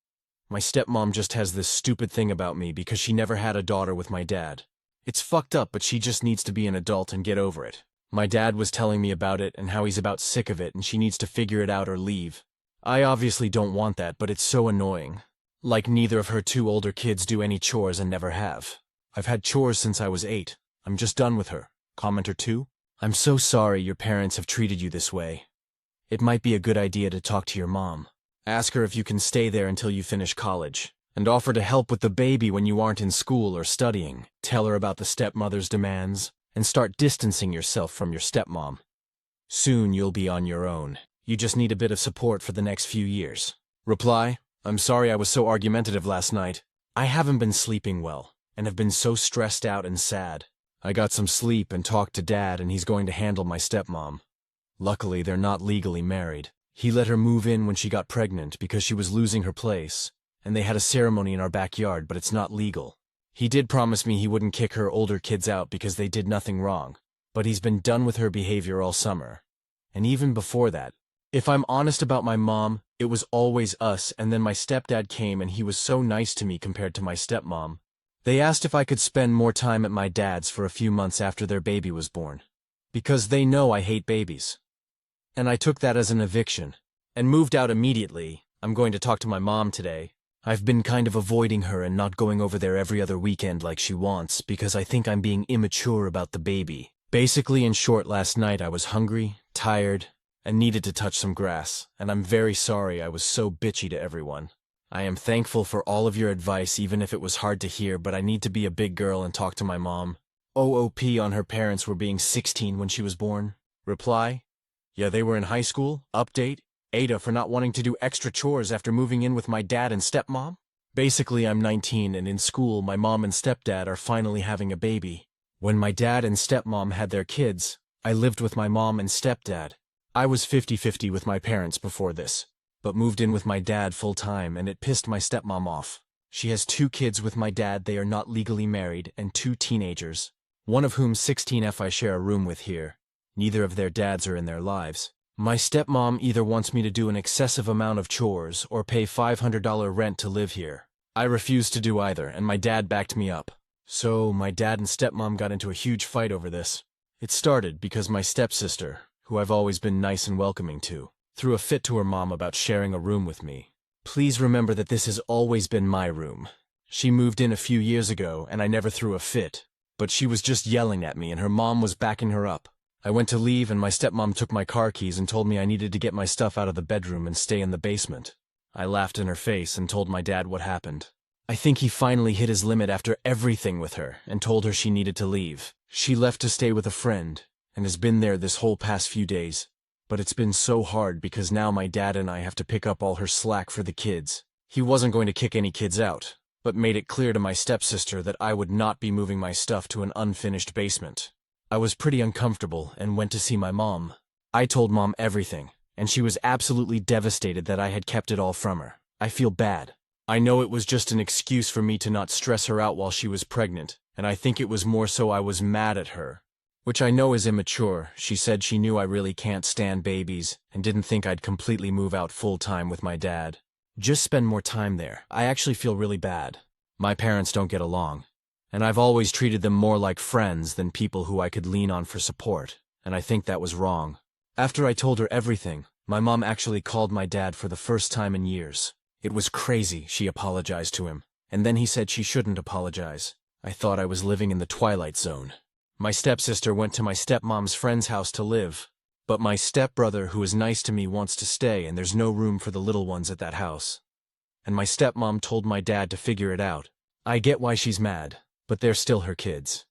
My stepmom just has this stupid thing about me because she never had a daughter with my dad. It's fucked up, but she just needs to be an adult and get over it. My dad was telling me about it and how he's about sick of it and she needs to figure it out or leave. I obviously don't want that, but it's so annoying. Like neither of her 2 older kids do any chores and never have. I've had chores since I was 8. I'm just done with her. Commenter 2? I'm so sorry your parents have treated you this way. It might be a good idea to talk to your mom. Ask her if you can stay there until you finish college, and offer to help with the baby when you aren't in school or studying. Tell her about the stepmother's demands, and start distancing yourself from your stepmom. Soon you'll be on your own. You just need a bit of support for the next few years. Reply, I'm sorry I was so argumentative last night. I haven't been sleeping well, and have been so stressed out and sad. I got some sleep and talked to Dad, and he's going to handle my stepmom. Luckily, they're not legally married. He let her move in when she got pregnant because she was losing her place, and they had a ceremony in our backyard, but it's not legal. He did promise me he wouldn't kick her older kids out because they did nothing wrong, but he's been done with her behavior all summer. And even before that, if I'm honest about my mom, it was always us, and then my stepdad came and he was so nice to me compared to my stepmom. They asked if I could spend more time at my dad's for a few months after their baby was born, because they know I hate babies. And I took that as an eviction, and moved out immediately. I'm going to talk to my mom today. I've been kind of avoiding her and not going over there every other weekend like she wants, because I think I'm being immature about the baby. Basically, in short, last night I was hungry, tired, and needed to touch some grass, and I'm very sorry I was so bitchy to everyone. I am thankful for all of your advice even if it was hard to hear, but I need to be a big girl and talk to my mom. OOP on her parents were being 16 when she was born. Reply: yeah, they were in high school. Update: Aita for not wanting to do extra chores after moving in with my dad and stepmom. Basically, I'm 19 and in school my mom and stepdad are finally having a baby. When my dad and stepmom had their kids, I lived with my mom and stepdad. I was 50-50 with my parents before this, but moved in with my dad full-time and it pissed my stepmom off. She has 2 kids with my dad, they are not legally married, and 2 teenagers, one of whom 16F I share a room with here. Neither of their dads are in their lives. My stepmom either wants me to do an excessive amount of chores or pay $500 rent to live here. I refused to do either, and my dad backed me up. So my dad and stepmom got into a huge fight over this. It started because my stepsister, who I've always been nice and welcoming to, threw a fit to her mom about sharing a room with me. Please remember that this has always been my room. She moved in a few years ago and I never threw a fit, but she was just yelling at me and her mom was backing her up. I went to leave and my stepmom took my car keys and told me I needed to get my stuff out of the bedroom and stay in the basement. I laughed in her face and told my dad what happened. I think he finally hit his limit after everything with her and told her she needed to leave. She left to stay with a friend and has been there this whole past few days. But it's been so hard because now my dad and I have to pick up all her slack for the kids. He wasn't going to kick any kids out, but made it clear to my stepsister that I would not be moving my stuff to an unfinished basement. I was pretty uncomfortable and went to see my mom. I told mom everything, and she was absolutely devastated that I had kept it all from her. I feel bad. I know it was just an excuse for me to not stress her out while she was pregnant, and I think it was more so I was mad at her. Which I know is immature. She said she knew I really can't stand babies and didn't think I'd completely move out full-time with my dad. Just spend more time there. I actually feel really bad. My parents don't get along, and I've always treated them more like friends than people who I could lean on for support, and I think that was wrong. After I told her everything, my mom actually called my dad for the first time in years. It was crazy. She apologized to him, and then he said she shouldn't apologize. I thought I was living in the Twilight Zone. My stepsister went to my stepmom's friend's house to live, but my stepbrother, who is nice to me, wants to stay and there's no room for the little ones at that house. And my stepmom told my dad to figure it out. I get why she's mad, but they're still her kids.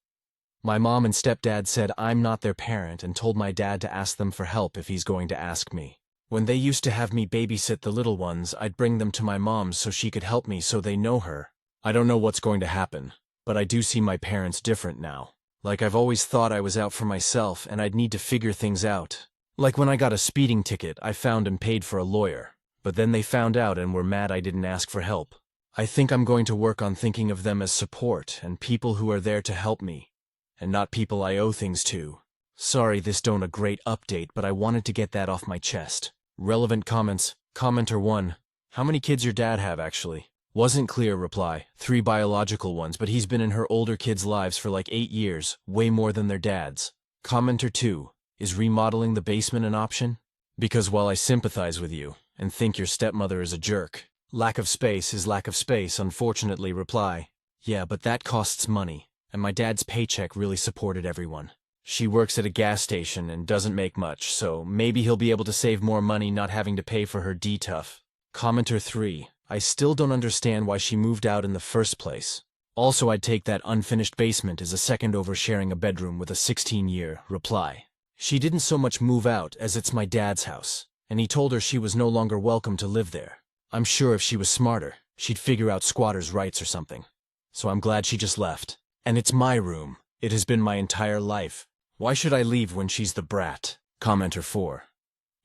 My mom and stepdad said I'm not their parent and told my dad to ask them for help if he's going to ask me. When they used to have me babysit the little ones, I'd bring them to my mom's so she could help me so they know her. I don't know what's going to happen, but I do see my parents different now. Like I've always thought I was out for myself and I'd need to figure things out. Like when I got a speeding ticket, I found and paid for a lawyer. But then they found out and were mad I didn't ask for help. I think I'm going to work on thinking of them as support and people who are there to help me, and not people I owe things to. Sorry this don't a great update, but I wanted to get that off my chest. Relevant comments. Commenter 1. How many kids your dad have actually? Wasn't clear. Reply: 3 biological ones, but he's been in her older kids' lives for like 8 years, way more than their dad's. Commenter 2. Is remodeling the basement an option? Because while I sympathize with you, and think your stepmother is a jerk, lack of space is lack of space, unfortunately. Reply: yeah, but that costs money, and my dad's paycheck really supported everyone. She works at a gas station and doesn't make much, so maybe he'll be able to save more money not having to pay for her D-Tough. Commenter 3. I still don't understand why she moved out in the first place. Also, I'd take that unfinished basement as a second over sharing a bedroom with a 16-year. Reply: she didn't so much move out as it's my dad's house, and he told her she was no longer welcome to live there. I'm sure if she was smarter, she'd figure out squatters' rights or something. So I'm glad she just left. And it's my room. It has been my entire life. Why should I leave when she's the brat? Commenter 4.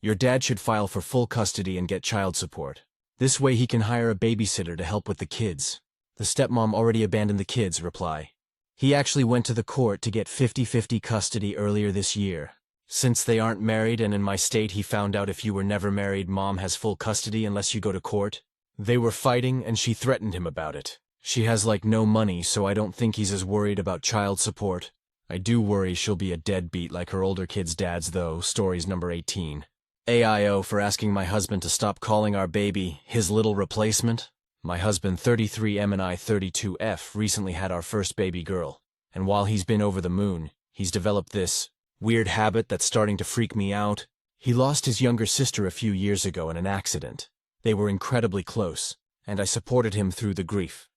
Your dad should file for full custody and get child support. This way he can hire a babysitter to help with the kids. The stepmom already abandoned the kids. Reply: he actually went to the court to get 50-50 custody earlier this year. Since they aren't married and in my state he found out if you were never married, mom has full custody unless you go to court. They were fighting and she threatened him about it. She has like no money, so I don't think he's as worried about child support. I do worry she'll be a deadbeat like her older kids' dads though. Stories number 18. AIO for asking my husband to stop calling our baby his little replacement. My husband 33M and I 32F recently had our first baby girl, and while he's been over the moon, he's developed this weird habit that's starting to freak me out. He lost his younger sister a few years ago in an accident. They were incredibly close, and I supported him through the grief.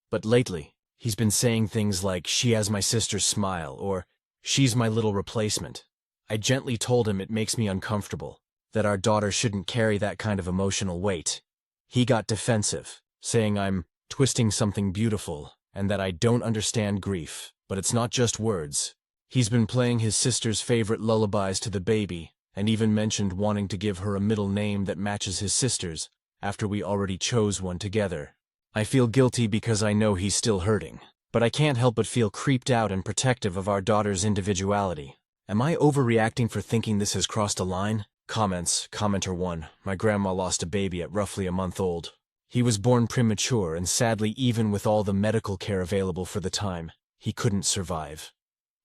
But lately, he's been saying things like, "She has my sister's smile," or "She's my little replacement." I gently told him it makes me uncomfortable, that our daughter shouldn't carry that kind of emotional weight. He got defensive, saying I'm twisting something beautiful, and that I don't understand grief, but it's not just words. He's been playing his sister's favorite lullabies to the baby, and even mentioned wanting to give her a middle name that matches his sister's, after we already chose one together. I feel guilty because I know he's still hurting, but I can't help but feel creeped out and protective of our daughter's individuality. Am I overreacting for thinking this has crossed a line? Comments. Commenter 1. My grandma lost a baby at roughly a month old. He was born premature, and sadly, even with all the medical care available for the time, he couldn't survive.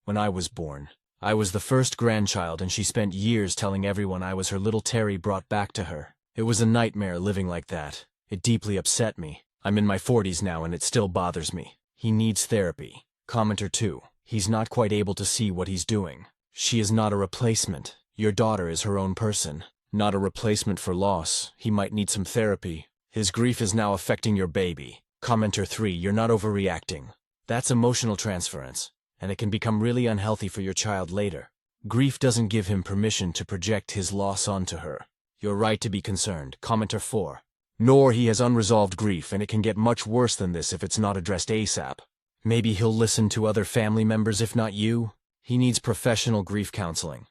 When I was born, I was the first grandchild, and she spent years telling everyone I was her little Terry brought back to her. It was a nightmare living like that. It deeply upset me. I'm in my 40s now, and it still bothers me. He needs therapy. Commenter 2. He's not quite able to see what he's doing. She is not a replacement. Your daughter is her own person. Not a replacement for loss. He might need some therapy. His grief is now affecting your baby. Commenter 3. You're not overreacting. That's emotional transference, and it can become really unhealthy for your child later. Grief doesn't give him permission to project his loss onto her. You're right to be concerned. Commenter 4. Nor he has unresolved grief, and it can get much worse than this if it's not addressed ASAP. Maybe he'll listen to other family members if not you. He needs professional grief counseling.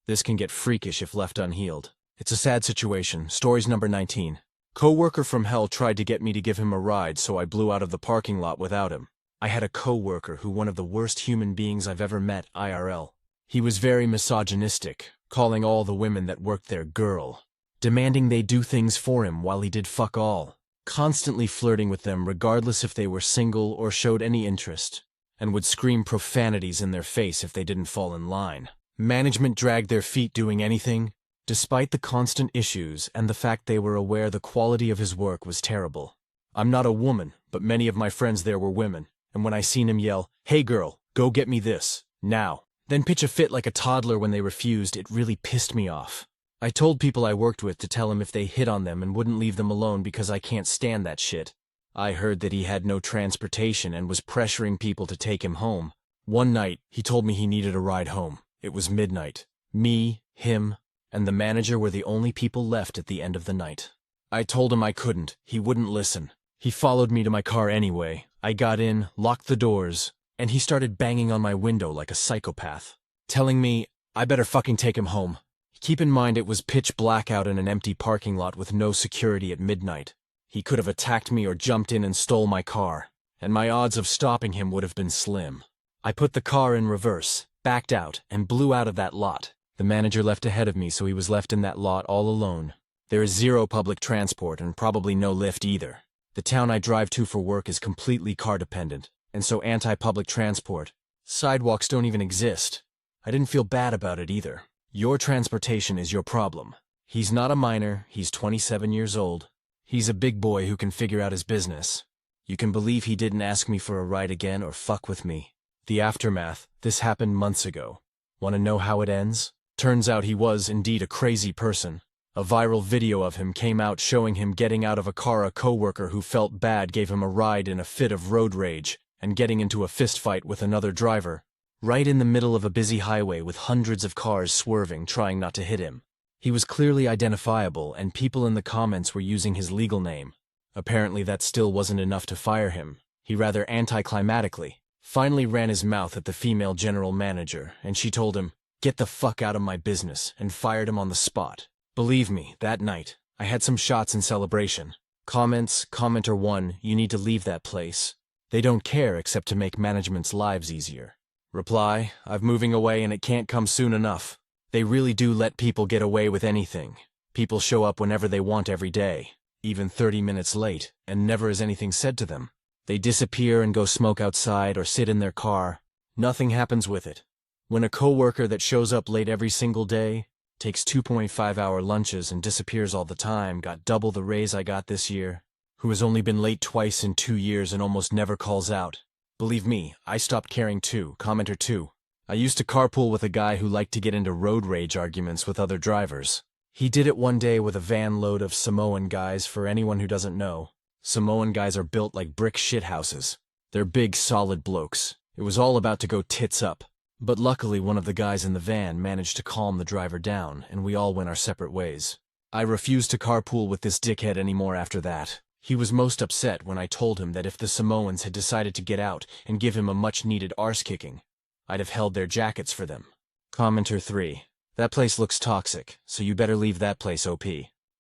This can get freakish if left unhealed. It's a sad situation. Stories number 19. Coworker from hell tried to get me to give him a ride, so I blew out of the parking lot without him. I had a coworker who one of the worst human beings I've ever met IRL. He was very misogynistic, calling all the women that worked there girl, demanding they do things for him while he did fuck all, constantly flirting with them regardless if they were single or showed any interest, and would scream profanities in their face if they didn't fall in line. Management dragged their feet doing anything, despite the constant issues and the fact they were aware the quality of his work was terrible. I'm not a woman, but many of my friends there were women, and when I seen him yell, "Hey girl, go get me this, now," then pitch a fit like a toddler when they refused, it really pissed me off. I told people I worked with to tell him if they hit on them and wouldn't leave them alone because I can't stand that shit. I heard that he had no transportation and was pressuring people to take him home. One night, he told me he needed a ride home. It was midnight. Me, him, and the manager were the only people left at the end of the night. I told him I couldn't. He wouldn't listen. He followed me to my car anyway. I got in, locked the doors, and he started banging on my window like a psychopath, telling me I better fucking take him home. Keep in mind it was pitch black out in an empty parking lot with no security at midnight. He could have attacked me or jumped in and stole my car, and my odds of stopping him would have been slim. I put the car in reverse, backed out, and blew out of that lot. The manager left ahead of me, so he was left in that lot all alone. There is zero public transport and probably no lift either. The town I drive to for work is completely car-dependent, and so anti-public transport. Sidewalks don't even exist. I didn't feel bad about it either. Your transportation is your problem. He's not a minor, he's 27 years old. He's a big boy who can figure out his business. You can believe he didn't ask me for a ride again or fuck with me. The aftermath, this happened months ago. Want to know how it ends? Turns out he was indeed a crazy person. A viral video of him came out showing him getting out of a car. A coworker who felt bad gave him a ride in a fit of road rage and getting into a fistfight with another driver, right in the middle of a busy highway with hundreds of cars swerving, trying not to hit him. He was clearly identifiable, and people in the comments were using his legal name. Apparently that still wasn't enough to fire him. He rather anticlimactically finally ran his mouth at the female general manager, and she told him, "Get the fuck out of my business," and fired him on the spot. Believe me, that night, I had some shots in celebration. Comments. Commenter 1, you need to leave that place. They don't care except to make management's lives easier. Reply, I've moving away and it can't come soon enough. They really do let people get away with anything. People show up whenever they want every day, even 30 minutes late, and never is anything said to them. They disappear and go smoke outside or sit in their car. Nothing happens with it. When a coworker that shows up late every single day, takes 2.5-hour lunches and disappears all the time, got double the raise I got this year, who has only been late twice in 2 years and almost never calls out. Believe me, I stopped caring too. Commenter 2. I used to carpool with a guy who liked to get into road rage arguments with other drivers. He did it one day with a van load of Samoan guys. For anyone who doesn't know, Samoan guys are built like brick shithouses. They're big, solid blokes. It was all about to go tits up. But luckily one of the guys in the van managed to calm the driver down, and we all went our separate ways. I refused to carpool with this dickhead anymore after that. He was most upset when I told him that if the Samoans had decided to get out and give him a much-needed arse-kicking, I'd have held their jackets for them. Commenter 3. That place looks toxic, so you better leave that place, OP.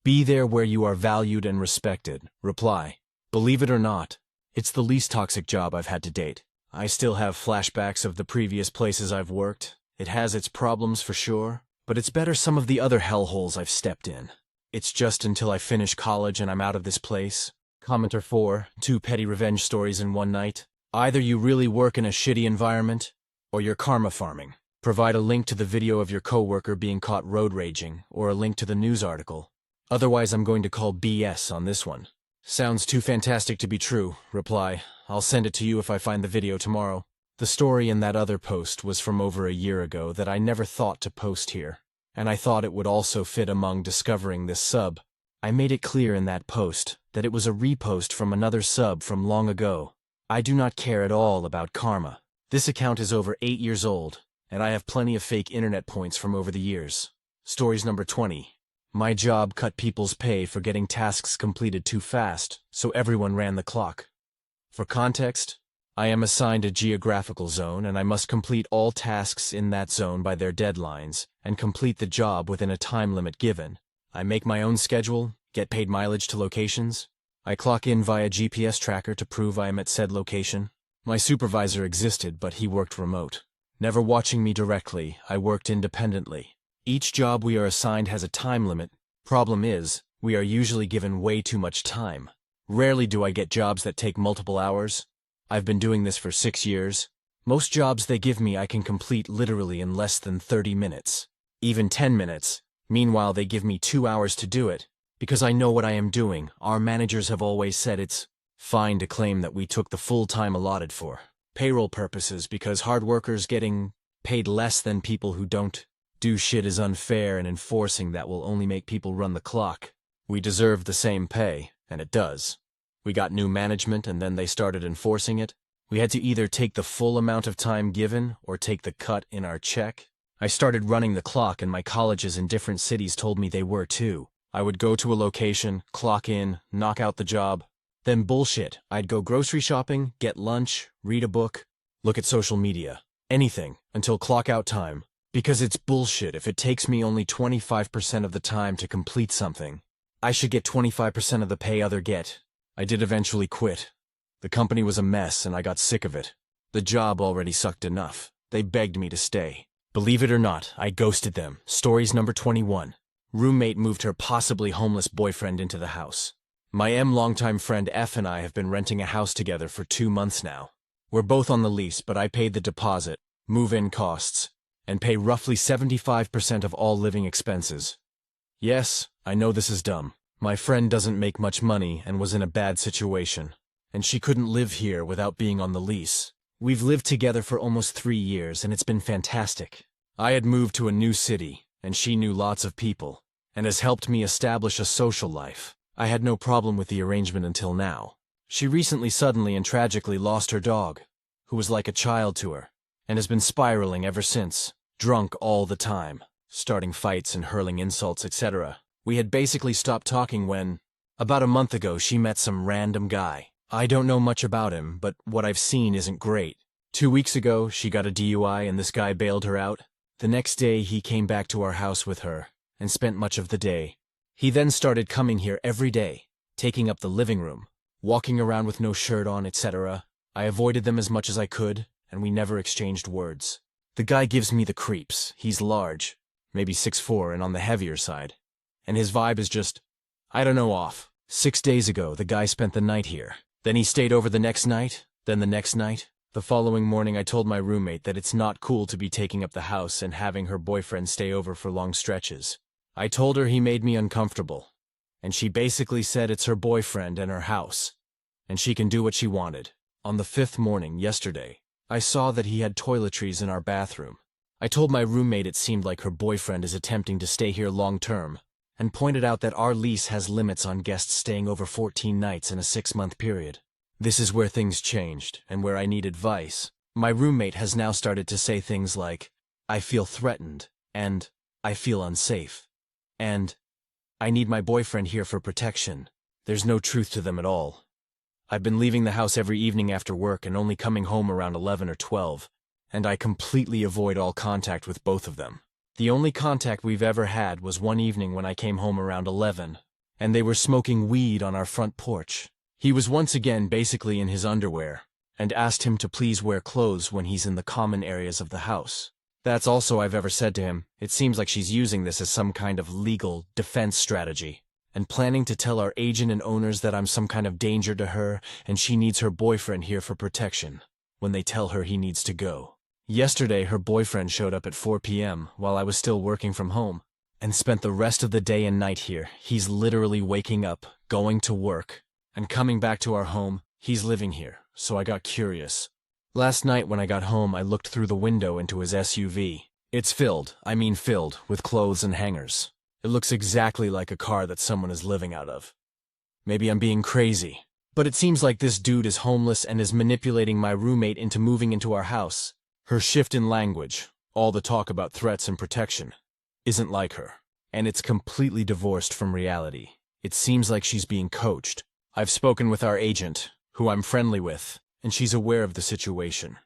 Be there where you are valued and respected. Reply. Believe it or not, it's the least toxic job I've had to date. I still have flashbacks of the previous places I've worked. It has its problems for sure, but it's better some of the other hellholes I've stepped in. It's just until I finish college and I'm out of this place. Commenter 4. 2 petty revenge stories in one night. Either you really work in a shitty environment, or you're karma farming. Provide a link to the video of your coworker being caught road raging, or a link to the news article. Otherwise I'm going to call BS on this one. Sounds too fantastic to be true. Reply. I'll send it to you if I find the video tomorrow. The story in that other post was from over a year ago that I never thought to post here, and I thought it would also fit among discovering this sub. I made it clear in that post that it was a repost from another sub from long ago. I do not care at all about karma. This account is over 8 years old, and I have plenty of fake internet points from over the years. Stories number 20. My job cut people's pay for getting tasks completed too fast, so everyone ran the clock. For context, I am assigned a geographical zone and I must complete all tasks in that zone by their deadlines and complete the job within a time limit given. I make my own schedule, get paid mileage to locations. I clock in via GPS tracker to prove I am at said location. My supervisor existed, but he worked remote. Never watching me directly, I worked independently. Each job we are assigned has a time limit. Problem is, we are usually given way too much time. Rarely do I get jobs that take multiple hours. I've been doing this for 6 years. Most jobs they give me I can complete literally in less than 30 minutes. Even 10 minutes. Meanwhile, they give me 2 hours to do it. Because I know what I am doing, our managers have always said it's fine to claim that we took the full time allotted for payroll purposes because hard workers getting paid less than people who don't do shit is unfair, and enforcing that will only make people run the clock. We deserve the same pay, and it does. We got new management and then they started enforcing it. We had to either take the full amount of time given or take the cut in our check. I started running the clock and my colleges in different cities told me they were too. I would go to a location, clock in, knock out the job. Then bullshit. I'd go grocery shopping, get lunch, read a book, look at social media. Anything, until clock out time. Because it's bullshit if it takes me only 25% of the time to complete something. I should get 25% of the pay other get. I did eventually quit. The company was a mess and I got sick of it. The job already sucked enough. They begged me to stay. Believe it or not, I ghosted them. Stories number 21. Roommate moved her possibly homeless boyfriend into the house. My longtime friend F and I have been renting a house together for 2 months now. We're both on the lease, but I paid the deposit, move-in costs, and pay roughly 75% of all living expenses. Yes, I know this is dumb. My friend doesn't make much money and was in a bad situation, and she couldn't live here without being on the lease. We've lived together for almost 3 years and it's been fantastic. I had moved to a new city, and she knew lots of people, and has helped me establish a social life. I had no problem with the arrangement until now. She recently suddenly and tragically lost her dog, who was like a child to her, and has been spiraling ever since, drunk all the time, starting fights and hurling insults, etc. We had basically stopped talking when, about a month ago, she met some random guy. I don't know much about him, but what I've seen isn't great. 2 weeks ago, she got a DUI and this guy bailed her out. The next day, he came back to our house with her and spent much of the day. He then started coming here every day, taking up the living room, walking around with no shirt on, etc. I avoided them as much as I could, and we never exchanged words. The guy gives me the creeps. He's large, maybe 6'4", and on the heavier side. And his vibe is just, I don't know, off. 6 days ago, the guy spent the night here. Then he stayed over the next night, then the next night. The following morning I told my roommate that it's not cool to be taking up the house and having her boyfriend stay over for long stretches. I told her he made me uncomfortable, and she basically said it's her boyfriend and her house, and she can do what she wanted. On the 5th morning, yesterday, I saw that he had toiletries in our bathroom. I told my roommate it seemed like her boyfriend is attempting to stay here long-term, and pointed out that our lease has limits on guests staying over 14 nights in a 6-month period. This is where things changed, and where I need advice. My roommate has now started to say things like, "I feel threatened," and "I feel unsafe," and "I need my boyfriend here for protection." There's no truth to them at all. I've been leaving the house every evening after work and only coming home around 11 or 12, and I completely avoid all contact with both of them. The only contact we've ever had was one evening when I came home around 11, and they were smoking weed on our front porch. He was once again basically in his underwear, and asked him to please wear clothes when he's in the common areas of the house. That's all I've ever said to him. It seems like she's using this as some kind of legal defense strategy, and planning to tell our agent and owners that I'm some kind of danger to her and she needs her boyfriend here for protection, when they tell her he needs to go. Yesterday, her boyfriend showed up at 4 p.m. while I was still working from home, and spent the rest of the day and night here. He's literally waking up, going to work, and coming back to our home. He's living here, so I got curious. Last night when I got home, I looked through the window into his SUV. It's filled with clothes and hangers. It looks exactly like a car that someone is living out of. Maybe I'm being crazy, but it seems like this dude is homeless and is manipulating my roommate into moving into our house. Her shift in language, all the talk about threats and protection, isn't like her, and it's completely divorced from reality. It seems like she's being coached. I've spoken with our agent, who I'm friendly with, and she's aware of the situation.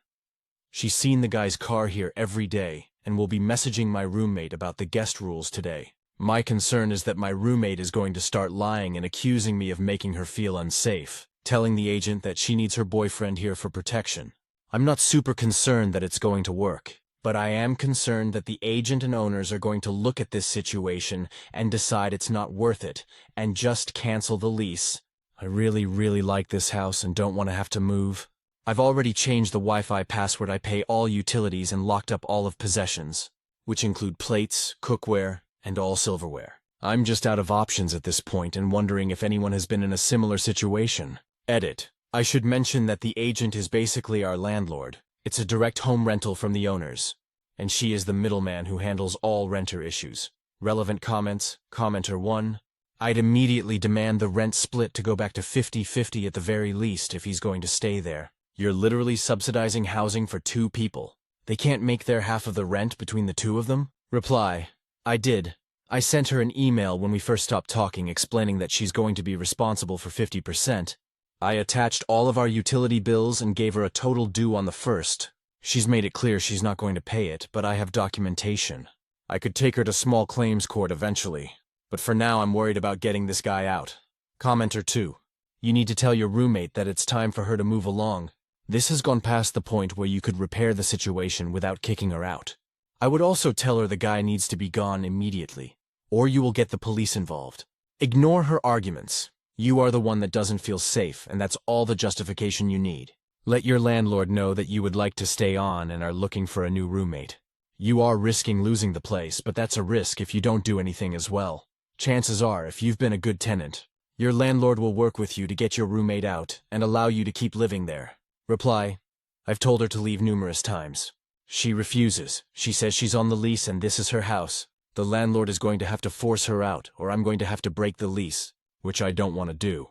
She's seen the guy's car here every day and will be messaging my roommate about the guest rules today. My concern is that my roommate is going to start lying and accusing me of making her feel unsafe, telling the agent that she needs her boyfriend here for protection. I'm not super concerned that it's going to work, but I am concerned that the agent and owners are going to look at this situation and decide it's not worth it and just cancel the lease. I really, really like this house and don't want to have to move. I've already changed the Wi-Fi password. I pay all utilities and locked up all of possessions, which include plates, cookware, and all silverware. I'm just out of options at this point and wondering if anyone has been in a similar situation. Edit. I should mention that the agent is basically our landlord. It's a direct home rental from the owners, and she is the middleman who handles all renter issues. Relevant comments. Commenter 1. I'd immediately demand the rent split to go back to 50-50 at the very least if he's going to stay there. You're literally subsidizing housing for 2 people. They can't make their half of the rent between the 2 of them? Reply. I did. I sent her an email when we first stopped talking explaining that she's going to be responsible for 50%. I attached all of our utility bills and gave her a total due on the 1st. She's made it clear she's not going to pay it, but I have documentation. I could take her to small claims court eventually, but for now I'm worried about getting this guy out. Commenter 2. You need to tell your roommate that it's time for her to move along. This has gone past the point where you could repair the situation without kicking her out. I would also tell her the guy needs to be gone immediately, or you will get the police involved. Ignore her arguments. You are the one that doesn't feel safe, and that's all the justification you need. Let your landlord know that you would like to stay on and are looking for a new roommate. You are risking losing the place, but that's a risk if you don't do anything as well. Chances are, if you've been a good tenant, your landlord will work with you to get your roommate out and allow you to keep living there. Reply. I've told her to leave numerous times. She refuses. She says she's on the lease and this is her house. The landlord is going to have to force her out, or I'm going to have to break the lease, which I don't want to do.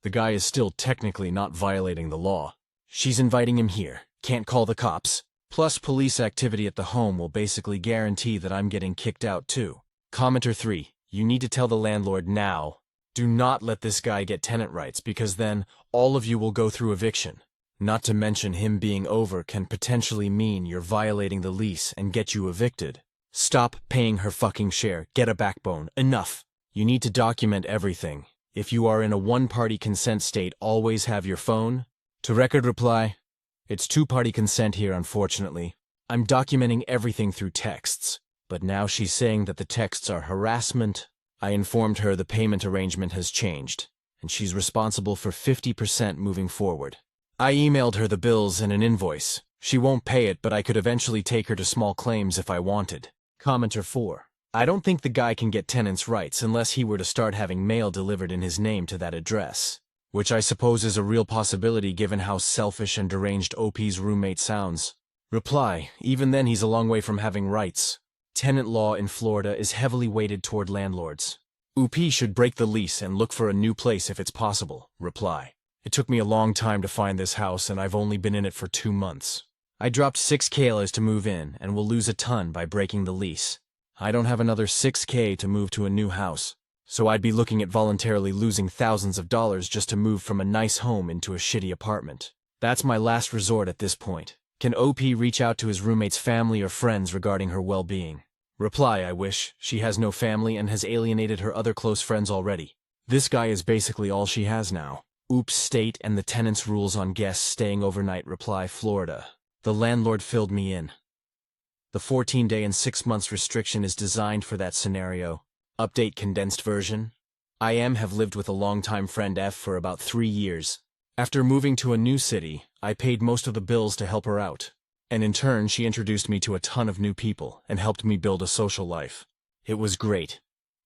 The guy is still technically not violating the law. She's inviting him here. Can't call the cops. Plus, police activity at the home will basically guarantee that I'm getting kicked out too. Commenter 3. You need to tell the landlord now. Do not let this guy get tenant rights because then all of you will go through eviction. Not to mention him being over can potentially mean you're violating the lease and get you evicted. Stop paying her fucking share. Get a backbone. Enough. You need to document everything. If you are in a one-party consent state, always have your phone. To record reply. It's 2-party consent here, unfortunately. I'm documenting everything through texts, but now she's saying that the texts are harassment. I informed her the payment arrangement has changed, and she's responsible for 50% moving forward. I emailed her the bills and an invoice. She won't pay it, but I could eventually take her to small claims if I wanted. Commenter 4. I don't think the guy can get tenants' rights unless he were to start having mail delivered in his name to that address, which I suppose is a real possibility given how selfish and deranged OP's roommate sounds. Reply, even then he's a long way from having rights. Tenant law in Florida is heavily weighted toward landlords. OP should break the lease and look for a new place if it's possible. Reply. It took me a long time to find this house and I've only been in it for 2 months. I dropped $6K to move in and will lose a ton by breaking the lease. I don't have another $6K to move to a new house, so I'd be looking at voluntarily losing thousands of dollars just to move from a nice home into a shitty apartment. That's my last resort at this point. Can OP reach out to his roommate's family or friends regarding her well-being? Reply, I wish. She has no family and has alienated her other close friends already. This guy is basically all she has now. Oops, state and the tenant's rules on guests staying overnight. Reply, Florida. The landlord filled me in. The 14-day and 6 months restriction is designed for that scenario. Update condensed version. I have lived with a longtime friend F for about 3 years. After moving to a new city, I paid most of the bills to help her out. And in turn, she introduced me to a ton of new people and helped me build a social life. It was great.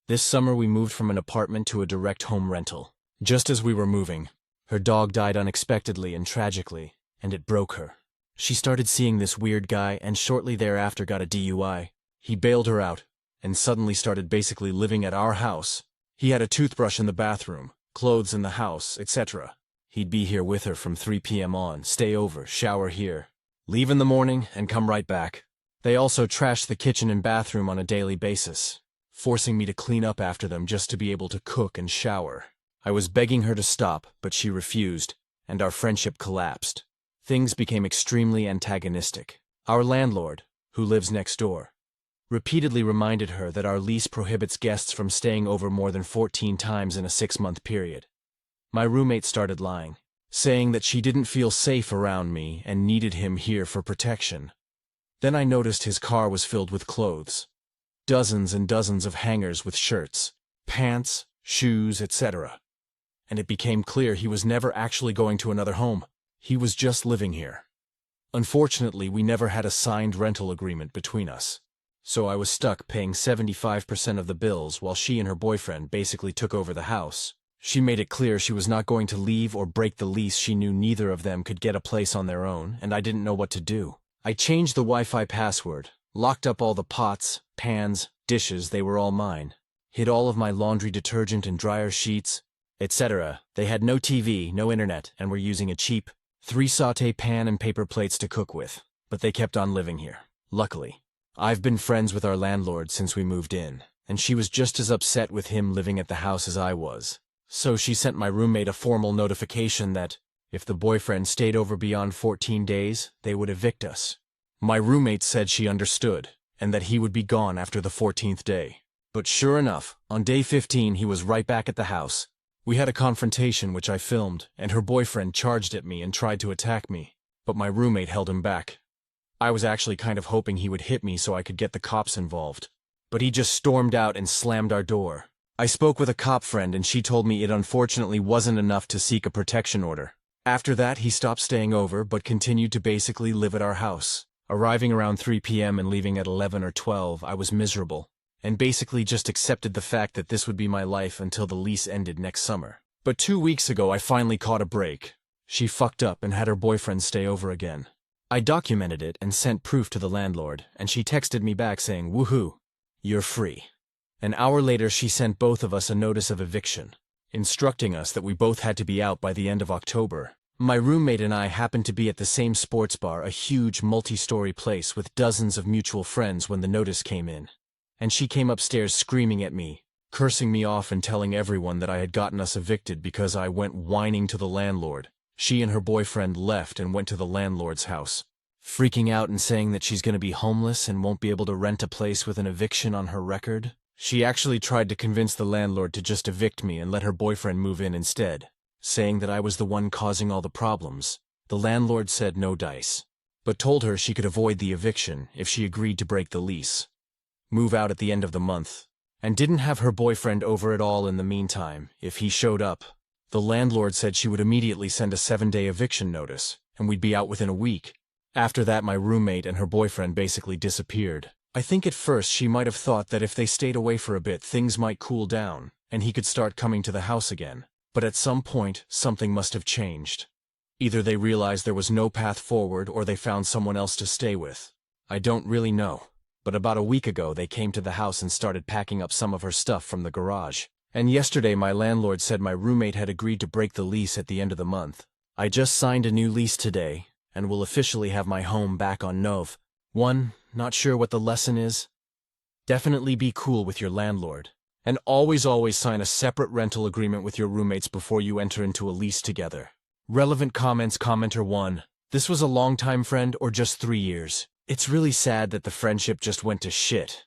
This summer we moved from an apartment to a direct home rental. Just as we were moving, her dog died unexpectedly and tragically, and it broke her. She started seeing this weird guy and shortly thereafter got a DUI. He bailed her out and suddenly started basically living at our house. He had a toothbrush in the bathroom, clothes in the house, etc. He'd be here with her from 3 p.m. on, stay over, shower here, leave in the morning, and come right back. They also trashed the kitchen and bathroom on a daily basis, forcing me to clean up after them just to be able to cook and shower. I was begging her to stop, but she refused, and our friendship collapsed. Things became extremely antagonistic. Our landlord, who lives next door, repeatedly reminded her that our lease prohibits guests from staying over more than 14 times in a 6-month period. My roommate started lying, saying that she didn't feel safe around me and needed him here for protection. Then I noticed his car was filled with clothes. Dozens and dozens of hangers with shirts, pants, shoes, etc. And it became clear he was never actually going to another home. He was just living here. Unfortunately, we never had a signed rental agreement between us, so I was stuck paying 75% of the bills while she and her boyfriend basically took over the house. She made it clear she was not going to leave or break the lease. She knew neither of them could get a place on their own, and I didn't know what to do. I changed the Wi-Fi password, locked up all the pots, pans, dishes, they were all mine, hid all of my laundry detergent and dryer sheets, etc. They had no TV, no internet, and were using a cheap 3 sauté pan and paper plates to cook with, but they kept on living here. Luckily, I've been friends with our landlord since we moved in, and she was just as upset with him living at the house as I was. So she sent my roommate a formal notification that, if the boyfriend stayed over beyond 14 days, they would evict us. My roommate said she understood, and that he would be gone after the 14th day. But sure enough, on day 15 he was right back at the house. We had a confrontation which I filmed, and her boyfriend charged at me and tried to attack me, but my roommate held him back. I was actually kind of hoping he would hit me so I could get the cops involved. But he just stormed out and slammed our door. I spoke with a cop friend and she told me it unfortunately wasn't enough to seek a protection order. After that, he stopped staying over but continued to basically live at our house. Arriving around 3 p.m. and leaving at 11 or 12, I was miserable, and basically just accepted the fact that this would be my life until the lease ended next summer. But 2 weeks ago I finally caught a break. She fucked up and had her boyfriend stay over again. I documented it and sent proof to the landlord, and she texted me back saying, "Woohoo, you're free." An hour later she sent both of us a notice of eviction, instructing us that we both had to be out by the end of October. My roommate and I happened to be at the same sports bar, a huge multi-story place with dozens of mutual friends when the notice came in. And she came upstairs screaming at me, cursing me off and telling everyone that I had gotten us evicted because I went whining to the landlord. She and her boyfriend left and went to the landlord's house, freaking out and saying that she's going to be homeless and won't be able to rent a place with an eviction on her record. She actually tried to convince the landlord to just evict me and let her boyfriend move in instead, saying that I was the one causing all the problems. The landlord said no dice, but told her she could avoid the eviction if she agreed to break the lease, move out at the end of the month, and didn't have her boyfriend over at all in the meantime if he showed up. The landlord said she would immediately send a 7-day eviction notice, and we'd be out within a week. After that, my roommate and her boyfriend basically disappeared. I think at first she might have thought that if they stayed away for a bit, things might cool down, and he could start coming to the house again. But at some point, something must have changed. Either they realized there was no path forward or they found someone else to stay with. I don't really know. But about a week ago, they came to the house and started packing up some of her stuff from the garage. And yesterday, my landlord said my roommate had agreed to break the lease at the end of the month. I just signed a new lease today, and will officially have my home back on Nov. Not sure what the lesson is? Definitely be cool with your landlord. And always sign a separate rental agreement with your roommates before you enter into a lease together. Relevant comments. Commenter 1. This was a long-time friend or just 3 years? It's really sad that the friendship just went to shit.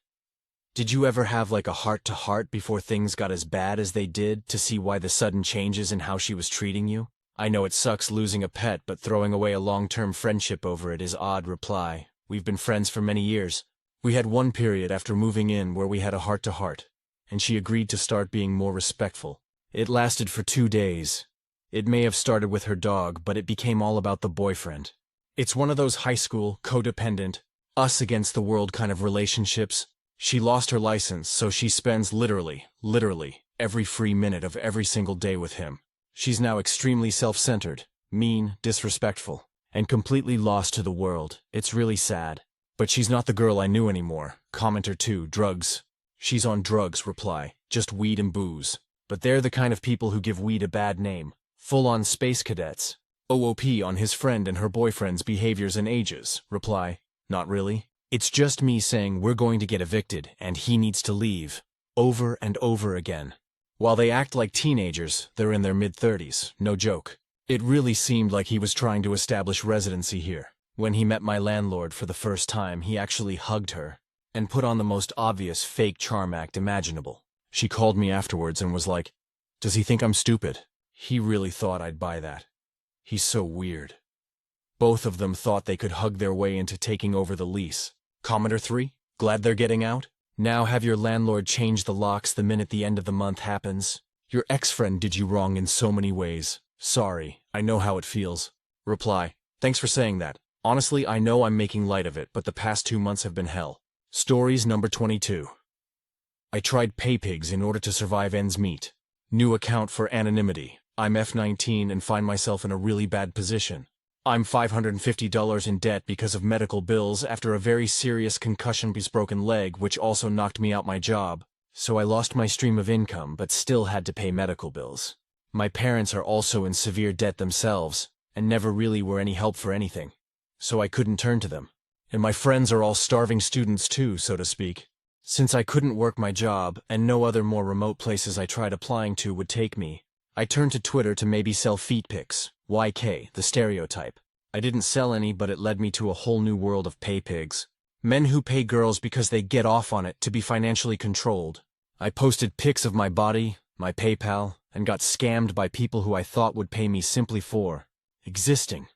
Did you ever have like a heart-to-heart before things got as bad as they did to see why the sudden changes in how she was treating you? I know it sucks losing a pet, but throwing away a long-term friendship over it is odd. Reply. We've been friends for many years. We had one period after moving in where we had a heart-to-heart, and she agreed to start being more respectful. It lasted for 2 days. It may have started with her dog, but it became all about the boyfriend. It's one of those high school, codependent, us against the world kind of relationships. She lost her license, so she spends literally, every free minute of every single day with him. She's now extremely self-centered, mean, disrespectful, and completely lost to the world. It's really sad. But she's not the girl I knew anymore. Commenter 2. Drugs. She's on drugs. Reply. Just weed and booze. But they're the kind of people who give weed a bad name. Full-on space cadets. OOP on his friend and her boyfriend's behaviors and ages. Reply. Not really. It's just me saying we're going to get evicted and he needs to leave. Over and over again. While they act like teenagers, they're in their mid-30s. No joke. It really seemed like he was trying to establish residency here. When he met my landlord for the first time, he actually hugged her and put on the most obvious fake charm act imaginable. She called me afterwards and was like, "Does he think I'm stupid?" He really thought I'd buy that. He's so weird. Both of them thought they could hug their way into taking over the lease. Commenter 3. Glad they're getting out? Now have your landlord change the locks the minute the end of the month happens. Your ex-friend did you wrong in so many ways. Sorry, I know how it feels. Reply. Thanks for saying that. Honestly, I know I'm making light of it, but the past 2 months have been hell. Stories number 22. I tried PayPigs in order to survive ends meet. New account for anonymity. I'm F19 and find myself in a really bad position. I'm $550 in debt because of medical bills after a very serious concussion-broken leg, which also knocked me out my job. So I lost my stream of income, but still had to pay medical bills. My parents are also in severe debt themselves, and never really were any help for anything. So I couldn't turn to them. And my friends are all starving students too, so to speak. Since I couldn't work my job, and no other more remote places I tried applying to would take me, I turned to Twitter to maybe sell feet pics. YK, the stereotype. I didn't sell any, but it led me to a whole new world of pay pigs. Men who pay girls because they get off on it to be financially controlled. I posted pics of my body, my PayPal, and got scammed by people who I thought would pay me simply for existing.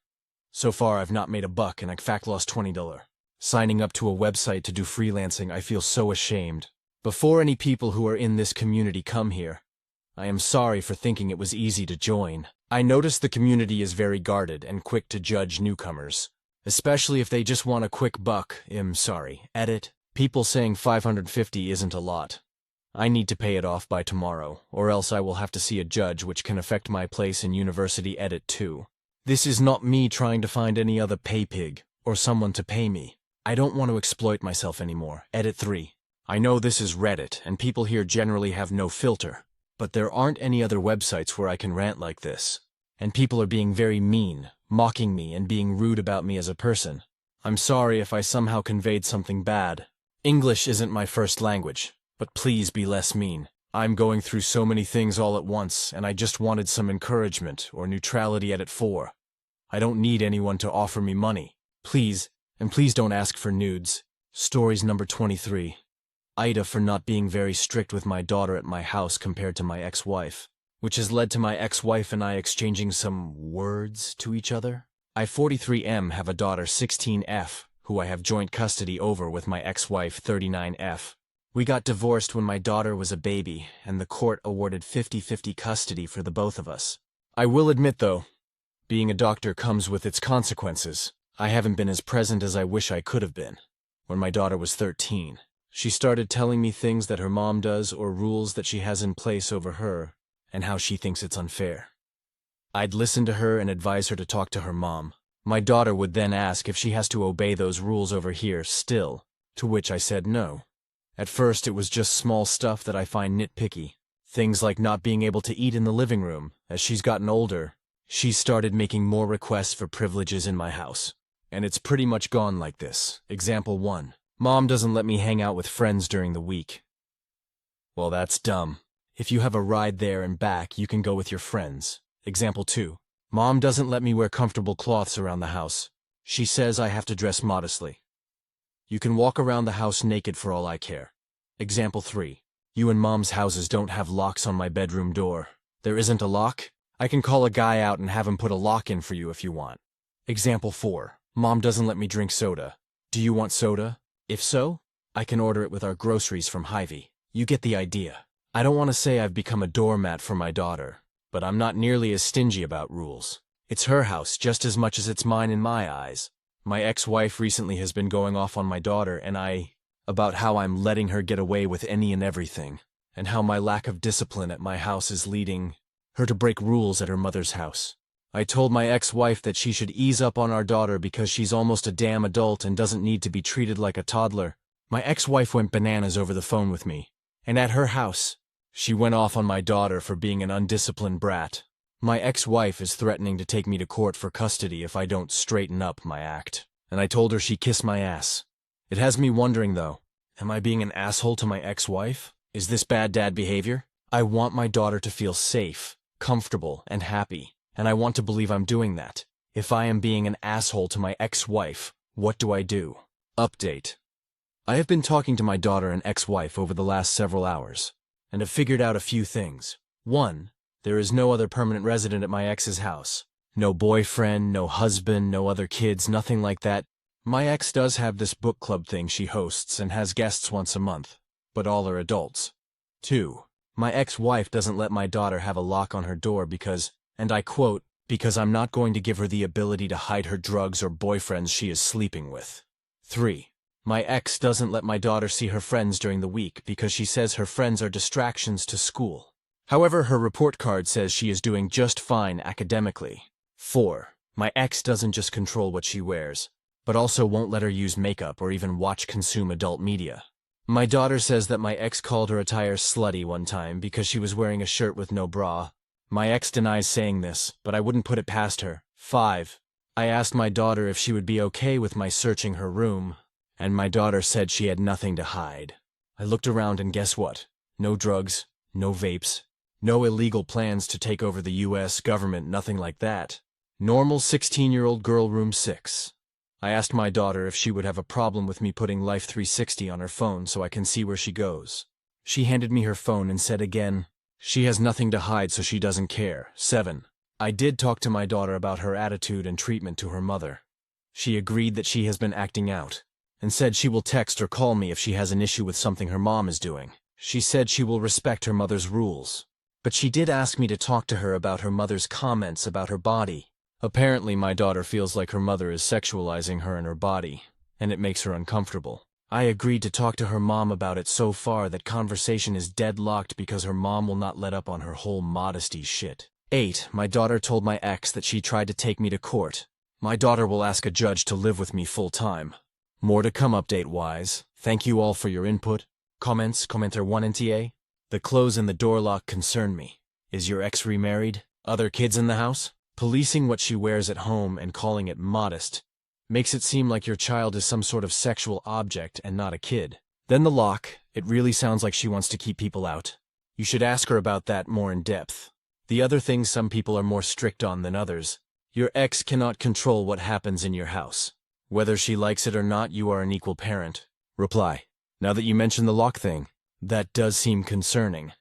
So far, I've not made a buck, and I lost $20. Signing up to a website to do freelancing, I feel so ashamed. Before any people who are in this community come here, I am sorry for thinking it was easy to join. I notice the community is very guarded and quick to judge newcomers, especially if they just want a quick buck. Edit. People saying 550 isn't a lot. I need to pay it off by tomorrow, or else I will have to see a judge, which can affect my place in university. Edit 2. This is not me trying to find any other pay pig, or someone to pay me. I don't want to exploit myself anymore. Edit 3. I know this is Reddit, and people here generally have no filter. But there aren't any other websites where I can rant like this. And people are being very mean, mocking me and being rude about me as a person. I'm sorry if I somehow conveyed something bad. English isn't my first language, but please be less mean. I'm going through so many things all at once, and I just wanted some encouragement or neutrality. Edit 4. I don't need anyone to offer me money. Please, and please don't ask for nudes. Stories number 23. Aita for not being very strict with my daughter at my house compared to my ex-wife, which has led to my ex-wife and I exchanging some words to each other. I 43M have a daughter 16F, who I have joint custody over with my ex-wife 39F. We got divorced when my daughter was a baby, and the court awarded 50-50 custody for the both of us. I will admit though, being a doctor comes with its consequences. I haven't been as present as I wish I could have been. When my daughter was 13, she started telling me things that her mom does or rules that she has in place over her, and how she thinks it's unfair. I'd listen to her and advise her to talk to her mom. My daughter would then ask if she has to obey those rules over here still, to which I said no. At first it was just small stuff that I find nitpicky. Things like not being able to eat in the living room. As she's gotten older, she started making more requests for privileges in my house. And it's pretty much gone like this. Example 1. Mom doesn't let me hang out with friends during the week. Well, that's dumb. If you have a ride there and back, you can go with your friends. Example 2. Mom doesn't let me wear comfortable cloths around the house. She says I have to dress modestly. You can walk around the house naked for all I care. Example 3. You and Mom's houses don't have locks on my bedroom door. There isn't a lock? I can call a guy out and have him put a lock in for you if you want. Example 4. Mom doesn't let me drink soda. Do you want soda? If so, I can order it with our groceries from Hy-Vee. You get the idea. I don't want to say I've become a doormat for my daughter, but I'm not nearly as stingy about rules. It's her house just as much as it's mine in my eyes. My ex-wife recently has been going off on my daughter about how I'm letting her get away with any and everything, and how my lack of discipline at my house is leading her to break rules at her mother's house. I told my ex-wife that she should ease up on our daughter because she's almost a damn adult and doesn't need to be treated like a toddler. My ex-wife went bananas over the phone with me, and at her house, she went off on my daughter for being an undisciplined brat. My ex-wife is threatening to take me to court for custody if I don't straighten up my act, and I told her she'd kiss my ass. It has me wondering, though, am I being an asshole to my ex-wife? Is this bad dad behavior? I want my daughter to feel safe, comfortable, and happy, and I want to believe I'm doing that. If I am being an asshole to my ex-wife, what do I do? Update. I have been talking to my daughter and ex-wife over the last several hours, and have figured out a few things. 1. There is no other permanent resident at my ex's house. No boyfriend, no husband, no other kids, nothing like that. My ex does have this book club thing she hosts and has guests once a month, but all are adults. 2. My ex-wife doesn't let my daughter have a lock on her door because, and I quote, because I'm not going to give her the ability to hide her drugs or boyfriends she is sleeping with. 3. My ex doesn't let my daughter see her friends during the week because she says her friends are distractions to school. However, her report card says she is doing just fine academically. 4. My ex doesn't just control what she wears, but also won't let her use makeup or even consume adult media. My daughter says that my ex called her attire slutty one time because she was wearing a shirt with no bra. My ex denies saying this, but I wouldn't put it past her. 5. I asked my daughter if she would be okay with my searching her room, and my daughter said she had nothing to hide. I looked around and guess what? No drugs, no vapes, no illegal plans to take over the US government, nothing like that. Normal 16-year-old girl, room 6. I asked my daughter if she would have a problem with me putting Life 360 on her phone so I can see where she goes. She handed me her phone and said again, she has nothing to hide so she doesn't care. 7. I did talk to my daughter about her attitude and treatment to her mother. She agreed that she has been acting out, and said she will text or call me if she has an issue with something her mom is doing. She said she will respect her mother's rules. But she did ask me to talk to her about her mother's comments about her body. Apparently my daughter feels like her mother is sexualizing her and her body, and it makes her uncomfortable. I agreed to talk to her mom about it so far that conversation is deadlocked because her mom will not let up on her whole modesty shit. 8. My daughter told my ex that she tried to take me to court. My daughter will ask a judge to live with me full-time. More to come update-wise. Thank you all for your input. Comments, commenter 1 and TA. The clothes and the door lock concern me. Is your ex remarried? Other kids in the house? Policing what she wears at home and calling it modest makes it seem like your child is some sort of sexual object and not a kid. Then the lock, it really sounds like she wants to keep people out. You should ask her about that more in depth. The other things some people are more strict on than others. Your ex cannot control what happens in your house. Whether she likes it or not, you are an equal parent. Reply. Now that you mention the lock thing, that does seem concerning.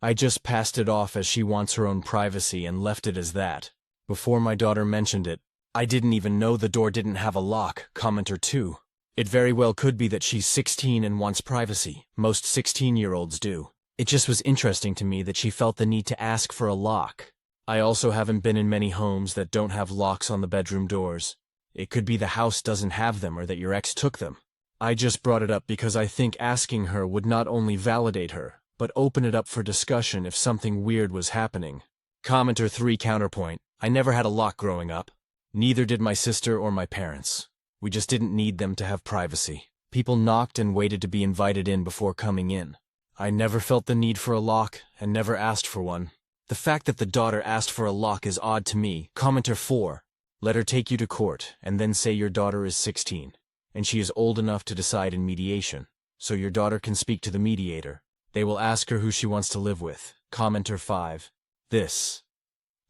I just passed it off as she wants her own privacy and left it as that. Before my daughter mentioned it, I didn't even know the door didn't have a lock. Commenter 2. It very well could be that she's 16 and wants privacy. Most 16-year-olds do. It just was interesting to me that she felt the need to ask for a lock. I also haven't been in many homes that don't have locks on the bedroom doors. It could be the house doesn't have them or that your ex took them. I just brought it up because I think asking her would not only validate her, but open it up for discussion if something weird was happening. Commenter 3 counterpoint. I never had a lock growing up. Neither did my sister or my parents. We just didn't need them to have privacy. People knocked and waited to be invited in before coming in. I never felt the need for a lock and never asked for one. The fact that the daughter asked for a lock is odd to me. Commenter 4. Let her take you to court and then say your daughter is 16 and she is old enough to decide in mediation. So your daughter can speak to the mediator. They will ask her who she wants to live with. Commenter 5. This.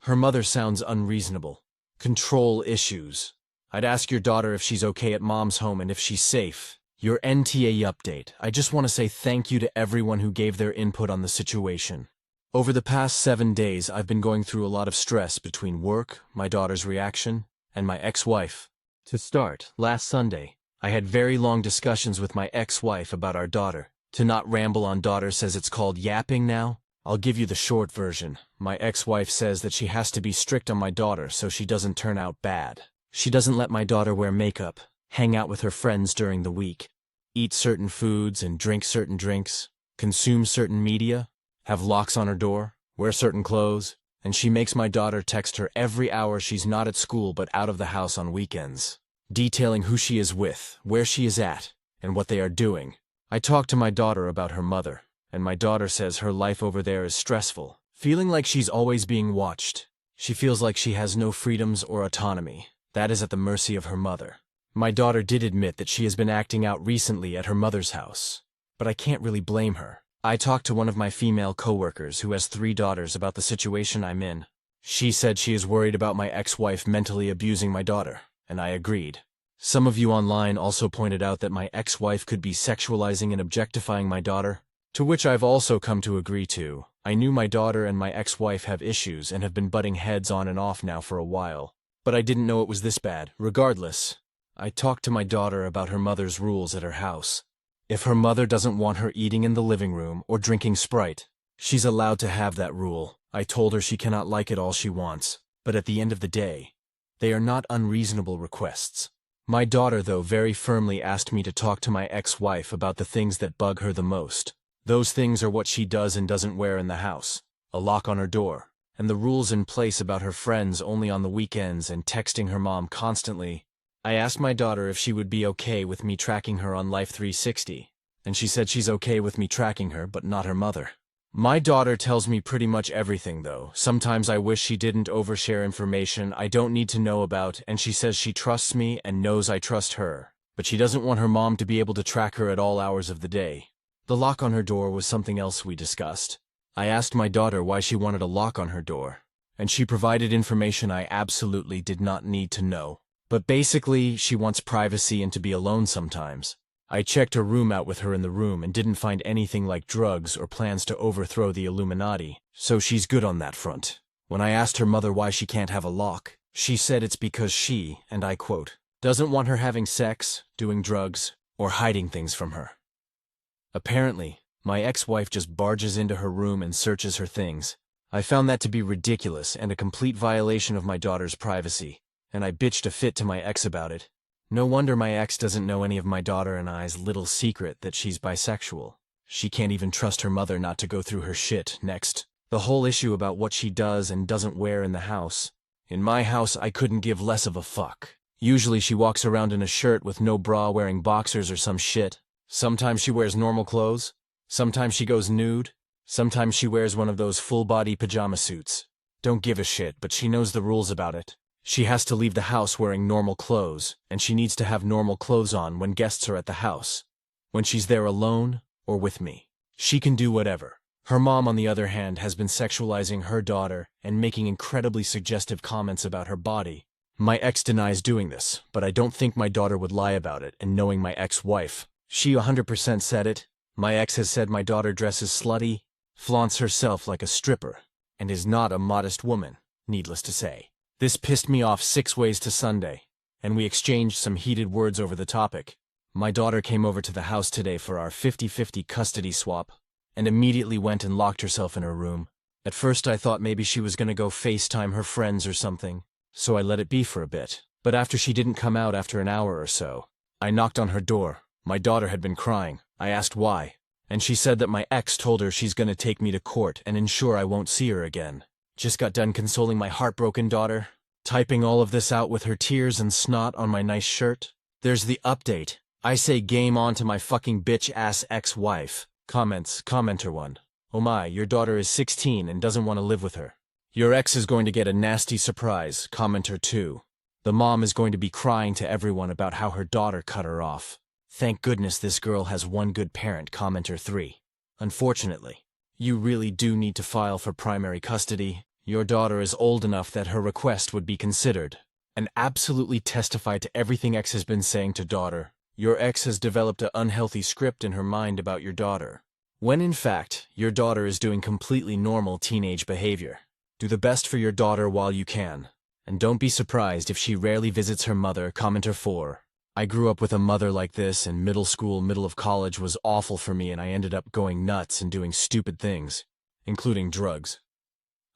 Her mother sounds unreasonable. Control issues. I'd ask your daughter if she's okay at mom's home and if she's safe. Your NTA update. I just want to say thank you to everyone who gave their input on the situation. Over the past 7 days, I've been going through a lot of stress between work, my daughter's reaction, and my ex-wife. To start, last Sunday, I had very long discussions with my ex-wife about our daughter. To not ramble on, daughter says it's called yapping now. I'll give you the short version. My ex-wife says that she has to be strict on my daughter so she doesn't turn out bad. She doesn't let my daughter wear makeup, hang out with her friends during the week, eat certain foods and drink certain drinks, consume certain media, have locks on her door, wear certain clothes, and she makes my daughter text her every hour she's not at school but out of the house on weekends, detailing who she is with, where she is at, and what they are doing. I talked to my daughter about her mother, and my daughter says her life over there is stressful, feeling like she's always being watched. She feels like she has no freedoms or autonomy. That is at the mercy of her mother. My daughter did admit that she has been acting out recently at her mother's house, but I can't really blame her. I talked to one of my female coworkers who has 3 daughters about the situation I'm in. She said she is worried about my ex-wife mentally abusing my daughter, and I agreed. Some of you online also pointed out that my ex-wife could be sexualizing and objectifying my daughter, to which I've also come to agree to. I knew my daughter and my ex-wife have issues and have been butting heads on and off now for a while, but I didn't know it was this bad. Regardless, I talked to my daughter about her mother's rules at her house. If her mother doesn't want her eating in the living room or drinking Sprite, she's allowed to have that rule. I told her she cannot like it all she wants, but at the end of the day, they are not unreasonable requests. My daughter, though, very firmly asked me to talk to my ex-wife about the things that bug her the most. Those things are what she does and doesn't wear in the house, a lock on her door, and the rules in place about her friends only on the weekends and texting her mom constantly. I asked my daughter if she would be okay with me tracking her on Life 360, and she said she's okay with me tracking her, but not her mother. My daughter tells me pretty much everything, though. Sometimes I wish she didn't overshare information I don't need to know about, and she says she trusts me and knows I trust her, but she doesn't want her mom to be able to track her at all hours of the day. The lock on her door was something else we discussed. I asked my daughter why she wanted a lock on her door, and she provided information I absolutely did not need to know. But basically, she wants privacy and to be alone sometimes. I checked her room out with her in the room and didn't find anything like drugs or plans to overthrow the Illuminati, so she's good on that front. When I asked her mother why she can't have a lock, she said it's because she, and I quote, doesn't want her having sex, doing drugs, or hiding things from her. Apparently, my ex-wife just barges into her room and searches her things. I found that to be ridiculous and a complete violation of my daughter's privacy, and I bitched a fit to my ex about it. No wonder my ex doesn't know any of my daughter and I's little secret that she's bisexual. She can't even trust her mother not to go through her shit. Next, the whole issue about what she does and doesn't wear in the house. In my house, I couldn't give less of a fuck. Usually she walks around in a shirt with no bra, wearing boxers or some shit. Sometimes she wears normal clothes. Sometimes she goes nude. Sometimes she wears one of those full-body pajama suits. Don't give a shit, but she knows the rules about it. She has to leave the house wearing normal clothes, and she needs to have normal clothes on when guests are at the house. When she's there alone, or with me, she can do whatever. Her mom, on the other hand, has been sexualizing her daughter and making incredibly suggestive comments about her body. My ex denies doing this, but I don't think my daughter would lie about it, and knowing my ex-wife, she 100% said it. My ex has said my daughter dresses slutty, flaunts herself like a stripper, and is not a modest woman, needless to say. This pissed me off 6 ways to Sunday, and we exchanged some heated words over the topic. My daughter came over to the house today for our 50-50 custody swap, and immediately went and locked herself in her room. At first I thought maybe she was gonna go FaceTime her friends or something, so I let it be for a bit. But after she didn't come out after an hour or so, I knocked on her door. My daughter had been crying. I asked why, And she said that my ex told her she's gonna take me to court and ensure I won't see her again. Just got done consoling my heartbroken daughter, typing all of this out with her tears and snot on my nice shirt. There's the update. I say game on to my fucking bitch-ass ex-wife. Comments, commenter 1. Oh my, your daughter is 16 and doesn't want to live with her. Your ex is going to get a nasty surprise. Commenter 2. The mom is going to be crying to everyone about how her daughter cut her off. Thank goodness this girl has one good parent. Commenter 3. Unfortunately, you really do need to file for primary custody. Your daughter is old enough that her request would be considered. And absolutely testify to everything ex has been saying to daughter. Your ex has developed an unhealthy script in her mind about your daughter, when in fact, your daughter is doing completely normal teenage behavior. Do the best for your daughter while you can. And don't be surprised if she rarely visits her mother. Commenter 4. I grew up with a mother like this, and middle school, middle of college was awful for me, and I ended up going nuts and doing stupid things, including drugs.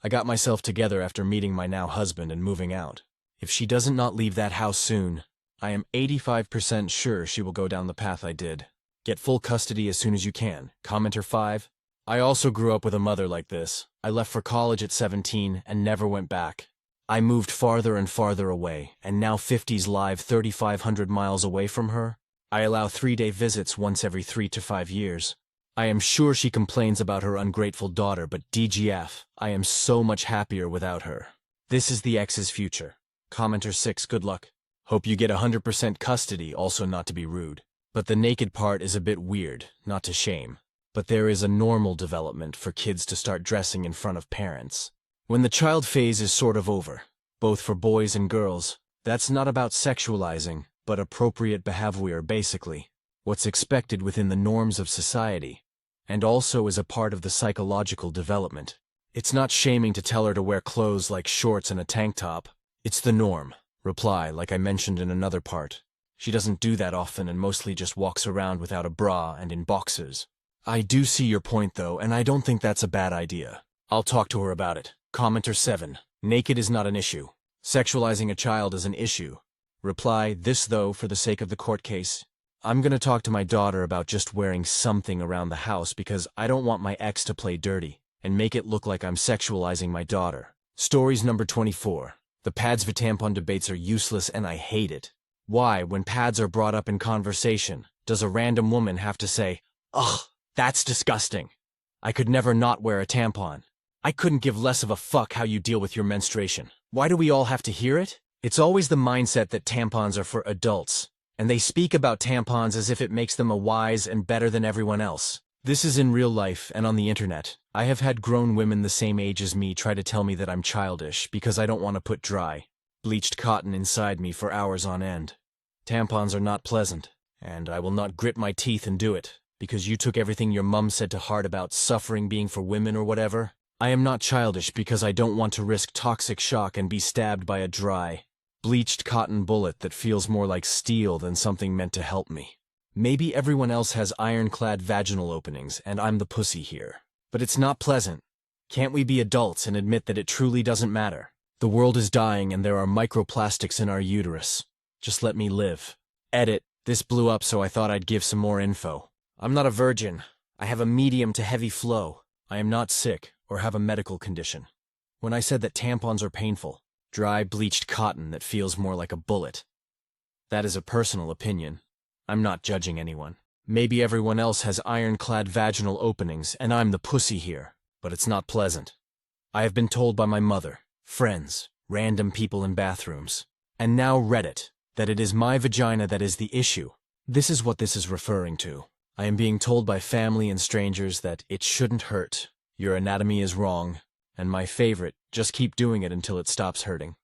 I got myself together after meeting my now husband and moving out. If she doesn't not leave that house soon, I am 85% sure she will go down the path I did. Get full custody as soon as you can. Commenter 5. I also grew up with a mother like this. I left for college at 17 and never went back. I moved farther and farther away, and now 50s live 3,500 miles away from her. I allow 3-day visits once every 3 to 5 years. I am sure she complains about her ungrateful daughter, but DGF, I am so much happier without her. This is the ex's future. Commenter 6. Good luck. Hope you get 100% custody, also not to be rude. But the naked part is a bit weird, not to shame. But there is a normal development for kids to start dressing in front of parents. When the child phase is sort of over, both for boys and girls, that's not about sexualizing, but appropriate behavior basically. What's expected within the norms of society. And also is a part of the psychological development. It's not shaming to tell her to wear clothes like shorts and a tank top. It's the norm. Reply, like I mentioned in another part. She doesn't do that often and mostly just walks around without a bra and in boxers. I do see your point though, and I don't think that's a bad idea. I'll talk to her about it. Commenter 7. Naked is not an issue. Sexualizing a child is an issue. Reply, this though, for the sake of the court case. I'm gonna talk to my daughter about just wearing something around the house because I don't want my ex to play dirty and make it look like I'm sexualizing my daughter. Stories number 24. The pads v tampon debates are useless and I hate it. Why, when pads are brought up in conversation, does a random woman have to say, ugh, that's disgusting. I could never not wear a tampon. I couldn't give less of a fuck how you deal with your menstruation. Why do we all have to hear it? It's always the mindset that tampons are for adults, and they speak about tampons as if it makes them a wise and better than everyone else. This is in real life and on the internet. I have had grown women the same age as me try to tell me that I'm childish because I don't want to put dry, bleached cotton inside me for hours on end. Tampons are not pleasant, and I will not grit my teeth and do it, because you took everything your mum said to heart about suffering being for women or whatever. I am not childish because I don't want to risk toxic shock and be stabbed by a dry, bleached cotton bullet that feels more like steel than something meant to help me. Maybe everyone else has ironclad vaginal openings and I'm the pussy here. But it's not pleasant. Can't we be adults and admit that it truly doesn't matter? The world is dying and there are microplastics in our uterus. Just let me live. Edit. This blew up so I thought I'd give some more info. I'm not a virgin. I have a medium to heavy flow. I am not sick or have a medical condition. When I said that tampons are painful, dry bleached cotton that feels more like a bullet. That is a personal opinion. I'm not judging anyone. Maybe everyone else has ironclad vaginal openings and I'm the pussy here, but it's not pleasant. I have been told by my mother, friends, random people in bathrooms, and now Reddit, that it is my vagina that is the issue. This is what this is referring to. I am being told by family and strangers that it shouldn't hurt, your anatomy is wrong, and my favorite, just keep doing it until it stops hurting.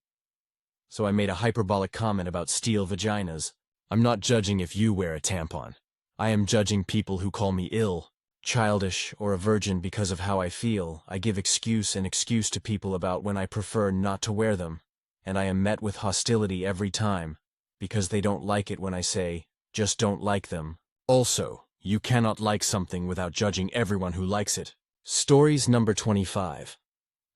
So I made a hyperbolic comment about steel vaginas. I'm not judging if you wear a tampon. I am judging people who call me ill, childish, or a virgin because of how I feel. I give excuse to people about when I prefer not to wear them, and I am met with hostility every time, because they don't like it when I say, just don't like them. Also, you cannot like something without judging everyone who likes it. Stories number 25.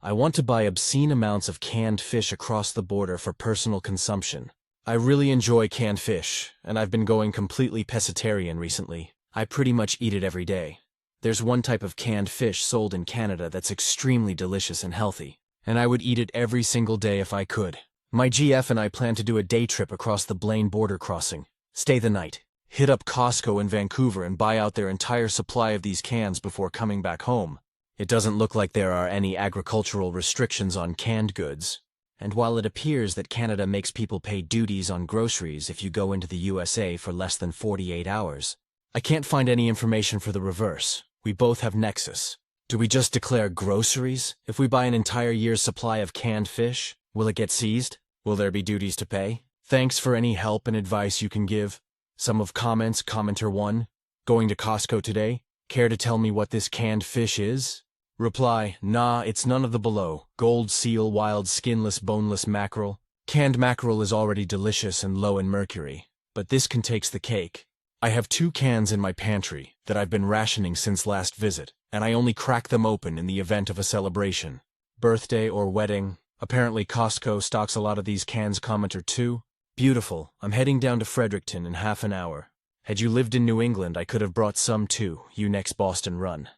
I want to buy obscene amounts of canned fish across the border for personal consumption. I really enjoy canned fish, and I've been going completely pescatarian recently. I pretty much eat it every day. There's one type of canned fish sold in Canada that's extremely delicious and healthy, and I would eat it every single day if I could. My GF and I plan to do a day trip across the Blaine border crossing, stay the night, hit up Costco in Vancouver and buy out their entire supply of these cans before coming back home. It doesn't look like there are any agricultural restrictions on canned goods. And while it appears that Canada makes people pay duties on groceries if you go into the USA for less than 48 hours, I can't find any information for the reverse. We both have Nexus. Do we just declare groceries? If we buy an entire year's supply of canned fish, will it get seized? Will there be duties to pay? Thanks for any help and advice you can give. Some of comments, commenter 1. Going to Costco today? Care to tell me what this canned fish is? Reply, nah, it's none of the below. Gold seal, wild, skinless, boneless mackerel. Canned mackerel is already delicious and low in mercury, but this can takes the cake. I have 2 cans in my pantry that I've been rationing since last visit, and I only crack them open in the event of a celebration. Birthday or wedding. Apparently Costco stocks a lot of these cans, commenter 2. Beautiful. I'm heading down to Fredericton in half an hour. Had you lived in New England, I could have brought some too, you next Boston run.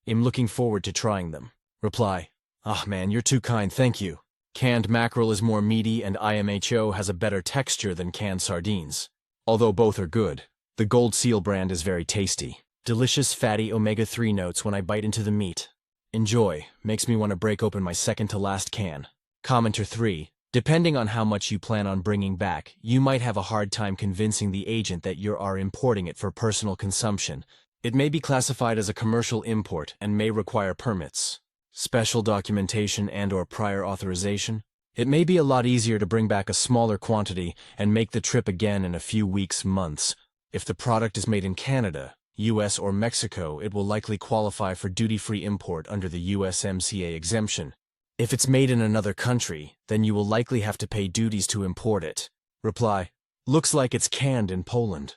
I'm looking forward to trying them. Reply, ah man, you're too kind, thank you. Canned mackerel is more meaty and IMHO has a better texture than canned sardines. Although both are good. The Gold Seal brand is very tasty. Delicious fatty omega-3 notes when I bite into the meat. Enjoy. Makes me want to break open my second to last can. Commenter 3. Depending on how much you plan on bringing back, you might have a hard time convincing the agent that you are importing it for personal consumption. It may be classified as a commercial import and may require permits, special documentation and/or prior authorization. It may be a lot easier to bring back a smaller quantity and make the trip again in a few weeks, months. If the product is made in Canada, US, or Mexico, it will likely qualify for duty-free import under the USMCA exemption. If it's made in another country, then you will likely have to pay duties to import it. Reply, looks like it's canned in Poland.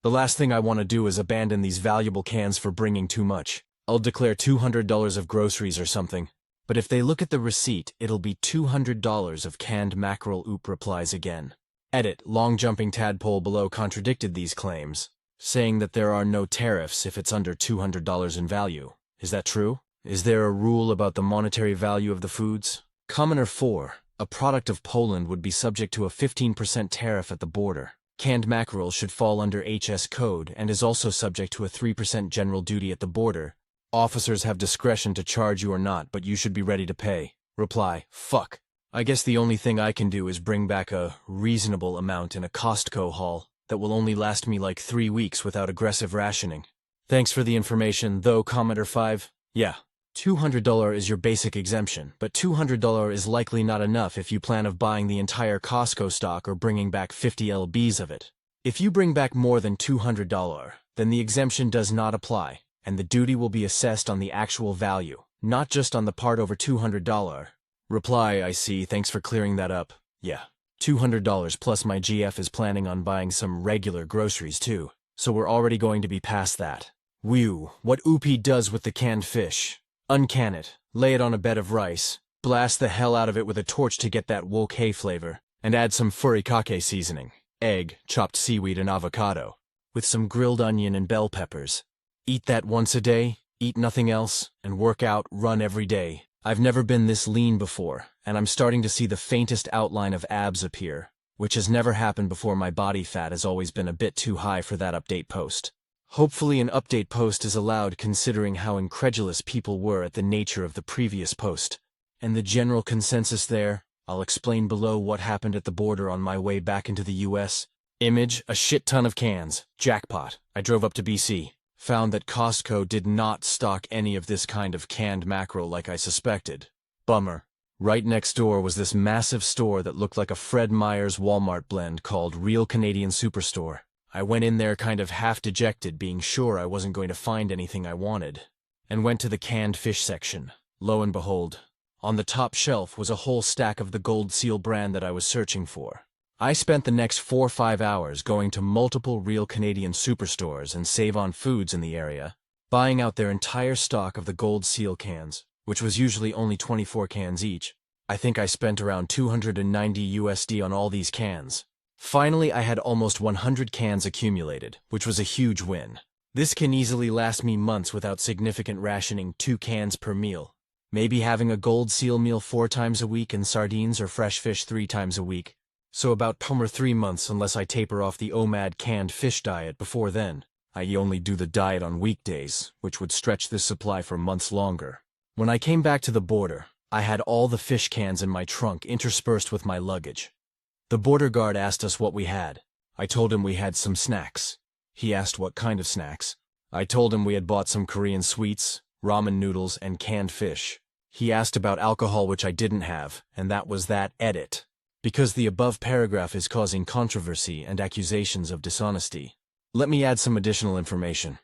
The last thing I want to do is abandon these valuable cans for bringing too much. I'll declare $200 of groceries or something. But if they look at the receipt, it'll be $200 of canned mackerel. Oop, replies again. Edit, long-jumping tadpole below contradicted these claims, saying that there are no tariffs if it's under $200 in value. Is that true? Is there a rule about the monetary value of the foods? Commenter 4. A product of Poland would be subject to a 15% tariff at the border. Canned mackerel should fall under HS code and is also subject to a 3% general duty at the border. Officers have discretion to charge you or not, but you should be ready to pay. Reply, fuck. I guess the only thing I can do is bring back a reasonable amount in a Costco haul that will only last me like 3 weeks without aggressive rationing. Thanks for the information, though, commenter 5. Yeah, $200 is your basic exemption, but $200 is likely not enough if you plan of buying the entire Costco stock or bringing back 50 lbs of it. If you bring back more than $200, then the exemption does not apply, and the duty will be assessed on the actual value, not just on the part over $200. Reply, I see, thanks for clearing that up. Yeah, $200 plus my GF is planning on buying some regular groceries too, so we're already going to be past that. Whew, what OP does with the canned fish. Uncan it, lay it on a bed of rice, blast the hell out of it with a torch to get that woke hay flavor, and add some furikake seasoning, egg, chopped seaweed and avocado, with some grilled onion and bell peppers. Eat that once a day, eat nothing else, and work out, run every day. I've never been this lean before, and I'm starting to see the faintest outline of abs appear, which has never happened before. My body fat has always been a bit too high for that update post. Hopefully an update post is allowed considering how incredulous people were at the nature of the previous post. And the general consensus there, I'll explain below what happened at the border on my way back into the US. Image, a shit ton of cans. Jackpot. I drove up to BC. Found that Costco did not stock any of this kind of canned mackerel like I suspected. Bummer. Right next door was this massive store that looked like a Fred Meyer's Walmart blend called Real Canadian Superstore. I went in there kind of half dejected, being sure I wasn't going to find anything I wanted, and went to the canned fish section. Lo and behold, on the top shelf was a whole stack of the Gold Seal brand that I was searching for. I spent the next 4 or 5 hours going to multiple Real Canadian Superstores and Save On Foods in the area, buying out their entire stock of the Gold Seal cans, which was usually only 24 cans each. I think I spent around $290 USD on all these cans. Finally, I had almost 100 cans accumulated, which was a huge win. This can easily last me months without significant rationing 2 cans per meal. Maybe having a gold seal meal 4 times a week and sardines or fresh fish 3 times a week. So about 3 months unless I taper off the OMAD canned fish diet before then. I only do the diet on weekdays, which would stretch this supply for months longer. When I came back to the border, I had all the fish cans in my trunk interspersed with my luggage. The border guard asked us what we had. I told him we had some snacks. He asked what kind of snacks. I told him we had bought some Korean sweets, ramen noodles, and canned fish. He asked about alcohol, which I didn't have, and that was that edit. Because the above paragraph is causing controversy and accusations of dishonesty. Let me add some additional information.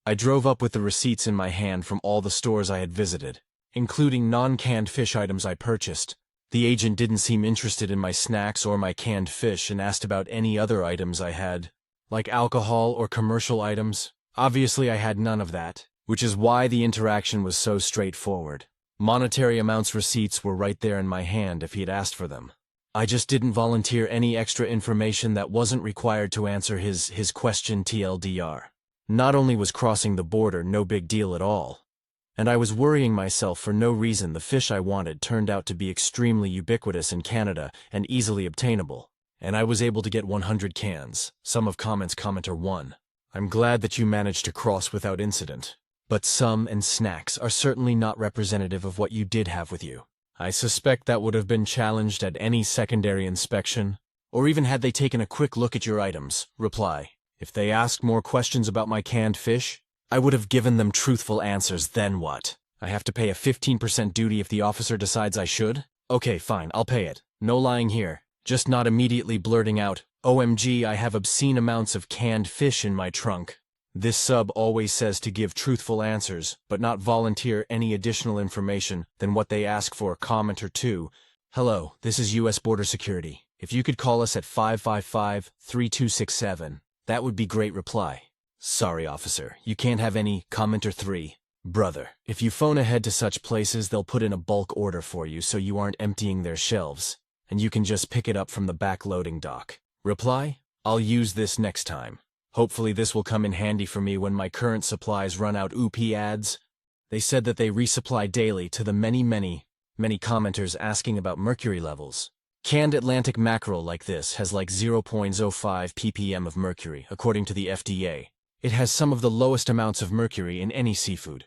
I drove up with the receipts in my hand from all the stores I had visited, including non-canned fish items I purchased. The agent didn't seem interested in my snacks or my canned fish and asked about any other items I had, like alcohol or commercial items. Obviously, I had none of that, which is why the interaction was so straightforward. Monetary amounts receipts were right there in my hand if he had asked for them. I just didn't volunteer any extra information that wasn't required to answer his question TLDR. Not only was crossing the border no big deal at all, and I was worrying myself for no reason. The fish I wanted turned out to be extremely ubiquitous in Canada and easily obtainable, and I was able to get 100 cans. Some of commenter 1. I'm glad that you managed to cross without incident, but some and snacks are certainly not representative of what you did have with you. I suspect that would have been challenged at any secondary inspection, or even had they taken a quick look at your items. Reply. If they asked more questions about my canned fish, I would have given them truthful answers. Then what? I have to pay a 15% duty if the officer decides I should? Okay, fine, I'll pay it. No lying here. Just not immediately blurting out, OMG, I have obscene amounts of canned fish in my trunk. This sub always says to give truthful answers, but not volunteer any additional information than what they ask for. Commenter 2. Hello, this is U.S. Border Security. If you could call us at 555-3267, that would be great. Reply. Sorry, officer, you can't have any. Commenter 3. Brother, if you phone ahead to such places, they'll put in a bulk order for you so you aren't emptying their shelves, and you can just pick it up from the back loading dock. Reply. I'll use this next time. Hopefully this will come in handy for me when my current supplies run out. OP ads. They said that they resupply daily to the many commenters asking about mercury levels. Canned Atlantic mackerel like this has like 0.05 ppm of mercury, according to the FDA. It has some of the lowest amounts of mercury in any seafood.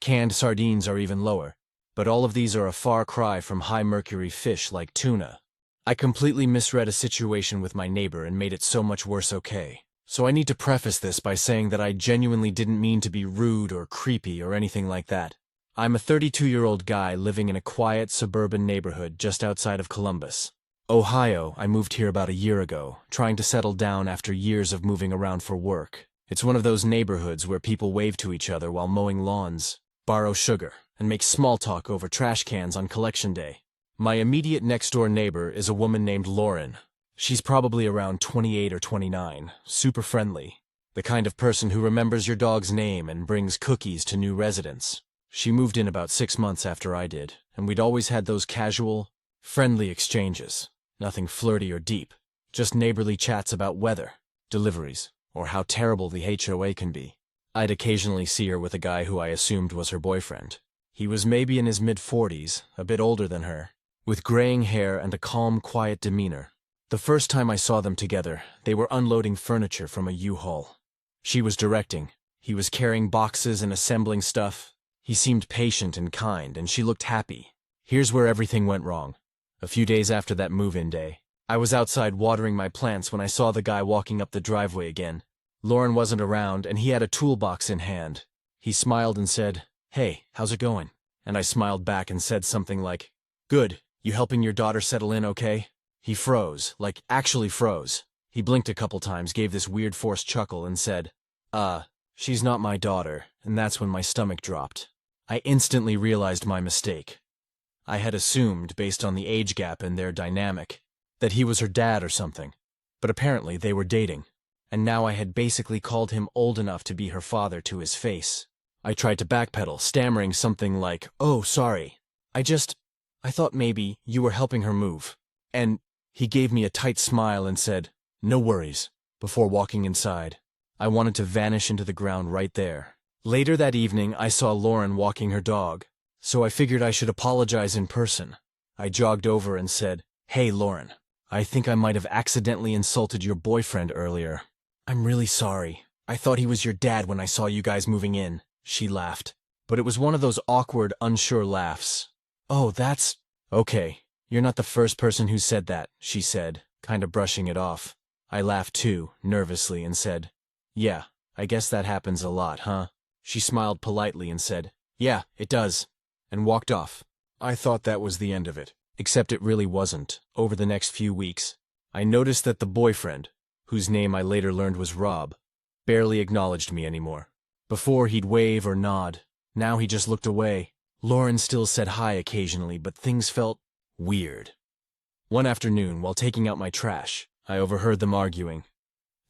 Canned sardines are even lower, but all of these are a far cry from high mercury fish like tuna. I completely misread a situation with my neighbor and made it so much worse. Okay. So I need to preface this by saying that I genuinely didn't mean to be rude or creepy or anything like that. I'm a 32-year-old guy living in a quiet suburban neighborhood just outside of Columbus, Ohio. I moved here about a year ago, trying to settle down after years of moving around for work. It's one of those neighborhoods where people wave to each other while mowing lawns, borrow sugar, and make small talk over trash cans on collection day. My immediate next-door neighbor is a woman named Lauren. She's probably around 28 or 29, super friendly, the kind of person who remembers your dog's name and brings cookies to new residents. She moved in about 6 months after I did, and we'd always had those casual, friendly exchanges. Nothing flirty or deep, just neighborly chats about weather, deliveries, or how terrible the HOA can be. I'd occasionally see her with a guy who I assumed was her boyfriend. He was maybe in his mid-40s, a bit older than her, with graying hair and a calm, quiet demeanor. The first time I saw them together, they were unloading furniture from a U-Haul. She was directing. He was carrying boxes and assembling stuff. He seemed patient and kind, and she looked happy. Here's where everything went wrong. A few days after that move-in day, I was outside watering my plants when I saw the guy walking up the driveway again. Lauren wasn't around, and he had a toolbox in hand. He smiled and said, "Hey, how's it going?" And I smiled back and said something like, "Good, you helping your daughter settle in okay?" He froze, like actually froze. He blinked a couple times, gave this weird forced chuckle, and said, she's not my daughter," and that's when my stomach dropped. I instantly realized my mistake. I had assumed, based on the age gap and their dynamic, that he was her dad or something, but apparently they were dating, and now I had basically called him old enough to be her father to his face. I tried to backpedal, stammering something like, "Oh, sorry. I thought maybe you were helping her move." And he gave me a tight smile and said, "No worries," before walking inside. I wanted to vanish into the ground right there. Later that evening, I saw Lauren walking her dog, so I figured I should apologize in person. I jogged over and said, "Hey, Lauren, I think I might have accidentally insulted your boyfriend earlier. I'm really sorry. I thought he was your dad when I saw you guys moving in." She laughed, but it was one of those awkward, unsure laughs. "Oh, that's okay. You're not the first person who said that," she said, kind of brushing it off. I laughed too, nervously, and said, "Yeah, I guess that happens a lot, huh?" She smiled politely and said, "Yeah, it does," and walked off. I thought that was the end of it, except it really wasn't. Over the next few weeks, I noticed that the boyfriend, whose name I later learned was Rob, barely acknowledged me anymore. Before he'd wave or nod, now he just looked away. Lauren still said hi occasionally, but things felt weird. One afternoon, while taking out my trash, I overheard them arguing.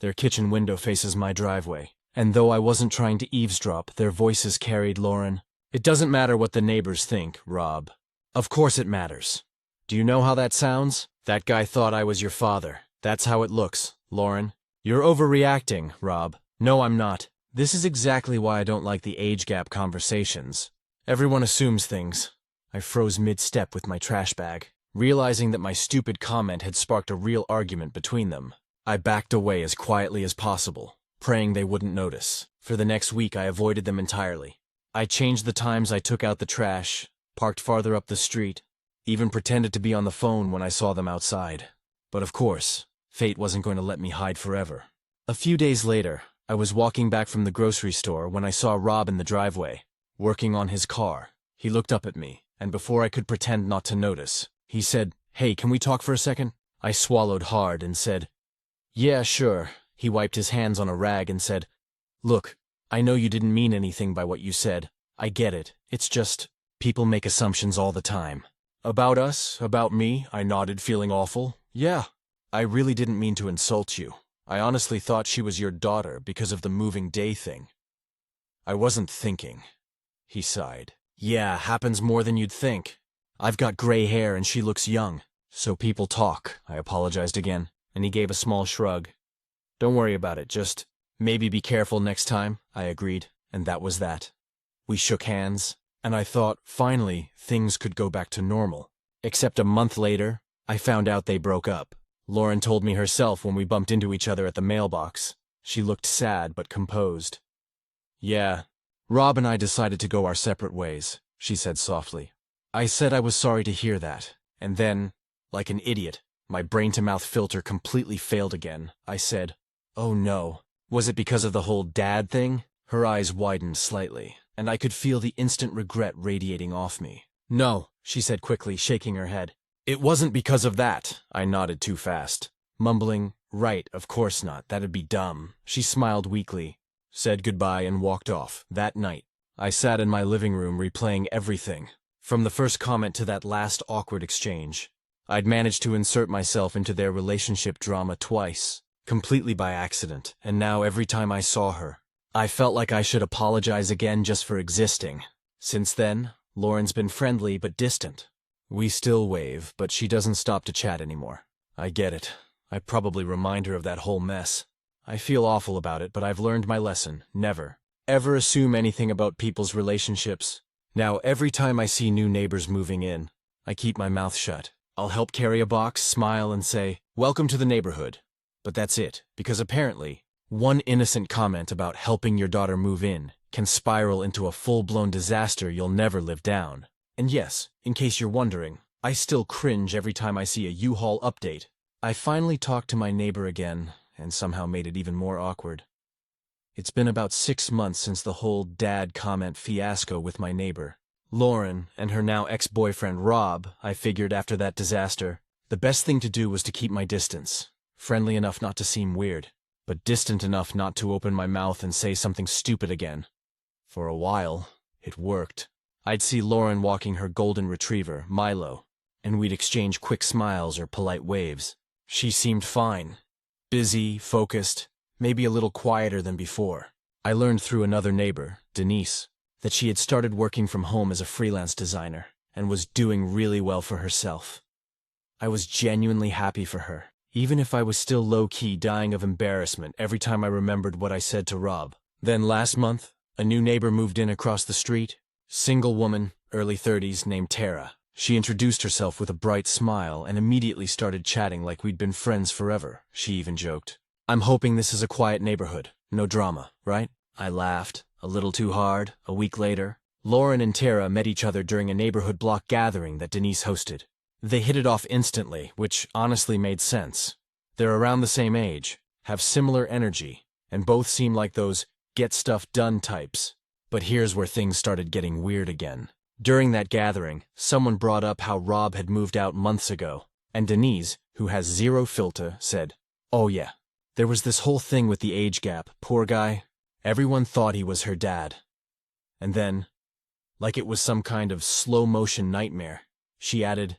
Their kitchen window faces my driveway, and though I wasn't trying to eavesdrop, their voices carried Lauren. "It doesn't matter what the neighbors think, Rob. Of course it matters. Do you know how that sounds? That guy thought I was your father. That's how it looks, Lauren. You're overreacting, Rob." "No, I'm not. This is exactly why I don't like the age gap conversations. Everyone assumes things." I froze mid-step with my trash bag, realizing that my stupid comment had sparked a real argument between them. I backed away as quietly as possible, praying they wouldn't notice. For the next week, I avoided them entirely. I changed the times I took out the trash, parked farther up the street, even pretended to be on the phone when I saw them outside. But of course, fate wasn't going to let me hide forever. A few days later, I was walking back from the grocery store when I saw Rob in the driveway, working on his car. He looked up at me, and before I could pretend not to notice, he said, "Hey, can we talk for a second?" I swallowed hard and said, "Yeah, sure." He wiped his hands on a rag and said, "Look, I know you didn't mean anything by what you said. I get it. It's just, people make assumptions all the time." "About us? About me?" I nodded, feeling awful. "Yeah, I really didn't mean to insult you. I honestly thought she was your daughter because of the moving day thing." "I wasn't thinking." He sighed. "Yeah, happens more than you'd think. I've got gray hair and she looks young. So people talk." I apologized again, and he gave a small shrug. "Don't worry about it, just maybe be careful next time," I agreed, and that was that. We shook hands, and I thought, finally, things could go back to normal. Except a month later, I found out they broke up. Lauren told me herself when we bumped into each other at the mailbox. She looked sad but composed. "Yeah, Rob and I decided to go our separate ways," she said softly. I said I was sorry to hear that, and then, like an idiot, my brain-to-mouth filter completely failed again. I said, "Oh no. Was it because of the whole dad thing?" Her eyes widened slightly, and I could feel the instant regret radiating off me. "No," she said quickly, shaking her head. "It wasn't because of that." I nodded too fast, mumbling, "Right, of course not, that'd be dumb." She smiled weakly, said goodbye, and walked off. That night, I sat in my living room replaying everything, from the first comment to that last awkward exchange. I'd managed to insert myself into their relationship drama twice, completely by accident, and now every time I saw her, I felt like I should apologize again just for existing. Since then, Lauren's been friendly but distant. We still wave, but she doesn't stop to chat anymore. I get it. I probably remind her of that whole mess. I feel awful about it, but I've learned my lesson. Never, ever assume anything about people's relationships. Now, every time I see new neighbors moving in, I keep my mouth shut. I'll help carry a box, smile, and say, "Welcome to the neighborhood." But that's it, because apparently, one innocent comment about helping your daughter move in can spiral into a full-blown disaster you'll never live down. And yes, in case you're wondering, I still cringe every time I see a U-Haul update. I finally talked to my neighbor again, and somehow made it even more awkward. It's been about 6 months since the whole dad comment fiasco with my neighbor, Lauren, and her now ex-boyfriend Rob. I figured after that disaster, the best thing to do was to keep my distance, friendly enough not to seem weird, but distant enough not to open my mouth and say something stupid again. For a while, it worked. I'd see Lauren walking her golden retriever, Milo, and we'd exchange quick smiles or polite waves. She seemed fine. Busy, focused, maybe a little quieter than before. I learned through another neighbor, Denise, that she had started working from home as a freelance designer and was doing really well for herself. I was genuinely happy for her. even if I was still low-key dying of embarrassment every time I remembered what I said to Rob. Then last month, a new neighbor moved in across the street. Single woman, early 30s, named Tara. She introduced herself with a bright smile and immediately started chatting like we'd been friends forever. She even joked, "I'm hoping this is a quiet neighborhood. No drama, right?" I laughed, a little too hard. A week later, Lauren and Tara met each other during a neighborhood block gathering that Denise hosted. They hit it off instantly, which honestly made sense. They're around the same age, have similar energy, and both seem like those get stuff done types. But here's where things started getting weird again. During that gathering, someone brought up how Rob had moved out months ago, and Denise, who has zero filter, said, "Oh yeah, there was this whole thing with the age gap, poor guy. Everyone thought he was her dad." And then, like it was some kind of slow-motion nightmare, she added,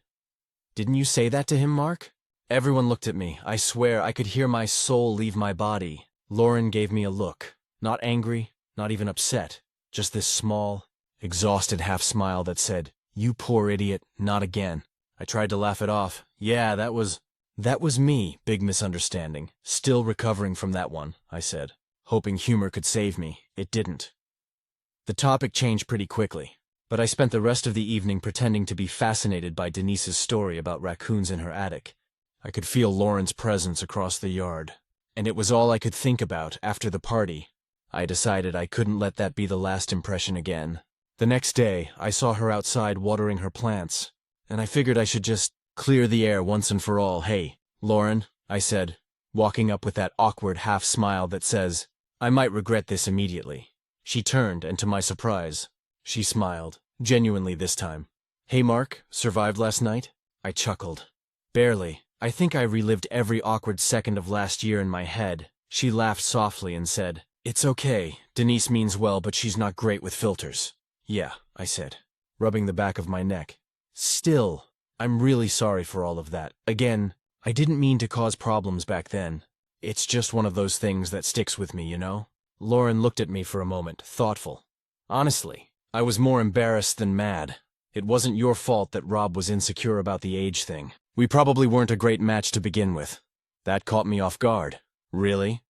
"Didn't you say that to him, Mark?" Everyone looked at me. I swear I could hear my soul leave my body. Lauren gave me a look. Not angry, not even upset. Just this small, exhausted half-smile that said, "You poor idiot, not again." I tried to laugh it off. "Yeah, that was me, big misunderstanding. Still recovering from that one," I said, hoping humor could save me. It didn't. The topic changed pretty quickly, but I spent the rest of the evening pretending to be fascinated by Denise's story about raccoons in her attic. I could feel Lauren's presence across the yard, and it was all I could think about after the party. I decided I couldn't let that be the last impression again. The next day, I saw her outside watering her plants, and I figured I should just clear the air once and for all. "Hey, Lauren," I said, walking up with that awkward half-smile that says, "I might regret this immediately." She turned, and to my surprise, she smiled, genuinely this time. "Hey Mark, survived last night?" I chuckled. "Barely. I think I relived every awkward second of last year in my head." She laughed softly and said, "It's okay. Denise means well, but she's not great with filters." "Yeah," I said, rubbing the back of my neck. "Still, I'm really sorry for all of that. Again, I didn't mean to cause problems back then. It's just one of those things that sticks with me, you know?" Lauren looked at me for a moment, thoughtful. "Honestly, I was more embarrassed than mad. It wasn't your fault that Rob was insecure about the age thing. We probably weren't a great match to begin with. That caught me off guard." "Really?"